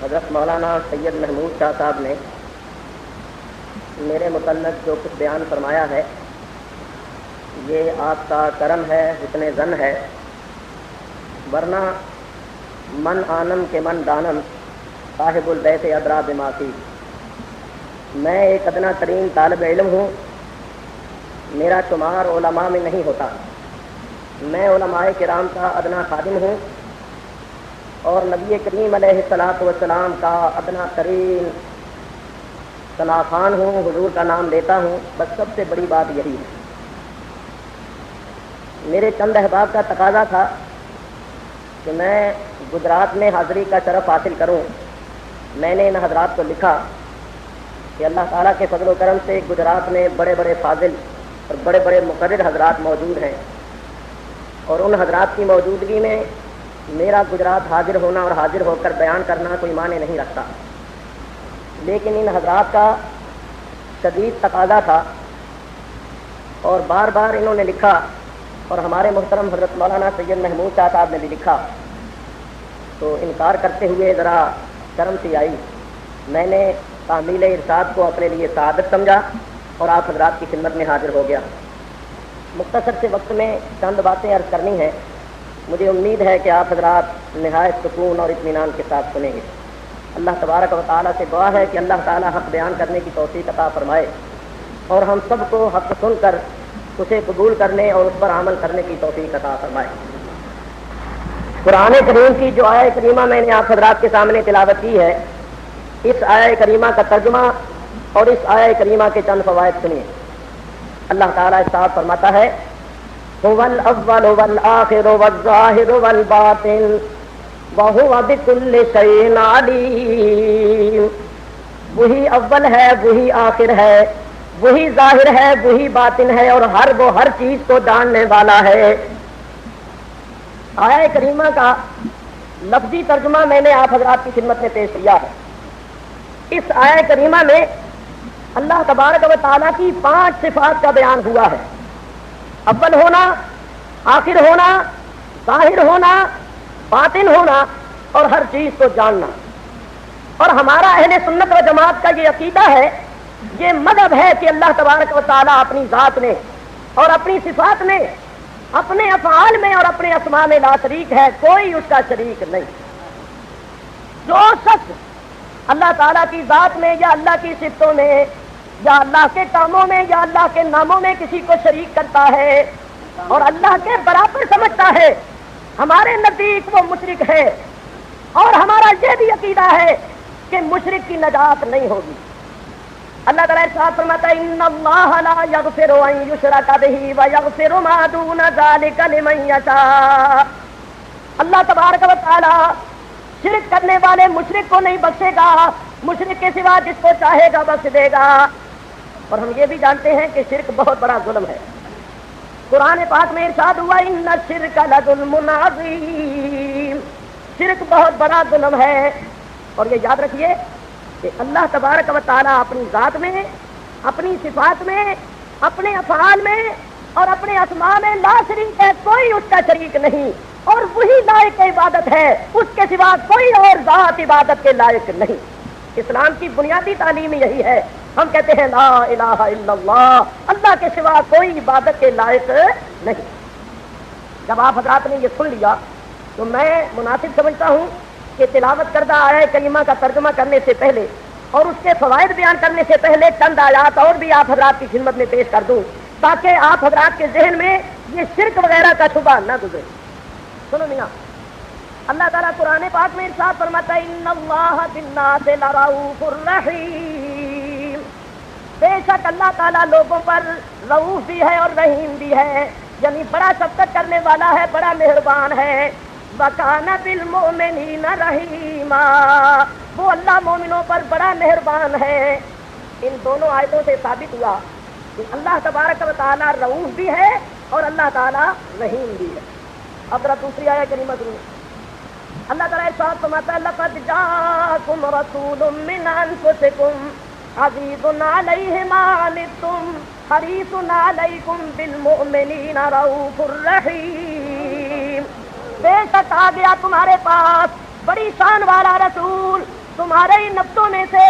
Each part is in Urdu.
حضرت مولانا سید محمود شاہ صاحب نے میرے متعلق جو کچھ بیان فرمایا ہے یہ آپ کا کرم ہے، حسن ظن ہے، ورنہ من آنم کے من دانم صاحب البیت ادرا بما فی۔ میں ایک ادنا ترین طالب علم ہوں، میرا شمار علماء میں نہیں ہوتا، میں علماء کرام کا ادنا خادم ہوں اور نبی کریم علیہ الصلوۃ والسلام کا ادنا ترین شناسان ہوں، حضور کا نام لیتا ہوں، بس سب سے بڑی بات یہی ہے۔ میرے چند احباب کا تقاضا تھا کہ میں گجرات میں حاضری کا شرف حاصل کروں۔ میں نے ان حضرات کو لکھا کہ اللہ تعالیٰ کے فضل و کرم سے گجرات میں بڑے بڑے فاضل اور بڑے بڑے مقرر حضرات موجود ہیں، اور ان حضرات کی موجودگی میں میرا گجرات حاضر ہونا اور حاضر ہو کر بیان کرنا کوئی معنی نہیں رکھتا، لیکن ان حضرات کا شدید تقاضا تھا اور بار بار انہوں نے لکھا، اور ہمارے محترم حضرت مولانا سید محمود شاہ صاحب نے بھی لکھا، تو انکار کرتے ہوئے ذرا شرم سی آئی۔ میں نے تعمیل ارشاد کو اپنے لیے سعادت سمجھا اور آپ حضرات کی خدمت میں حاضر ہو گیا۔ مختصر سے وقت میں چند باتیں عرض کرنی ہیں، مجھے امید ہے کہ آپ حضرات نہایت سکون اور اطمینان کے ساتھ سنیں گے۔ اللہ تبارک و تعالیٰ سے دعا ہے کہ اللہ تعالیٰ حق بیان کرنے کی توفیق عطا فرمائے اور ہم سب کو حق سن کر اسے قبول کرنے اور اس پر عمل کرنے کی توفیق عطا فرمائے۔ قرآن کریم کی جو آیہ کریمہ میں نے آپ حضرات کے سامنے تلاوت کی ہے، اس آیہ کریمہ کا ترجمہ اور اس آیہ کریمہ کے چند فوائد سنیے۔ اللہ تعالیٰ ارشاد فرماتا ہے هو الاول والآخر والظاہر والباطن وهو بكل شيء علیم۔ وہی اول ہے، وہی آخر ہے، وہی ظاہر ہے، وہی باطن ہے، اور ہر چیز کو جاننے والا ہے۔ آیہ کریمہ کا لفظی ترجمہ میں نے آپ حضرات کی خدمت میں پیش کیا ہے۔ اس آیہ کریمہ میں اللہ تبارک و تعالیٰ کی 5 صفات کا بیان ہوا ہے: اول ہونا، آخر ہونا، ظاہر ہونا، باطن ہونا، اور ہر چیز کو جاننا۔ اور ہمارا اہل سنت و جماعت کا یہ عقیدہ ہے، یہ مذہب ہے کہ اللہ تبارک و تعالیٰ اپنی ذات میں اور اپنی صفات میں، اپنے افعال میں اور اپنے اسماء میں لا شریک ہے، کوئی اس کا شریک نہیں۔ جو شخص اللہ تعالیٰ کی ذات میں یا اللہ کی صفتوں میں یا اللہ کے کاموں میں یا اللہ کے ناموں میں کسی کو شریک کرتا ہے اور اللہ کے برابر سمجھتا ہے، ہمارے نزدیک وہ مشرک ہے، اور ہمارا یہ بھی عقیدہ ہے کہ مشرک کی نجات نہیں ہوگی۔ اللہ تعالیٰ ارشاد فرماتا ہے ان اللہ لا یغفر ان یشرک بہ ویغفر ما دون ذلک لمن یشاء۔ اللہ تبارک و تعالی شرک کرنے والے مشرک کو نہیں بخشے گا، مشرک کے سوا جس کو چاہے گا بخش دے گا۔ اور ہم یہ بھی جانتے ہیں کہ شرک بہت بڑا ظلم ہے۔ قرآن پاک میں ارشاد ہوا ان الشرک لظلم عظیم، شرک بہت بڑا ظلم ہے۔ اور یہ یاد رکھیے کہ اللہ تبارک و تعالیٰ اپنی ذات میں، اپنی صفات میں، اپنے افعال میں اور اپنے اسماء میں لا شریک ہے، کوئی اس کا شریک نہیں، اور وہی لائق عبادت ہے، اس کے سوا کوئی اور ذات عبادت کے لائق نہیں۔ اسلام کی بنیادی تعلیم یہی ہے، ہم کہتے ہیں لا الہ الا اللہ، اللہ کے سوا کوئی عبادت کے لائق نہیں۔ جب آپ حضرات نے یہ سن لیا تو میں مناسب سمجھتا ہوں کہ تلاوت کردہ آیہ کریمہ کا ترجمہ کرنے سے پہلے اور اس کے فوائد بیان کرنے سے پہلے چند آیات اور بھی آپ حضرات کی خدمت میں پیش کر دوں، تاکہ آپ حضرات کے ذہن میں یہ شرک وغیرہ کا شبہ نہ گزرے۔ سنو میاں، اللہ تعالیٰ قرآن پاک میں ارشاد فرماتا ہے ان اللہ بالناس لرؤوف الرحیم۔ بے شک اللہ تعالیٰ لوگوں پر رؤوف بھی ہے اور رحیم بھی ہے، یعنی بڑا شفقت کرنے والا ہے، بڑا مہربان ہے۔ وَكَانَ بِالْمُؤْمِنِينَ رَحِيمًا، وہ اللہ مومنوں پر بڑا مہربان ہے۔ ان دونوں آیتوں سے ثابت ہوا کہ اللہ تبارک و تعالیٰ رؤوف بھی ہے اور اللہ تعالیٰ رحیم بھی ہے۔ اب ذرا دوسری آیہ کریمہ سنیں۔ اللہ تعالیٰ ارشاد فرماتا ہے لقد جاءکم رسول من انفسکم عزیز علیہ ما عنتم حریص علیکم بالمؤمنین رؤوف الرحیم۔ بے شک آ گیا تمہارے پاس بڑی شان والا رسول، تمہارے ہی نفسوں میں سے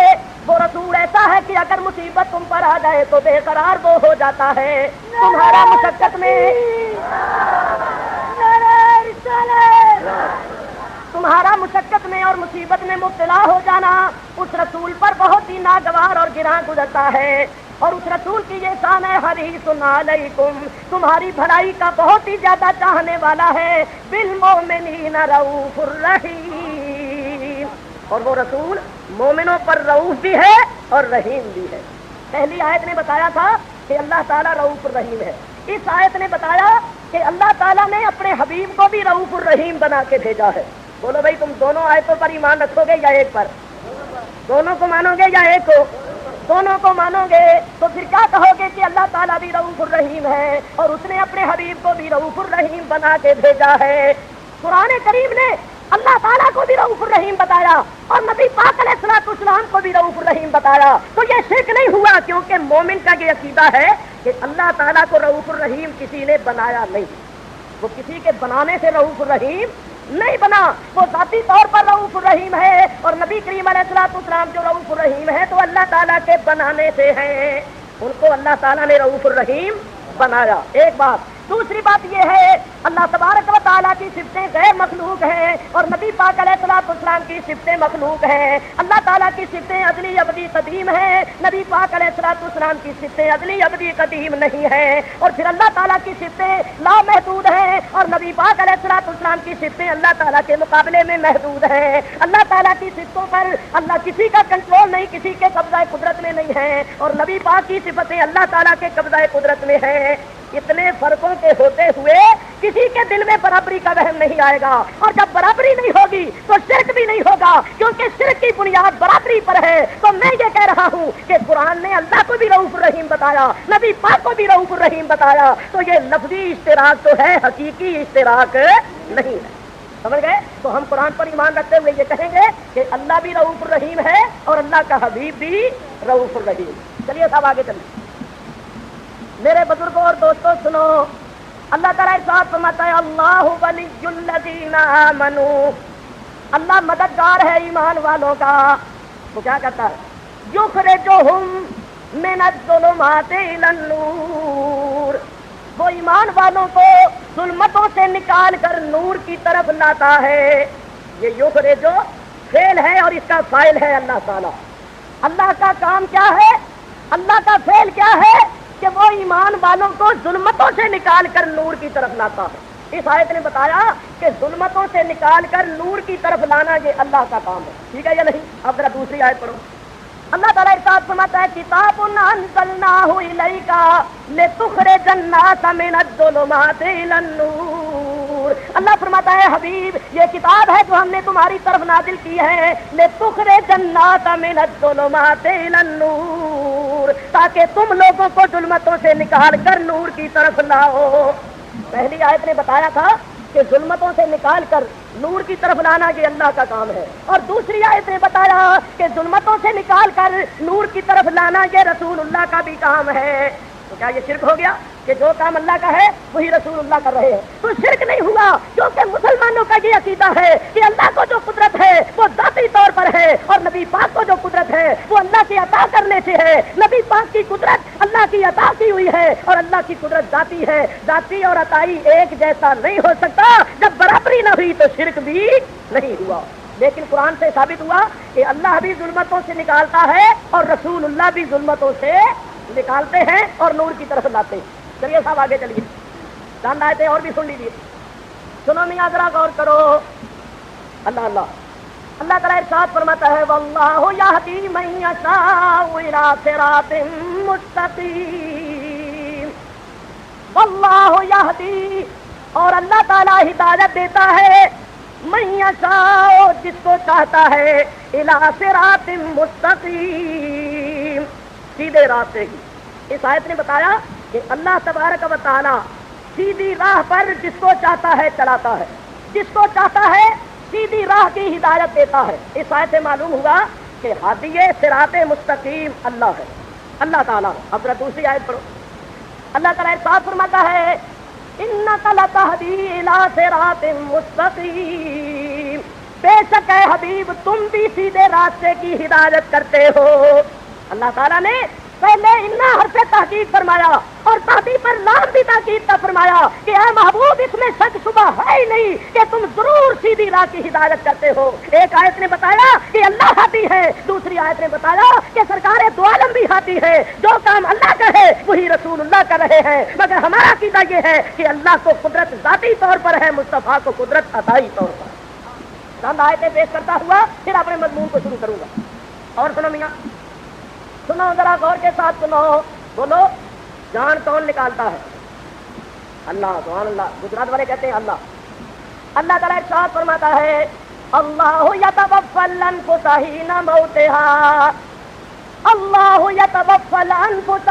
وہ رسول ایسا ہے کہ اگر مصیبت تم پر آ جائے تو بے قرار وہ ہو جاتا ہے. تمہارا مشقت میں تمہارا مشقت میں اور مصیبت میں مبتلا ہو جانا اس رسول پر بہت ہی ناگوار اور گراں گزرتا ہے. اور اس رسول کی یہ شان ہے حریص علیکم، تمہاری بھلائی کا بہت ہی زیادہ چاہنے والا ہے. بالمؤمنین رؤوف الرحیم، اور وہ رسول مومنوں پر رؤوف بھی ہے اور رحیم بھی ہے. پہلی آیت نے بتایا تھا کہ اللہ تعالیٰ رؤوف الرحیم ہے. اس آیت نے بتایا کہ اللہ تعالیٰ نے اپنے حبیب کو بھی رؤوف الرحیم بنا کے بھیجا ہے. بولو بھائی تم دونوں آیتوں پر ایمان رکھو گے یا ایک پر؟ دونوں کو مانو گے یا ایک کو؟ دونوں کو مانو گے تو پھر کیا کہو گے کہ اللہ تعالیٰ بھی رؤوف الرحیم ہے اور اس نے اپنے حبیب کو بھی رؤوف الرحیم بنا کے بھیجا ہے. قرآن کریم نے اللہ تعالیٰ کو بھی رؤوف الرحیم بتایا اور نبی پاک علیہ الصلوۃ والسلام کو بھی رؤوف الرحیم بتایا. تو یہ شرک نہیں ہوا، کیونکہ مومن کا یہ عقیدہ ہے کہ اللہ تعالیٰ کو رؤوف الرحیم کسی نے بنایا نہیں. وہ کسی کے بنانے سے رؤوف الرحیم نہیں بنا، وہ ذاتی طور پر رؤوف الرحیم ہے. اور نبی کریم علیہ الصلوۃ والسلام جو رؤوف الرحیم ہے تو اللہ تعالیٰ کے بنانے سے ہیں، ان کو اللہ تعالیٰ نے رؤوف الرحیم بنایا. ایک بات. دوسری بات یہ ہے اللہ تبارک و تعالیٰ کی صفتیں غیر مخلوق ہیں اور نبی پاک علیہ الصلوۃ والسلام کی صفتیں مخلوق ہیں. اللہ تعالیٰ کی صفتیں ازلی ابدی قدیم ہیں، نبی پاک علیہ الصلوۃ والسلام کی صفتیں ازلی ابدی قدیم نہیں ہیں. اور پھر اللہ تعالیٰ کی صفتیں لامحدود ہیں اور نبی پاک علیہ الصلوۃ والسلام کی صفتیں اللہ تعالیٰ کے مقابلے میں محدود ہیں. اللہ تعالیٰ کی صفتوں پر اللہ کسی کا کنٹرول نہیں، کسی کے قبضہ قدرت میں نہیں ہے، اور نبی پاک کی صفتیں اللہ تعالیٰ کے قبضہ قدرت میں ہیں. اتنے فرقوں کے ہوتے ہوئے کسی کے دل میں برابری کا وہم نہیں آئے گا، اور جب برابری نہیں ہوگی تو شرک بھی نہیں ہوگا، کیونکہ شرک کی بنیاد برابری پر ہے. تو میں یہ کہہ رہا ہوں کہ قرآن نے اللہ کو بھی رؤوف الرحیم بتایا، نبی پاک کو بھی رؤوف الرحیم بتایا. تو یہ لفظی اشتراک تو ہے، حقیقی اشتراک نہیں ہے. سمجھ گئے؟ تو ہم قرآن پر ایمان رکھتے ہوئے یہ کہیں گے کہ اللہ بھی رؤوف الرحیم ہے اور اللہ کا حبیب بھی رؤوف الرحیم. چلیے صاحب آگے چلیے. میرے بزرگوں اور دوستوں سنو، اللہ تعالیٰ ارشاد فرماتا ہے اللہ ولی الذین آمنوا، اللہ مددگار ہے ایمان والوں کا. وہ کیا کرتا ہے؟ یخرجہم من الظلمات الی النور، وہ ایمان والوں کو ظلمتوں سے نکال کر نور کی طرف لاتا ہے. یہ یخرجو فعل ہے اور اس کا فاعل ہے اللہ تعالیٰ. اللہ کا کام کیا ہے؟ اللہ کا فعل کیا ہے؟ کہ وہ ایمان والوں کو ظلمتوں سے نکال کر نور کی طرف لاتا ہے. اس آیت نے بتایا کہ ظلمتوں سے نکال کر نور کی طرف لانا یہ اللہ کا کام ہے. ٹھیک ہے یا نہیں؟ اب ذرا دوسری آیت پڑھو. اللہ تعالیٰ ارشاد فرماتا ہے کتاب انزلناہ الیک لتخرج الناس من الظلمات الی النور. اللہ فرماتا ہے حبیب یہ کتاب ہے جو ہم نے تمہاری طرف نازل کی ہے، لتخرج الناس من الظلمات الی النور، تاکہ تم لوگوں کو ظلمتوں سے نکال کر نور کی طرف لاؤ. پہلی آیت نے بتایا تھا کہ ظلمتوں سے نکال کر نور کی طرف لانا یہ اللہ کا کام ہے، اور دوسری آیت نے بتایا کہ ظلمتوں سے نکال کر نور کی طرف لانا یہ رسول اللہ کا بھی کام ہے. تو کیا یہ شرک ہو گیا کہ جو کام اللہ کا ہے وہی رسول اللہ کر رہے ہیں؟ تو شرک نہیں ہوا، کیونکہ مسلمانوں کا یہ عقیدہ ہے کہ اللہ کو جو قدرت ہے وہ ذاتی طور پر ہے، اور نبی پاک کو جو قدرت ہے وہ اللہ کی عطا کرنے سے ہے. نبی پاک کی قدرت اللہ کی عطا کی ہوئی ہے اور اللہ کی قدرت ذاتی ہے. ذاتی اور عطائی ایک جیسا نہیں ہو سکتا. جب برابری نہ ہوئی تو شرک بھی نہیں ہوا. لیکن قرآن سے ثابت ہوا کہ اللہ بھی ظلمتوں سے نکالتا ہے اور رسول اللہ بھی ظلمتوں سے نکالتے ہیں اور نور کی طرف لاتے ہیں. چلیے صاحب آگے چلیے. چاند آئے تھے اور بھی سن لیجیے. سنو میاں ذرا غور کرو. اللہ اللہ اللہ تعالیٰ ارشاد فرماتا ہے واللہ یہدی من یشاء الی صراط مستقیم. واللہ یہدی، اور اللہ تعالیٰ ہدایت دیتا ہے من یشاء، جس کو چاہتا ہے، الی صراط مستقیم، سیدھے راستے کی. اس آیت نے بتایا کہ اللہ تبارک و تعالی سیدھی راہ پر جس کو چاہتا ہے چلاتا ہے، جس کو چاہتا ہے سیدھی راہ کی ہدایت دیتا ہے. اس آیت سے معلوم ہوا کہ ہادی صراط مستقیم اللہ ہے، اللہ تعالیٰ. اب ذرا دوسری آیت پڑھو. اللہ تعالیٰ ارشاد فرماتا ہے انک لتہدی الی صراط مستقیم، بے شک اے حبیب تم بھی سیدھے راستے کی ہدایت کرتے ہو۔ اللہ تعالیٰ نے پہلے انا حرف تحقیق فرمایا اور تحقیق پر لام بھی تاکید کا فرمایا کہ اے محبوب اس میں شک شبہ ہے ہی نہیں کہ تم ضرور سیدھی راہ کی ہدایت کرتے ہو۔ ایک آیت نے بتایا کہ اللہ ہادی ہے، دوسری آیت نے بتایا کہ سرکار دو عالم بھی ہادی ہے، جو کام اللہ کا ہے وہی رسول اللہ کر رہے ہیں، مگر ہمارا عقیدہ یہ ہے کہ اللہ کو قدرت ذاتی طور پر ہے، مصطفیٰ کو قدرت عطائی طور پر۔ چند آیتیں پیش کرتا ہوا پھر اپنے مضمون کو شروع کروں گا۔ اور سنو میاں، سنو ذرا غور کے ساتھ سنو، بولو جان کون نکالتا ہے؟ اللہ، سبحان اللہ۔ گجرات والے کہتے ہیں اللہ۔ اللہ تعالیٰ ارشاد فرماتا ہے اللہ یتوفی الانفس حین موتها، اللہ یتوفی الانفس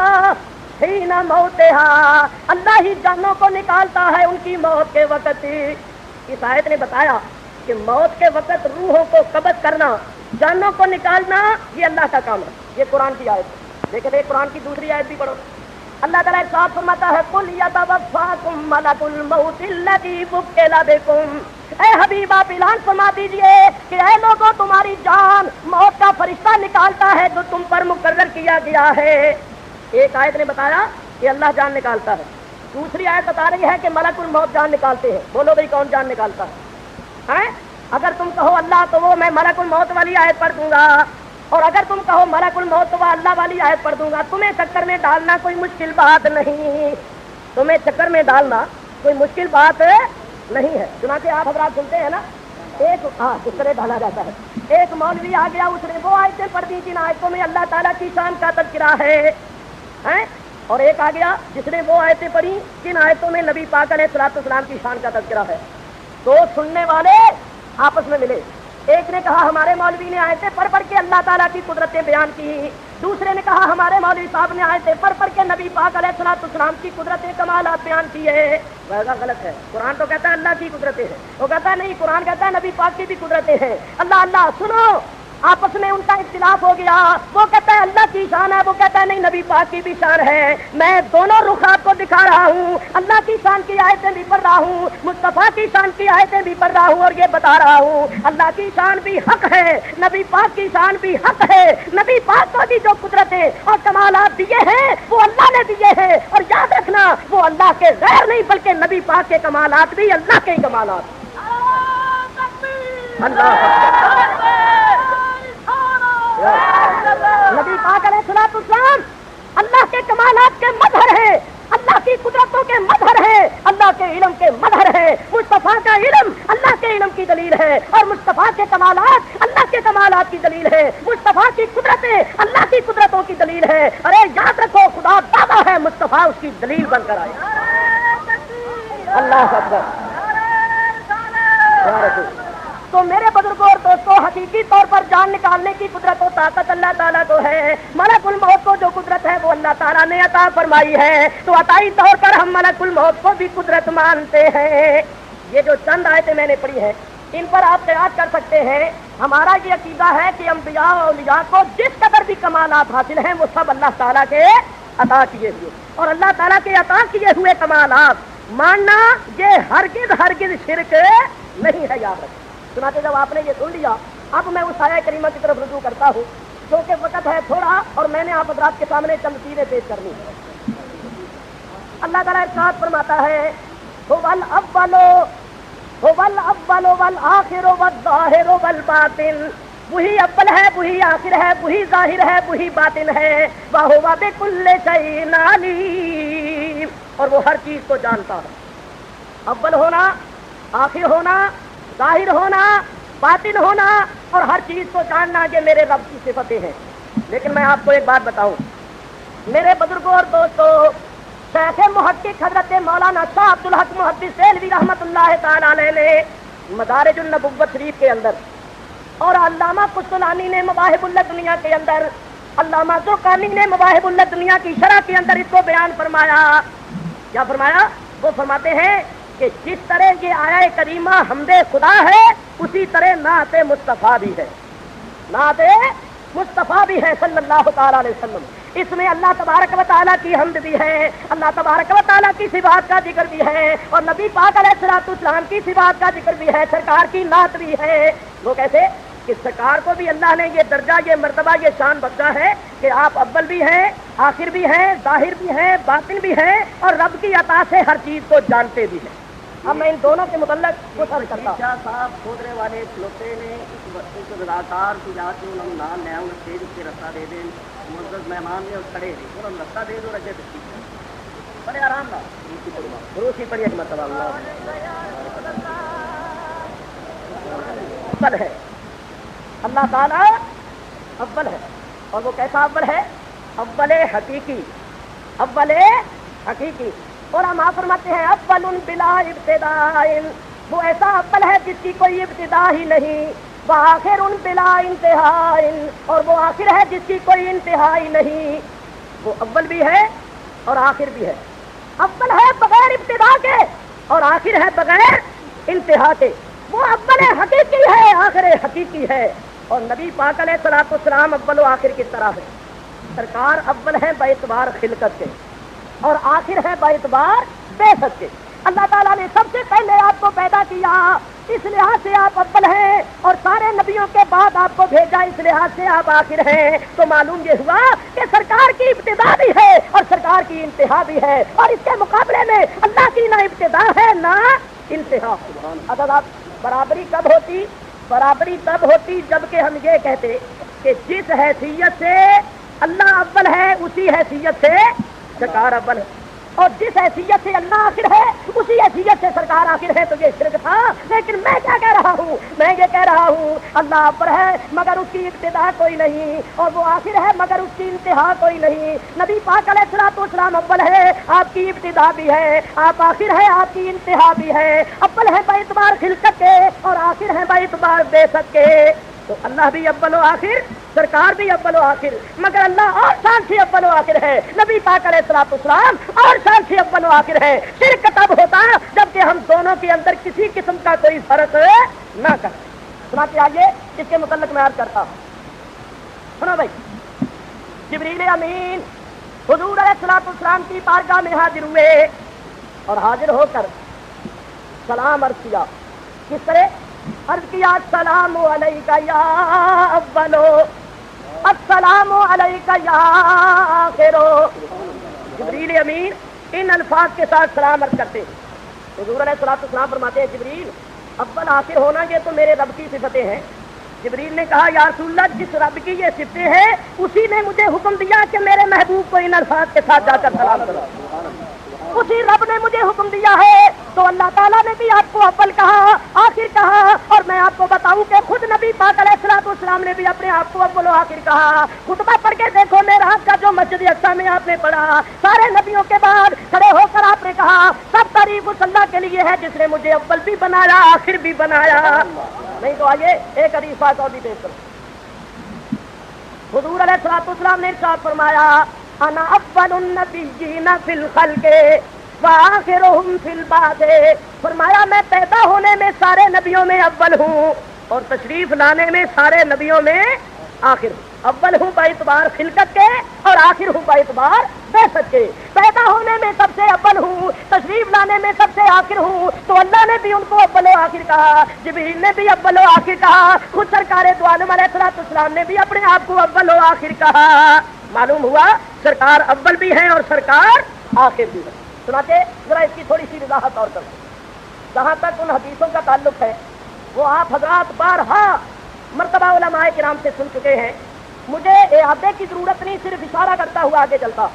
حین موتها، اللہ ہی جانوں کو نکالتا ہے ان کی موت کے وقت۔ اس آیت نے بتایا کہ موت کے وقت روحوں کو قبض کرنا، جانوں کو نکالنا یہ اللہ کا کام ہے۔ یہ قرآن کی آیت ہے، لیکن ایک قرآن کی دوسری آیت بھی پڑھو۔ اللہ تعالیٰ ارشاد فرماتا ہے قل یتوفاکم ملک الموت الذی وکل بکم، اے حبیب آپ اعلان فرما دیجئے کہ اے لوگوں تمہاری جان موت کا فرشتہ نکالتا ہے جو تم پر مقرر کیا گیا ہے۔ ایک آیت نے بتایا کہ اللہ جان نکالتا ہے، دوسری آیت بتا رہی ہے کہ ملک الموت جان نکالتے ہیں۔ بولو بھائی کون جان نکالتا ہے؟ اگر تم کہو اللہ تو وہ میں ملک الموت والی آیت پڑھ دوں گا، اور اگر تم کہو ملک الموت تو وہ اللہ والی آیت پڑھ دوں گا۔ تمہیں چکر میں ڈالنا کوئی مشکل بات نہیں، تمہیں چکر میں ڈالنا کوئی مشکل بات نہیں ہے۔ چنانچہ آپ حضرات سنتے ہیں نا، ایک کس طرح ڈالا جاتا ہے، ایک مولوی آ گیا، اس نے وہ آیتیں پڑھ دی جن آیتوں میں اللہ تعالیٰ کی شان کا تذکرہ ہے، اور ایک آ گیا جس نے وہ آیتیں پڑھی جن آیتوں میں نبی پاک علیہ الصلوۃ والسلام کی شان کا تذکرہ ہے۔ تو سننے والے آپس میں ملے، ایک نے کہا ہمارے مولوی نے آیتیں پڑھ پڑھ کے اللہ تعالیٰ کی قدرتیں بیان کی، دوسرے نے کہا ہمارے مولوی صاحب نے آیتیں پڑھ پڑھ کے نبی پاک علیہ الصلوۃ والسلام کی قدرتیں کمالات بیان کیے۔ ویسا غلط ہے، قرآن تو کہتا ہے اللہ کی قدرتیں ہیں، وہ کہتا ہے نہیں، قرآن کہتا ہے نبی پاک کی بھی قدرتیں ہیں۔ اللہ اللہ سنو، آپس میں ان کا اختلاف ہو گیا، وہ کہتا ہے اللہ کی شان ہے، وہ کہتا ہے نہیں نبی پاک کی بھی شان ہے۔ میں دونوں رخ آپ کو دکھا رہا ہوں، اللہ کی شان کی آیتیں بھی پڑھ رہا ہوں، مصطفیٰ کی شان کی آیتیں بھی پڑھ رہا ہوں، اور یہ بتا رہا ہوں اللہ کی شان بھی حق ہے، نبی پاک کی شان بھی حق ہے۔ نبی پاک کو بھی جو قدرتیں اور کمالات دیے ہیں وہ اللہ نے دیے ہیں، اور یاد رکھنا وہ اللہ کے غیر نہیں بلکہ نبی پاک کے کمالات بھی اللہ کے کمالات۔ نبی پاک علیہ الصلوۃ والسلام اللہ کے کمالات کے مظہر ہیں، اللہ کی قدرتوں کے مظہر ہیں، اللہ کے علم کے مظہر ہیں۔ مصطفیٰ کا علم اللہ کے علم کی دلیل ہے، اور مصطفیٰ کے کمالات اللہ کے کمالات کی دلیل ہے، مصطفیٰ کی قدرتیں اللہ کی قدرتوں کی دلیل ہے۔ ارے یاد رکھو خدا دادا ہے، مصطفیٰ اس کی دلیل بن کر آئے۔ اللہ اکبر۔ تو میرے بزرگوں اور دوستوں، حقیقی طور پر جان نکالنے کی قدرت و طاقت اللہ تعالیٰ کو ہے۔ ملک الموت کو جو قدرت ہے وہ اللہ تعالیٰ نے عطا فرمائی ہے، تو عطائی طور پر ہم ملک الموت کو بھی قدرت مانتے ہیں۔ یہ جو چند آیتیں میں نے پڑھی ہیں ان پر آپ قیاس کر سکتے ہیں۔ ہمارا یہ عقیدہ ہے کہ انبیاء اور اولیاء کو جس قدر بھی کمالات حاصل ہیں وہ سب اللہ تعالیٰ کے عطا کیے ہوئے، اور اللہ تعالیٰ کے عطا کیے ہوئے کمالات ماننا یہ ہرگز شرک نہیں ہے، یاد رکھیں۔ چنانچہ جب آپ نے یہ سن لیا، اب میں اس آیہ کریمہ کی طرف رجوع کرتا ہوں، کیونکہ وقت ہے تھوڑا اور میں نے آپ حضرات کے سامنے چند چیزیں پیش کرنی ہے۔ اللہ تعالیٰ ارشاد فرماتا ہے هو الاول والآخر والظاہر والباطن، وہی اول ہے، وہی آخر ہے، وہی ظاہر ہے، وہی باطن ہے، وَهُوَ بِكُلِّ شَيْءٍ عَلِيمٌ، اور وہ ہر چیز کو جانتا ہے۔ اول ہونا، آخر ہونا، ظاہر ہونا، باطن ہونا اور ہر چیز کو جاننا، یہ میرے رب کی صفتیں ہیں۔ لیکن میں آپ کو ایک بات بتاؤں میرے بزرگوں اور دوستوں، شیخ محقق حضرت مولانا شاہ عبدالحق محدث دہلوی رحمۃ اللہ تعالی علیہ نے مدارج النبوت شریف کے اندر، اور علامہ قسطلانی نے مواہب اللدنیہ کے اندر، علامہ زرقانی نے مواہب اللدنیہ کی شرح کے اندر اس کو بیان فرمایا۔ کیا فرمایا؟ وہ فرماتے ہیں کہ جس طرح یہ آیہ کریمہ حمد خدا ہے اسی طرح نعت مصطفیٰ بھی ہے، نعت مصطفیٰ بھی ہے صلی اللہ تعالی علیہ وسلم۔ اس میں اللہ تبارک و تعالیٰ کی حمد بھی ہے، اللہ تبارک و تعالیٰ کی صفات کا ذکر بھی ہے، اور نبی پاک علیہ الصلوۃ والسلام کی صفات کا ذکر بھی ہے، سرکار کی نعت بھی ہے۔ وہ کیسے کہ سرکار کو بھی اللہ نے یہ درجہ، یہ مرتبہ، یہ شان بخشا ہے کہ آپ اول بھی ہیں، آخر بھی ہیں، ظاہر بھی ہیں، باطن بھی ہیں، اور رب کی عطا سے ہر چیز کو جانتے بھی ہیں۔ اب میں ان دونوں کے متعلق کچھ عرض کرتا ہوں۔ شاہ صاحب کھودرے والے کھلوتے نے اس رضاکار کی جات میں انہوں نام لیا، انہیں تیز کے رستہ دے دیں، معزز مہمان نے کھڑے ہیں، انہوں نے رستہ دے دو رجے دستی بڑے آرام نہ روسی پڑھی ایک مرتبہ اللہ اول ہے، اللہ تعالیٰ اول ہے، اور وہ کیسا اول ہے؟ اول حقیقی، اول حقیقی۔ اور ہم آپ فرماتے ہیں اول بلا ابتداء، وہ ایسا اول ہے جس کی کوئی ابتدا ہی نہیں، وآخر بلا انتہاء، اور وہ آخر ہے جس کی کوئی انتہا ہی نہیں۔ وہ اول بھی ہے اور آخر بھی ہے، اول ہے بغیر ابتدا کے اور آخر ہے بغیر انتہا کے، وہ اول حقیقی ہے، آخر حقیقی ہے۔ اور نبی پاک علیہ الصلوۃ والسلام اول و آخر کی طرح ہے، سرکار اول ہے باعتبار خلقت کے اور آخر ہے باعتبار بعثت کے۔ اللہ تعالیٰ نے سب سے پہلے آپ کو پیدا کیا، اس لحاظ سے آپ اول ہیں، اور سارے نبیوں کے بعد آپ کو بھیجا، اس لحاظ سے آپ آخر ہیں۔ تو معلوم یہ ہوا کہ سرکار کی ابتدا بھی ہے اور سرکار کی انتہا بھی ہے، اور اس کے مقابلے میں اللہ کی نہ ابتدا ہے نہ انتہا۔ اگر آپ برابری کب ہوتی؟ برابری تب ہوتی جبکہ ہم یہ کہتے کہ جس حیثیت سے اللہ اول ہے اسی حیثیت سے سرکار اول ہے، اور جس حیثیت سے اللہ آخر ہے اسی حیثیت سے سرکار آخر ہے، تو یہ شرک تھا۔ لیکن میں کیا کہہ رہا ہوں؟ میں یہ کہہ رہا ہوں اللہ اول ہے مگر اس کی ابتدا کوئی نہیں، اور وہ آخر ہے مگر اس کی انتہا کوئی نہیں۔ نبی پاک علیہ الصلوۃ والسلام اول ہے، آپ کی ابتدا بھی ہے، آپ آخر ہے، آپ کی انتہا بھی ہے۔ اول ہے باعتبار خلقت کے اور آخر ہے باعتبار بعثت کے۔ تو اللہ بھی اول و آخر، سرکار بھی اول و آخر، مگر اللہ اور شان سے اول و آخر ہے، نبی پاک علیہ الصلوۃ والسلام اور شان سے اول و آخر ہے۔ شرک تب ہوتا جبکہ ہم دونوں کے اندر کسی قسم کا کوئی فرق نہ کریں۔ سناتے آئیے اس کے متعلق میں عرض کرتا ہوں۔ سنو بھائی، جبریل امین حضور علیہ الصلوۃ والسلام کی بارگاہ میں حاضر ہوئے اور حاضر ہو کر سلام عرض کیا۔ کس طرح عرض کیا؟ السلام علیکہ یا اولو، السلام علیکہ یا آخرو۔ جبریل امین ان الفاظ کے ساتھ سلام عرض کرتے ہیں۔ حضور علیہ الصلوۃ والسلام فرماتے ہیں جبریل اول آخر ہونا یہ تو میرے رب کی صفتیں ہیں۔ جبریل نے کہا یا رسول اللہ جس رب کی یہ صفتیں ہیں اسی نے مجھے حکم دیا کہ میرے محبوب کو ان الفاظ کے ساتھ جا کر سلام کرو، اسی رب نے مجھے حکم دیا ہے۔ تو اللہ تعالیٰ نے بھی آپ کو اول کہا، آخر کہا، اور میں آپ کو بتاؤں کہ خود نبی پاک علیہ الصلوۃ والسلام نے بھی اپنے آپ کو اول و آخر کہا۔ خطبہ پڑھ کے دیکھو معراج کا جو مسجد اقصی میں آپ نے پڑھا، سارے نبیوں کے بعد کھڑے ہو کر آپ نے کہا سب تعریف اس اللہ کے لیے ہے جس نے مجھے اول بھی بنایا آخر بھی بنایا۔ نہیں تو آئیے ایک حدیث بات اور بھی پیش کرو۔ حضور علیہ الصلوۃ والسلام نے ارشاد فرمایا انا اول النبیین فی الخلق وآخرہم فی البعث، فرمایا میں پیدا ہونے میں سارے نبیوں میں اول ہوں اور تشریف لانے میں سارے نبیوں میں آخر ہوں۔ اول ہوں باعتبار خلقت کے اور آخر ہوں باعتبار بعثت کے۔ پیدا ہونے میں سب سے اول ہوں، تشریف لانے میں سب سے آخر ہوں، تو اللہ نے بھی ان کو اول و آخر کہا، جبریل نے بھی اول و آخر کہا، خود سرکار دو عالم علیہ الصلوۃ والسلام نے بھی اپنے آپ کو اول و آخر کہا۔ معلوم ہوا سرکار اول بھی ہے اور سرکار آخر بھی ہے۔ سناتے ذرا اس کی تھوڑی سی وضاحت اور کریں۔ جہاں تک ان حدیثوں کا تعلق ہے وہ آپ حضرات بارہا مرتبہ علماء کرام سے سن چکے ہیں، مجھے اعادے کی ضرورت نہیں، صرف اشارہ کرتا ہوا آگے چلتا۔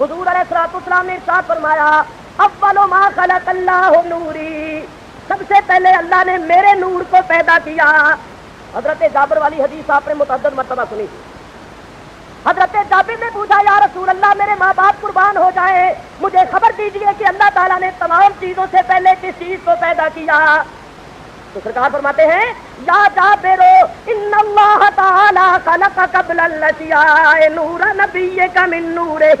حضور علیہ الصلوۃ والسلام نے ارشاد فرمایا اول ما خلق اللہ نوری، سب سے پہلے اللہ نے میرے نور کو پیدا کیا۔ حضرت جابر والی حدیث آپ نے متعدد مرتبہ سنی تھی۔ حضرت جابر نے پوچھا یا رسول اللہ میرے ماں باپ قربان ہو جائیں، مجھے خبر دیجئے کہ اللہ تعالیٰ نے تمام چیزوں سے پہلے کس چیز کو پیدا کیا؟ تو سرکار فرماتے ہیں یا جابر ان اللہ تعالی خلق قبل الاشیاء نور نبیک من نورہ،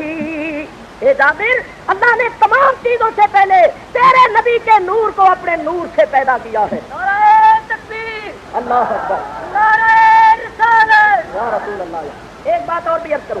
اے جابر اللہ نے تمام چیزوں سے پہلے تیرے نبی کے نور کو اپنے نور سے پیدا کیا ہے۔ نعرہ تکبیر، اللہ اکبر، نعرہ رسالت، یا رسول اللہ۔ ایک بات اور بھی عرض کروں،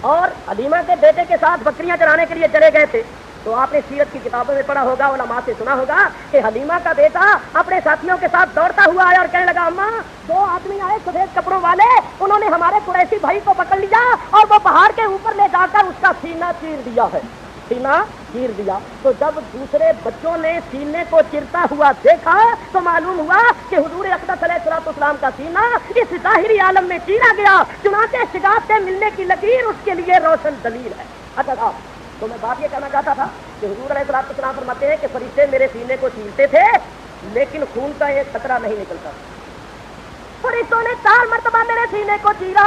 اور حلیمہ کے بیٹے کے ساتھ بکریاں چرانے کے لیے چلے گئے تھے تو آپ نے سیرت کی کتابوں میں پڑھا ہوگا، علماء سے سنا ہوگا کہ حلیمہ کا بیٹا اپنے ساتھیوں کے ساتھ دوڑتا ہوا آیا اور کہنے لگا اماں 2 آدمی آئے سفید کپڑوں والے، انہوں نے ہمارے قریشی بھائی کو پکڑ لیا اور وہ پہاڑ کے اوپر لے جا کر اس کا سینہ چیر دیا ہے، سینہ چیر دیا۔ تو جب دوسرے بچوں نے سینے کو چرتا ہوا دیکھا تو معلوم ہوا کہ حضور اقدس علیہ الصلوۃ والسلام کا سینہ اس ظاہری عالم میں چیرا گیا، چنانچہ شجاعت سے ملنے کی لکیر اس کے لیے روشن دلیل ہے۔ اچھا صاحب، تو میں بات یہ کہنا چاہتا تھا کہ حضور علیہ الصلوۃ والسلام فرماتے ہیں کہ فرشتے میرے سینے کو چیرتے تھے لیکن خون کا ایک قطرہ نہیں نکلتا۔ فرشتوں نے 4 مرتبہ میرے سینے کو چیرا،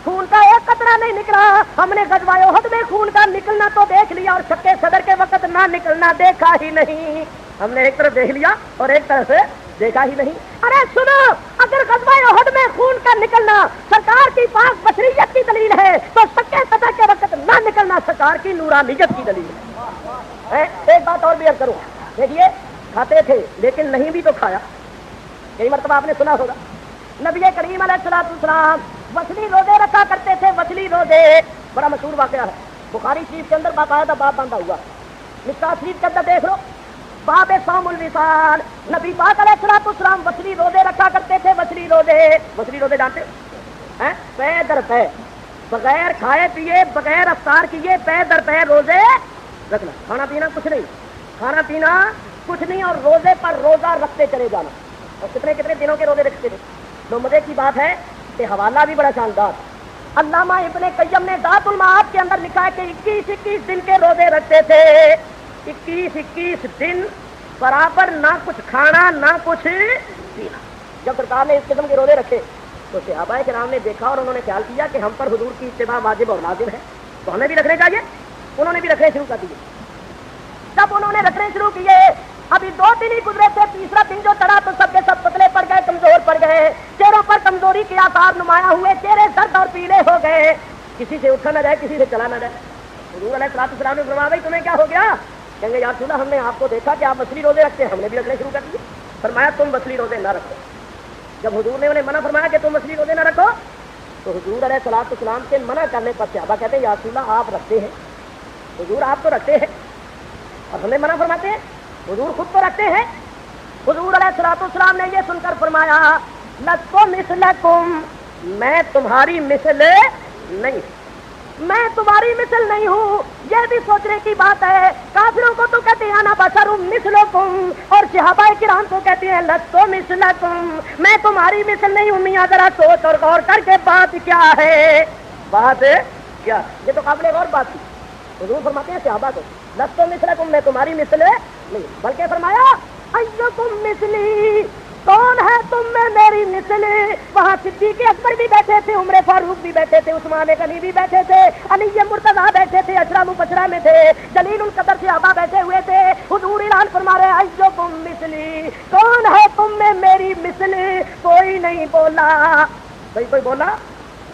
خون کا ایک قطرہ نہیں نکلا۔ ہم نے غزوہ احد میں خون کا نکلنا تو دیکھ لیا اور شق صدر کے وقت نہ نکلنا دیکھا ہی نہیں۔ ہم نے ایک طرف دیکھ لیا اور ایک طرف سے دیکھا ہی نہیں۔ ارے سنو، اگر غزوہ احد میں خون کا نکلنا سرکار کی پاک بشریت کی دلیل ہے تو شق صدر کے وقت نہ نکلنا سرکار کی نورانیت کی دلیل ہے۔ ایک بات اور بھی عرض کروں، دیکھیے کھاتے تھے لیکن نہیں بھی تو کھایا، کئی مرتبہ آپ نے سنا ہوگا نبی کریم علیہ الصلوۃ والسلام وصلی روزے رکھا کرتے تھے۔ وصلی روزے بڑا مشہور واقعہ ہے، بخاری شریف کے اندر باقاعدہ باب باندھا ہوا، مشکوٰۃ شریف کے اندر دیکھ لو، باب صوم الوصال۔ نبی پاک علیہ الصلوۃ والسلام وصلی روزے رکھا کرتے تھے۔ وصلی روزے جانتے ہیں؟ پے در پے، بغیر کھائے پیے، بغیر افطار کیے، پے در پے روزے رکھنا، کھانا پینا کچھ نہیں، کھانا پینا کچھ نہیں، اور روزے پر روزہ رکھتے چلے جانا۔ اور کتنے کتنے دنوں کے روزے رکھتے تھے؟ تو مزے کی بات ہے کہ حوالہ بھی بڑا شاندار، علامہ ابن قیم نے ذات المعاد کے اندر لکھا ہے کہ 21 دن کے روزے رکھتے تھے۔ 21 دن برابر نہ کچھ کھانا نہ کچھ پینا۔ جب سرکار نے اس قسم کے روزے رکھے تو صحابہ کرام نے دیکھا اور انہوں نے خیال کیا کہ ہم پر حضور کی اتباع واجب اور لازم ہے تو ہمیں بھی رکھنے چاہیے۔ انہوں نے بھی رکھنے شروع کر دیے۔ جب انہوں نے رکھنے شروع کیے، ابھی 2 دن ہی گزرے تھے، تیسرا دن جو چڑھا تو سب کے سب پتلے پڑ گئے، کمزور پڑ گئے، چہروں پر کمزوری کے آثار نمایاں ہوئے، چہرے زرد اور پیلے ہو گئے، کسی سے اٹھا نہ جائے، کسی سے چلا نہ جائے۔ حضور علیہ الصلوۃ والسلام نے فرمایا بھائی تمہیں کیا ہو گیا؟ کہیں گے یا رسول اللہ ہم نے آپ کو دیکھا کہ آپ وصلی روزے رکھتے ہیں، ہم نے بھی رکھنے شروع کر دیے۔ فرمایا تم وصلی روزے نہ رکھو۔ جب حضور نے انہیں منع فرمایا کہ تم وصلی روزے نہ رکھو تو حضور علیہ الصلوۃ والسلام کے منع کرنے پر صحابہ کہتے ہیں یا رسول اللہ آپ رکھتے ہیں، حضور آپ تو رکھتے ہیں اور ہمیں منع فرماتے ہیں، حضور خود تو رکھتے ہیں۔ حضور علیہ الصلوۃ والسلام نے یہ سن کر فرمایا لست مثلکم، میں تمہاری مثل نہیں، میں تمہاری مثل نہیں ہوں۔ یہ بھی سوچنے کی بات ہے، کافروں کو تو کہتے ہیں انا بشر مثلکم اور صحابہ کرام کو کہتے ہیں لست مثلکم، میں تمہاری مثل نہیں ہوں۔ میاں ذرا سوچ اور غور کر کے بات کیا ہے، بات کیا؟ یہ تو قابل غور بات تھی۔ حضور فرماتے ہیں صحابہ کو لست مثلکم، میں تمہاری مثل نہیں، بلکہ فرمایا ایکم مثلی، کون ہے تم میں میری مثل؟ وہاں صدیق اکبر بھی بیٹھے تھے، عمر فاروق بھی بیٹھے تھے، عثمان غنی بھی بیٹھے تھے، علی مرتضیٰ بیٹھے تھے، اشرا مبشرہ میں تھے، جلیل القدر صحابہ بیٹھے ہوئے تھے۔ حضور اعلان فرما رہے ایکم مثلی، کون ہے تم میں میری مثل؟ کوئی نہیں بولا۔ بھائی کوئی بولا؟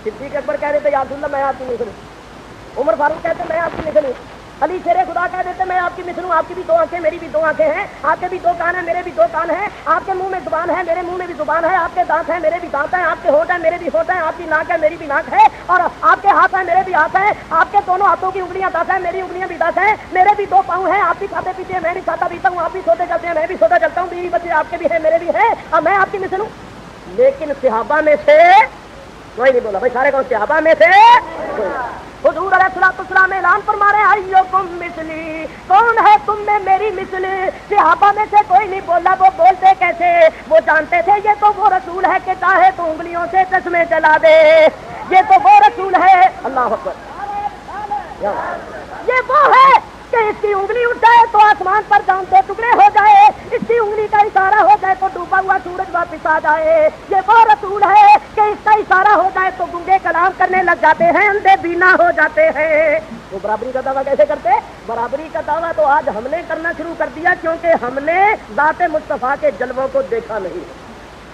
صدیق اکبر کہہ رہے تھے یا رسول اللہ میں آپ کی مثل ہوں، عمر فاروق کہتے میں آپ کی مثل ہوں، علی شیر خدا کہہ دیتے میں آپ کی مثل ہوں، آپ کی بھی 2 آنکھیں میری بھی 2 آنکھیں ہیں، آپ کے بھی 2 کان ہیں میرے بھی 2 کان ہیں، آپ کے منہ میں زبان ہے میرے منہ میں بھی زبان ہے، آپ کے دانت ہیں میرے بھی دانت ہیں، آپ کے ہونٹ ہیں میرے بھی ہونٹ ہیں، آپ کی ناک ہے میری بھی ناک ہے، اور آپ کے ہاتھ ہیں میرے بھی ہاتھ ہیں، آپ کے دونوں ہاتھوں کی انگلیاں 10 ہیں میری انگلیاں بھی 10 ہیں، میرے بھی 2 پاؤں ہیں، آپ بھی کھاتے پیتے ہیں میں بھی کھاتا پیتا ہوں، آپ بھی سوتے چلتے ہیں میں بھی سوتا چلتا ہوں، بیوی بچے آپ کے بھی ہیں میرے بھی ہیں، اور میں آپ کی مثل ہوں۔ لیکن صحابہ میں سے کوئی نہیں بولا۔ بھائی سارے کون؟ صحابہ میں سے حضور علیہ الصلوۃ والسلام اعلان فرما رہے ہیں ایکم مثلی، کون ہے تم میں میری مثل؟ صحابہ میں سے کوئی نہیں بولا۔ وہ بولتے کیسے؟ وہ جانتے تھے یہ تو وہ رسول ہے کہ چاہے تو انگلیوں سے چشمے جلا دے، یہ تو وہ رسول ہے، اللہ اکبر، یہ وہ ہے کہ اس کی انگلی اٹھ جائے تو آسمان پر چاند کے ٹکڑے ہو جائے، اس کی انگلی کا اشارہ ہو جائے تو ڈوبا ہوا سورج واپس آ جائے، یہ وہ رسول ہے کہ اس کا اشارہ ہو جائے تو گنگے کلام کرنے لگ جاتے ہیں، اندھے بینا ہو جاتے ہیں۔ وہ برابری کا دعویٰ کیسے کرتے؟ برابری کا دعویٰ تو آج ہم نے کرنا شروع کر دیا کیونکہ ہم نے ذات مصطفیٰ کے جلووں کو دیکھا نہیں،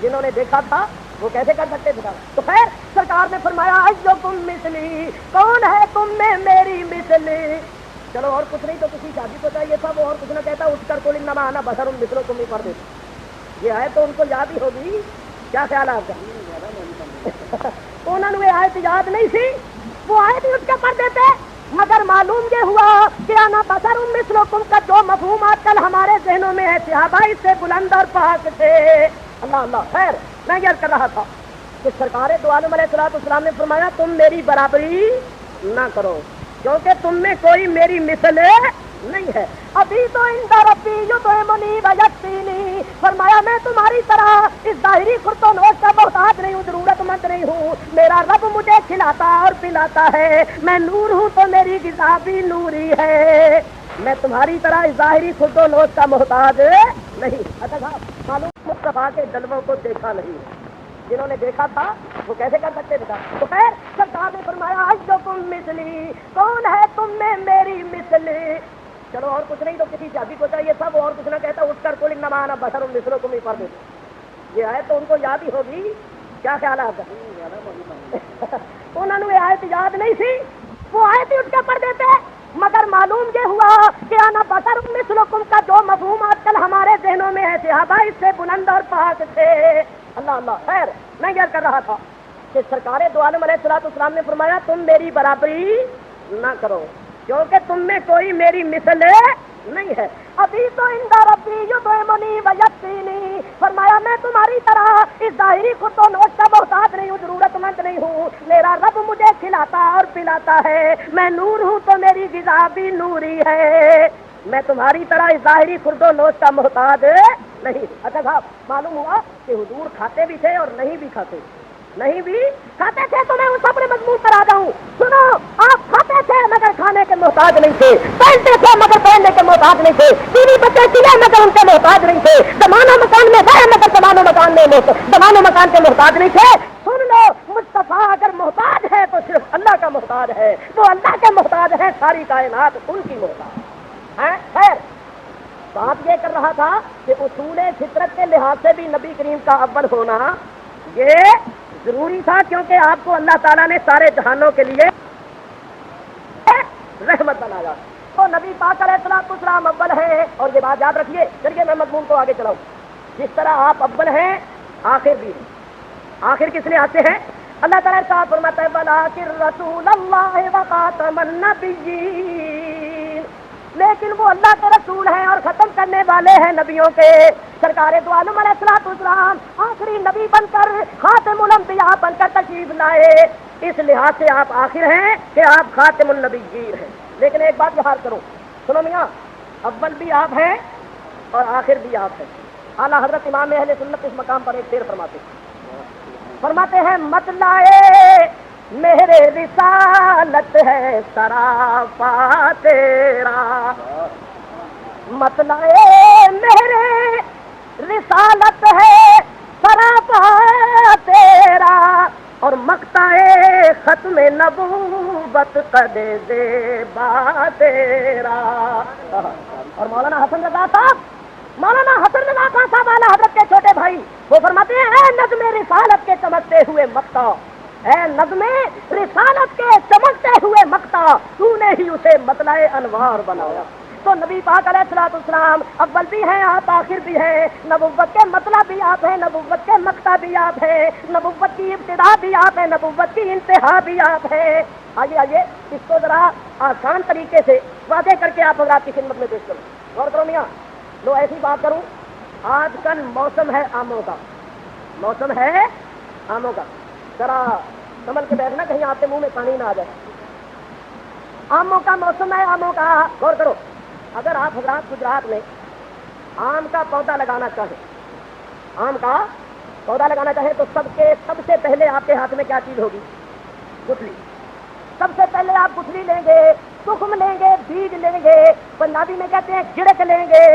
جنہوں نے دیکھا تھا وہ کیسے کر سکتے تھے؟ تو خیر سرکار نے فرمایا ایکم مثلی، کون ہے تم میں میری مثل؟ چلو اور کچھ نہیں تو کسی شادی کو چاہیے تھا وہ اور کچھ نہ کہتا، اٹھ کر قل انما انا بشر مثلکم نہیں پڑھ دیتا، یہ آیت تو ان کو یاد ہی ہوگی، کیا خیال ہے آپ کا؟ انہوں نے آیت یاد نہیں سی وہ آئے بھی اس کے پردے پہ، مگر معلوم یہ ہوا کہ انا بشر مثلکم کا جو مفہوم آج کل ہمارے ذہنوں میں ہے صحابہ اس سے بلند اور پاک تھے۔ اللہ اللہ خیر، میں یہ کر رہا تھا کہ سرکار دو عالم علیہ الصلوۃ والسلام نے فرمایا تم میری برابری نہ کرو کیونکہ تم میں کوئی میری مثل نہیں ہے۔ ابھی تو عند ربی یطعمنی ویسقینی، فرمایا میں تمہاری طرح اس ظاہری خورد و نوش کا محتاج نہیں ہوں، ضرورت مند نہیں ہوں، میرا رب مجھے کھلاتا اور پلاتا ہے، میں نور ہوں تو میری غذا بھی نوری ہے، میں تمہاری طرح اس ظاہری خورد و نوش کا محتاج نہیں۔ اچھا صاحب معلوم مصطفیٰ کے جلووں کو دیکھا نہیں، جنہوں نے دیکھا تھا وہ کیسے کر سکتے تھا؟ تو خیر سرکار نے فرمایا ایکم مثلی، کون ہے تم میں میری مثل؟ چلو اور کچھ نہیں تو کسی شادی کو چاہیے سب اور کچھ نہ کہتا اٹھ کر کل انما انا بشر مثلکم ہی پڑھ دیتے، یہ آیت تو ان کو یاد ہی ہوگی، کیا خیال ہے آپ کا؟ انہوں نے یہ آیت یاد نہیں تھی، وہ آیت ہی اٹھ کے پڑھ دیتے، مگر معلوم یہ ہوا کہ انا بشر مثلکم کا جو مفہوم آج کل ہمارے ذہنوں میں ہے صحابہ اس سے بلند اور پاک تھے۔ اللہ اللہ خیر، میں یہ کر رہا تھا کہ سرکار دو عالم علیہ الصلوۃ والسلام نے فرمایا تم میری برابری نہ کرو کیونکہ تم میں کوئی میری مثل نہیں ہے۔ ابھی تو عند ربی یطعمنی ویسقینی، فرمایا میں تمہاری طرح اس ظاہری خورد و نوش کا محتاج نہیں ہوں، ضرورت مند نہیں ہوں، میرا رب مجھے کھلاتا اور پلاتا ہے، میں نور ہوں تو میری غذا بھی نوری ہے، میں تمہاری طرح اس ظاہری خورد و نوش کا محتاج نہیں۔ اچھا صاحب معلوم ہوا کہ حضور کھاتے بھی تھے اور نہیں بھی کھاتے، نہیں بھی کھاتے تھے تو میں اس اپنے مضمون پر آ جاؤں۔ سنو، آپ کھاتے تھے مگر کھانے کے محتاج نہیں تھے، پہنتے تھے مگر پہننے کے محتاج نہیں تھے، بیوی بچے سلے مگر ان کے محتاج نہیں تھے، زمانہ مکان میں گئے مگر زمانہ مکان کے محتاج نہیں تھے۔ سن لو، مصطفیٰ اگر محتاج ہے تو صرف اللہ کا محتاج ہے، وہ اللہ کے محتاج ہے، ساری کائنات ان کی محتاج ہے۔ خیر بات یہ کر رہا تھا کہ اصول فطرت کے لحاظ سے بھی نبی کریم کا اول ہونا یہ ضروری تھا، کیونکہ آپ کو اللہ تعالیٰ نے سارے جہانوں کے لیے رحمت بنایا، تو نبی پاک علیہ الصلوۃ والسلام اول ہیں، اور یہ بات یاد رکھیے۔ چلیے میں مضمون کو آگے چلاؤں، جس طرح آپ اول ہیں آخر بھی ہیں۔ آخر کس لحاظ سے ہے؟ اللہ تعالیٰ کا فرماتا ہے وَلَٰكِن رَّسُولَ اللَّهِ وَخَاتَمَ النَّبِيِّينَ، لیکن وہ اللہ کے رسول ہیں اور ختم کرنے والے ہیں نبیوں کے۔ سرکار دو عالم علیہ الصلوۃ والسلام آخری نبی بن کر، خاتم الانبیاء بن کر تشریف لائے، اس لحاظ سے آپ آخر ہیں کہ آپ خاتم النبیین ہیں۔ لیکن ایک بات بہار کروں، سنو میاں، اول بھی آپ ہیں اور آخر بھی آپ ہیں۔ اعلیٰ حضرت امام اہل سنت اس مقام پر ایک شعر فرماتے ہیں مطلعے میرے رسالت ہے سراپا تیرا، مطلعے میرے رسالت ہے سراپا تیرا، اور مقطع ختم نبوت قد زیبا تیرا۔ اور مولانا حسن رضا خان صاحب اعلیٰ حضرت کے چھوٹے بھائی، وہ فرماتے ہیں اے نظم رسالت کے چمکتے ہوئے مقطع، اے نظم رسالت کے چمکتے ہوئے مقطع، تو نے ہی اسے مطلع انوار بنایا۔ تو نبی پاک علیہ الصلوۃ والسلام اول بھی ہیں آپ، آخر بھی ہیں، نبوت کے مطلع بھی آپ ہیں، نبوت کے مقطع بھی آپ ہیں، نبوت کی ابتدا بھی آپ ہیں، نبوت کی انتہا بھی آپ ہیں۔ آئیے اس کو ذرا آسان طریقے سے واضح کر کے آپ حضرات کی خدمت میں پیش کروں۔ غور کرو میاں، لو ایسی بات کروں، آج کل موسم ہے آموں کا، موسم ہے آموں کا، ذرا سنبھل کے بیٹھنا کہیں آپ کے منہ میں پانی نہ آ جائے۔ آموں کا موسم ہے، آموں کا۔ غور کرو، اگر آپ حضرات گجرات میں آم کا پودا لگانا چاہیں، آم کا پودا لگانا چاہیں تو سب سے پہلے آپ کے ہاتھ میں کیا چیز ہوگی؟ گٹھلی۔ سب سے پہلے آپ گٹھلی لیں گے، تخم لیں گے، بیج لیں گے، پنجابی میں کہتے ہیں گڑک لیں گے،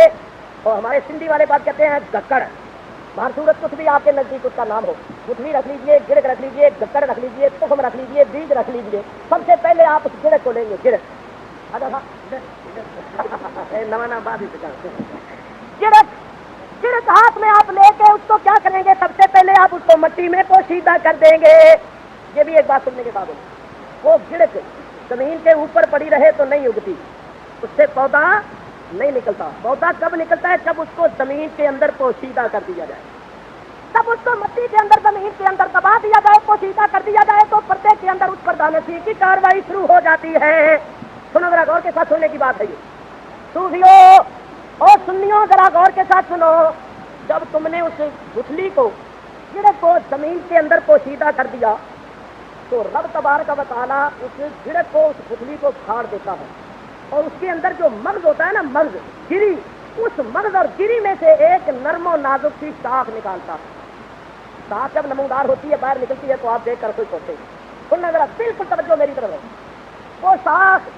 اور ہمارے سندھی والے بات کہتے ہیں گکڑ۔ باہر صورت کچھ بھی آپ کے نزدیک اس کا نام ہو، گٹھلی رکھ لیجیے، گڑک رکھ لیجیے، گکڑ رکھ لیجیے، تخم رکھ لیجیے، بیج رکھ لیجیے۔ سب سے پہلے آپ اس گڑک کو لیں گے، گڑک گڑک ہاتھ میں آپ لے کے اس کو کیا کریں گے؟ سب سے پہلے آپ اس کو مٹی میں پوشیدہ کر دیں گے۔ یہ بھی ایک بات سننے کے بعد وہ گڑک زمین کے اوپر پڑی رہے تو نہیں اگتی، اس سے پودا نہیں نکلتا۔ پودا کب نکلتا ہے؟ جب اس کو زمین کے اندر پوشیدہ کر دیا جائے۔ تب اس کو مٹی کے اندر زمین کے اندر دبا دیا جائے, پوشیدہ کر دیا جائے, تو پردے کے اندر اس پر دانشی کی کاروائی شروع ہو جاتی ہے. سنو ذرا غور کے ساتھ سننے کی بات ہے یہ. صوفیوں اور سنیوں ذرا غور کے ساتھ سنو. جب تم نے اس گٹھلی کو گڑک کو زمین کے اندر پوشیدہ کر دیا تو رب تبارک و تعالیٰ اس گڑک کو, اس گٹھلی کو پھاڑ دیتا ہے, اور اس کے اندر جو مغز ہوتا ہے نا, مغز گری, اس مغز اور گری میں سے ایک نرم و نازک سی شاخ نکالتا ہے. شاخ جب نمودار ہوتی ہے, باہر نکلتی ہے, تو آپ دیکھ کر خوش ہوتے ہیں. سننا ذرا, بالکل توجہ میری طرف ہے. وہ شاخ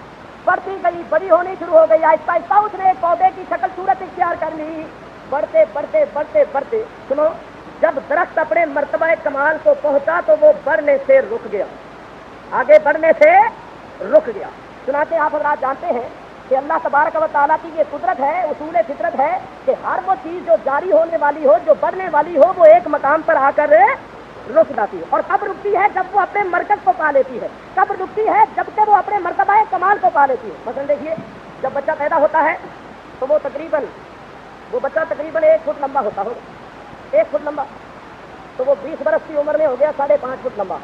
بڑھتی گئی, بڑی ہونی شروع ہو گئی, آہستہ آہستہ اس نے ایک پودے کی شکل صورت اختیار کر لی. بڑھتے بڑھتے بڑھتے بڑھتے, سنو, جب درخت اپنے مرتبہ کمال کو پہنچا تو وہ بڑھنے سے رک گیا, آگے بڑھنے سے رک گیا. چنانچہ آپ حضرات جانتے ہیں کہ اللہ تبارک و تعالیٰ کی یہ قدرت ہے, اصول فطرت ہے کہ ہر وہ چیز جو جاری ہونے والی ہو, جو بڑھنے والی ہو, وہ ایک مقام پر آ کر رک جاتی ہے. اور کب رکتی ہے؟ جب وہ اپنے مرکز کو پا لیتی ہے. کب رکتی ہے؟ جب کہ وہ اپنے مرتبہ کمال کو پا لیتی ہے. مثلا دیکھیے, جب بچہ پیدا ہوتا ہے تو وہ بچہ تقریباً 1 فٹ لمبا ہوتا ہو, 1 فٹ لمبا, تو وہ 20 برس کی عمر میں ہو گیا 5.5 فٹ لمبا.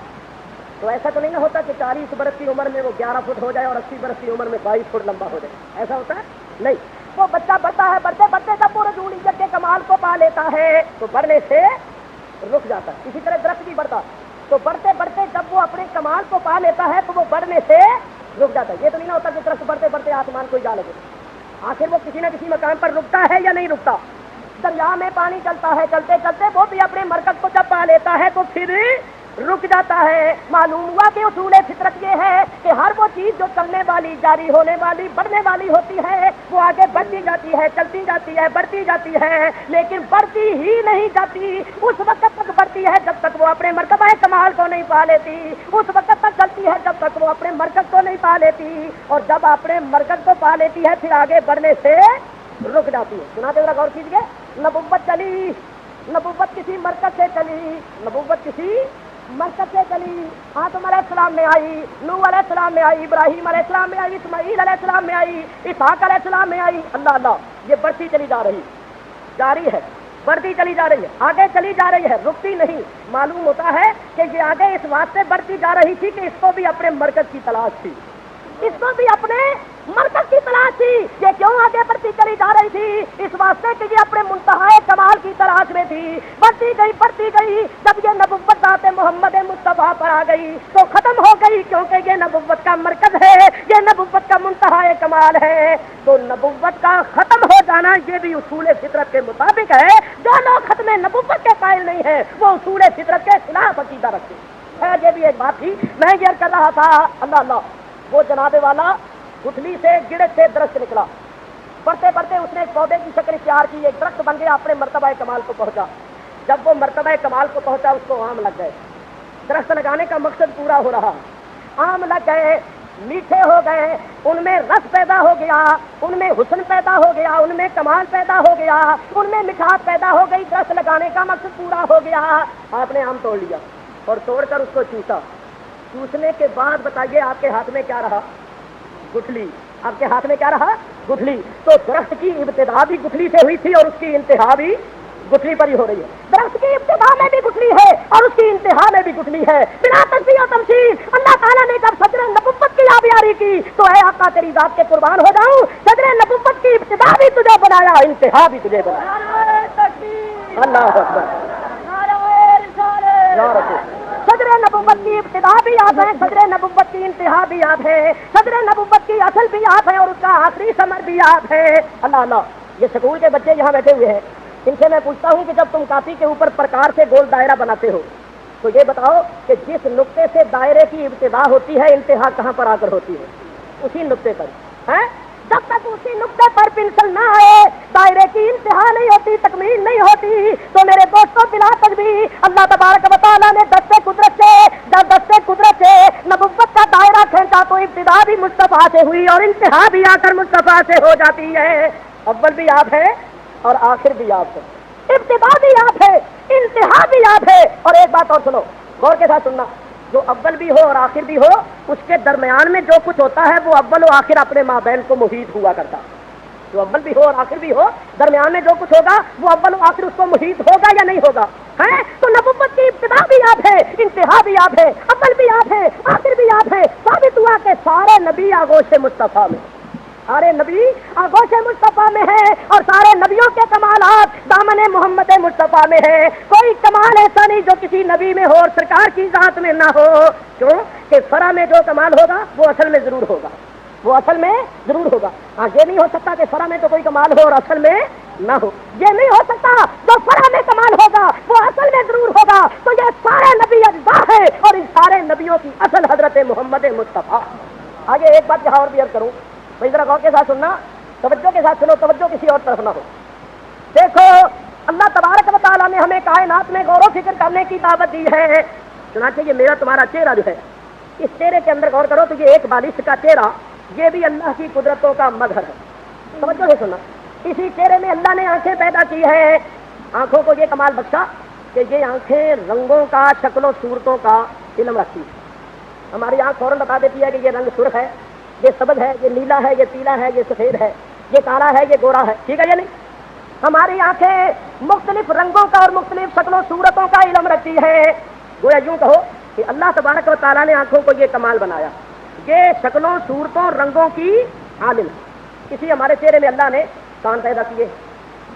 تو ایسا تو نہیں نہ ہوتا کہ 40 برس کی عمر میں وہ 11 فٹ ہو جائے اور 80 برس کی عمر میں 22 فٹ لمبا ہو جائے, ایسا ہوتا ہے نہیں. وہ بچہ بڑھتا ہے, بڑھتے بڑھتے جب وہ رجولیت کے کمال کو پا لیتا ہے تو بڑھنے سے رک جاتا ہے. اسی طرح درخت بھی بڑھتا, تو بڑھتے بڑھتے جب وہ اپنے کمال کو پا لیتا ہے تو وہ بڑھنے سے رک جاتا ہے. یہ تو نہیں نہ ہوتا کہ درخت بڑھتے بڑھتے آسمان کو جا لگے, آخر وہ کسی نہ کسی مقام پر رکتا ہے یا نہیں رکتا. دریا میں پانی چلتا ہے, چلتے چلتے وہ بھی اپنے مرکز کو جب پا لیتا ہے تو پھر رک جاتا ہے. معلوم ہوا کہ اصول فطرت یہ ہے کہ ہر وہ چیز جو چلنے والی, جاری ہونے والی, بڑھنے والی ہوتی ہے, وہ آگے بڑھتی جاتی ہے, چلتی جاتی ہے, بڑھتی جاتی ہے, لیکن بڑھتی ہی نہیں جاتی. اس وقت تک بڑھتی ہے جب تک وہ اپنے مرتبہ کمال کو نہیں پا لیتی, اس وقت تک چلتی ہے جب تک وہ اپنے مرکز کو نہیں پا لیتی, اور جب اپنے مرکز کو پا لیتی ہے پھر آگے بڑھنے سے رک جاتی ہے. سناتے ذرا غور کیجیے. نبوت چلی, نبوت کسی مرکز سے چلی, نبوت کسی مرکز سے چلی. آدم علیہ السلام میں آئی, نوح علیہ السلام میں آئی, ابراہیم علیہ السلام میں آئی, اسماعیل علیہ السلام میں آئی, اسحاق علیہ السلام میں آئی. اللہ اللہ, یہ بڑھتی چلی جا رہی, جاری ہے, بڑھتی چلی جا رہی ہے, آگے چلی جا رہی ہے, رکتی نہیں. معلوم ہوتا ہے کہ یہ آگے اس واسطے بڑھتی جا رہی تھی کہ اس کو بھی اپنے مرکز کی تلاش تھی, اس کو بھی اپنے مرکز کی تلاش تھی. یہ کیوں آگے بڑھتی چلی جا رہی تھی؟ اس واسطے کہ یہ اپنے منتہا کمال کی تلاش میں تھی. بڑھتی گئی بڑھتی گئی, جب یہ نبوت ذات محمد مصطفیٰ پر آ گئی تو ختم ہو گئی, کیونکہ یہ نبوت کا مرکز ہے, یہ نبوت کا منتہا کمال ہے. تو نبوت کا ختم ہو جانا یہ بھی اصول فطرت کے مطابق ہے. جو لوگ ختم نبوت کے قائل نہیں ہیں وہ اصول فطرت کے خلاف عقیدہ رکھتے ہیں. یہ بھی ایک بات تھی, میں یہ کر رہا تھا. اللہ اللہ, وہ جناب والا گٹھلی سے, گڑک سے درخت نکلا, بڑھتے بڑھتے اس نے ایک پودے کی شکل اختیار کی, ایک درخت بن گیا, اپنے مرتبہ کمال کو پہنچا. جب وہ مرتبہ کمال کو پہنچا اس کو آم لگ گئے. درخت لگانے کا مقصد پورا ہو رہا, آم لگ گئے, میٹھے ہو گئے, ان میں رس پیدا ہو گیا, ان میں حسن پیدا ہو گیا, ان میں کمال پیدا ہو گیا, ان میں مٹھاس پیدا ہو گئی. درخت لگانے کا مقصد پورا ہو گیا. آپ نے آم توڑ لیا اور توڑ کر اس کو چوسا. چوسنے کے بعد بتائیے آپ کے ہاتھ میں کیا رہا؟ گٹھلی. آپ کے ہاتھ میں کیا رہا؟ گٹھلی. تو درخت کی ابتدا بھی گٹھلی سے ہوئی تھی اور اس کی انتہا بھی گٹھلی پر ہی ہو رہی ہے. درخت کی ابتدا میں بھی گٹھلی ہے اور اس کی انتہا میں بھی گٹھلی ہے. بنا تشبیہ و تمثیل اللہ تعالیٰ نے جب صدر نبوت کی آبیاری کی تو اے آقا تیری ذات کے قربان ہو جاؤں, صدر نبوت کی ابتدا بھی تجھے بنایا, انتہا بھی تجھے بنایا. اللہ اکبر. صدر نبوت کی ابتدا بھی آپ ہے, صدر نبوت کی انتہا بھی آپ ہے, صدر نبوت کی اصل بھی آپ ہے اور اس کا آخری ثمر بھی آپ ہے. اللہ اللہ, یہ سکول کے بچے یہاں بیٹھے ہوئے ہیں, ان سے میں پوچھتا ہوں کہ جب تم کاپی کے اوپر پرکار سے گول دائرہ بناتے ہو تو یہ بتاؤ کہ جس نقطے سے دائرے کی ابتدا ہوتی ہے انتہا کہاں پر آ کر ہوتی ہے؟ اسی نقطے پر ہے. جب تک اسی نقطے پر پنسل نہ آئے دائرے کی انتہا نہیں ہوتی, تکمیل نہیں ہوتی. تو میرے دوستوں بلا تشبیہ اللہ تبارک و تعالیٰ نے دستے قدرت سے, جب دستے قدرت سے نبوت کا دائرہ کھینچا تو ابتدا بھی مصطفیٰ سے ہوئی اور انتہا بھی آ کر مصطفیٰ سے ہو جاتی ہے. اول بھی آپ ہے اور آخر بھی آپ ہے, ابتدا بھی آپ ہے, انتہا بھی آپ ہے. اور ایک بات اور سنو, غور کے ساتھ سننا, جو اول بھی ہو اور آخر بھی ہو اس کے درمیان میں جو کچھ ہوتا ہے وہ اول و آخر اپنے مابین کو محیط ہوا کرتا. جو اول بھی ہو اور آخر بھی ہو درمیان میں جو کچھ ہوگا وہ اول و آخر اس کو محیط ہوگا یا نہیں ہوگا؟ ہے تو نبوت کی ابتدا بھی آپ ہے، انتہا بھی آپ ہے، اول بھی آپ ہے، آخر بھی آپ ہے۔ ثابت ہوا کہ سارے نبی آغوش مصطفیٰ میں، سارے نبی آغوش مصطفیٰ میں ہیں، اور سارے نبیوں کے کمالات دامن محمد مصطفیٰ میں ہیں۔ کوئی کمال ایسا نہیں جو کسی نبی میں ہو اور سرکار کی ذات میں نہ ہو۔ کیوں کہ فرع میں جو کمال ہوگا وہ اصل میں ضرور ہوگا، وہ اصل میں ضرور ہوگا۔ ہاں یہ نہیں ہو سکتا کہ فرع میں تو کوئی کمال ہو اور اصل میں نہ ہو، یہ نہیں ہو سکتا۔ جو فرع میں کمال ہوگا وہ اصل میں ضرور ہوگا۔ تو یہ سارے نبی اجزا ہے، اور ان سارے نبیوں کی اصل حضرت محمد مصطفیٰ۔ آگے ایک بات یہاں اور بھی عرض کروں، بھائی ذرا غور کے ساتھ سننا، توجہ کے ساتھ سنو، توجہ کسی اور طرف نہ ہو۔ دیکھو اللہ تبارک و تعالیٰ نے ہمیں کائنات میں غور و فکر کرنے کی دعوت دی ہے۔ چنانچہ یہ میرا تمہارا چہرہ جو ہے، اس چہرے کے اندر غور کرو تو یہ ایک بالش کا چہرہ، یہ بھی اللہ کی قدرتوں کا مظہر ہے۔ توجہ سے سننا، اسی چہرے میں اللہ نے آنکھیں پیدا کی ہیں۔ آنکھوں کو یہ کمال بخشا کہ یہ آنکھیں رنگوں کا، شکل و صورتوں کا علم رکھتی ہے۔ ہماری آنکھ فوراً بتا دیتی ہے کہ یہ رنگ سرخ ہے، یہ سبز ہے، یہ نیلا ہے، یہ پیلا ہے، یہ سفید ہے، یہ کالا ہے، یہ گورا ہے، ٹھیک ہے یا نہیں؟ ہماری آنکھیں مختلف رنگوں کا اور مختلف شکل و صورتوں کا علم رکھتی ہے۔ گویا یوں کہو کہ اللہ تبارک و تعالیٰ نے آنکھوں کو یہ کمال بنایا، یہ شکلوں، صورتوں، رنگوں کی عالم۔ اسی ہمارے چہرے میں اللہ نے کان پیدا کیے،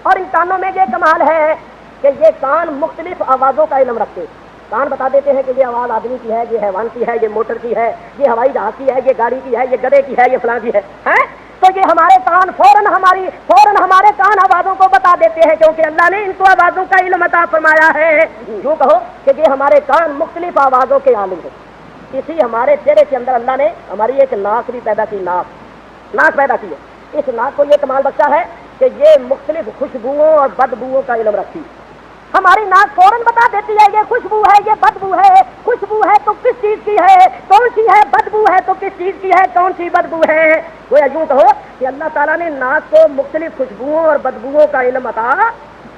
اور ان کانوں میں یہ کمال ہے کہ یہ کان مختلف آوازوں کا علم رکھتے۔ کان بتا دیتے ہیں کہ یہ آواز آدمی کی ہے، یہ حیوان کی ہے، یہ موٹر کی ہے، یہ ہوائی جہاز کی ہے، یہ گاڑی کی ہے، یہ گدھے کی ہے، یہ فلاں کی ہے۔ تو یہ ہمارے کان فوراً ہمارے کان آوازوں کو بتا دیتے ہیں، کیونکہ اللہ نے ان کو آوازوں کا علم عطا فرمایا ہے۔ یوں کہو کہ یہ ہمارے کان مختلف آوازوں کے عالم ہیں۔ اسی ہمارے چہرے کے اندر اللہ نے ہماری ایک ناک بھی پیدا کی، ناک پیدا کی ہے۔ اس ناک کو یہ کمال بخشا ہے کہ یہ مختلف خوشبوؤں اور بدبوؤں کا علم رکھتی ہے۔ ہماری ناک فوراً بتا دیتی ہے یہ خوشبو ہے، یہ بدبو ہے۔ خوشبو ہے تو کس چیز کی ہے، کون سی ہے، بدبو ہے تو کس چیز کی ہے، کون سی بدبو ہے۔ گویا یوں کہو کہ اللہ تعالیٰ نے ناک کو مختلف خوشبوؤں اور بدبوؤں کا علم عطا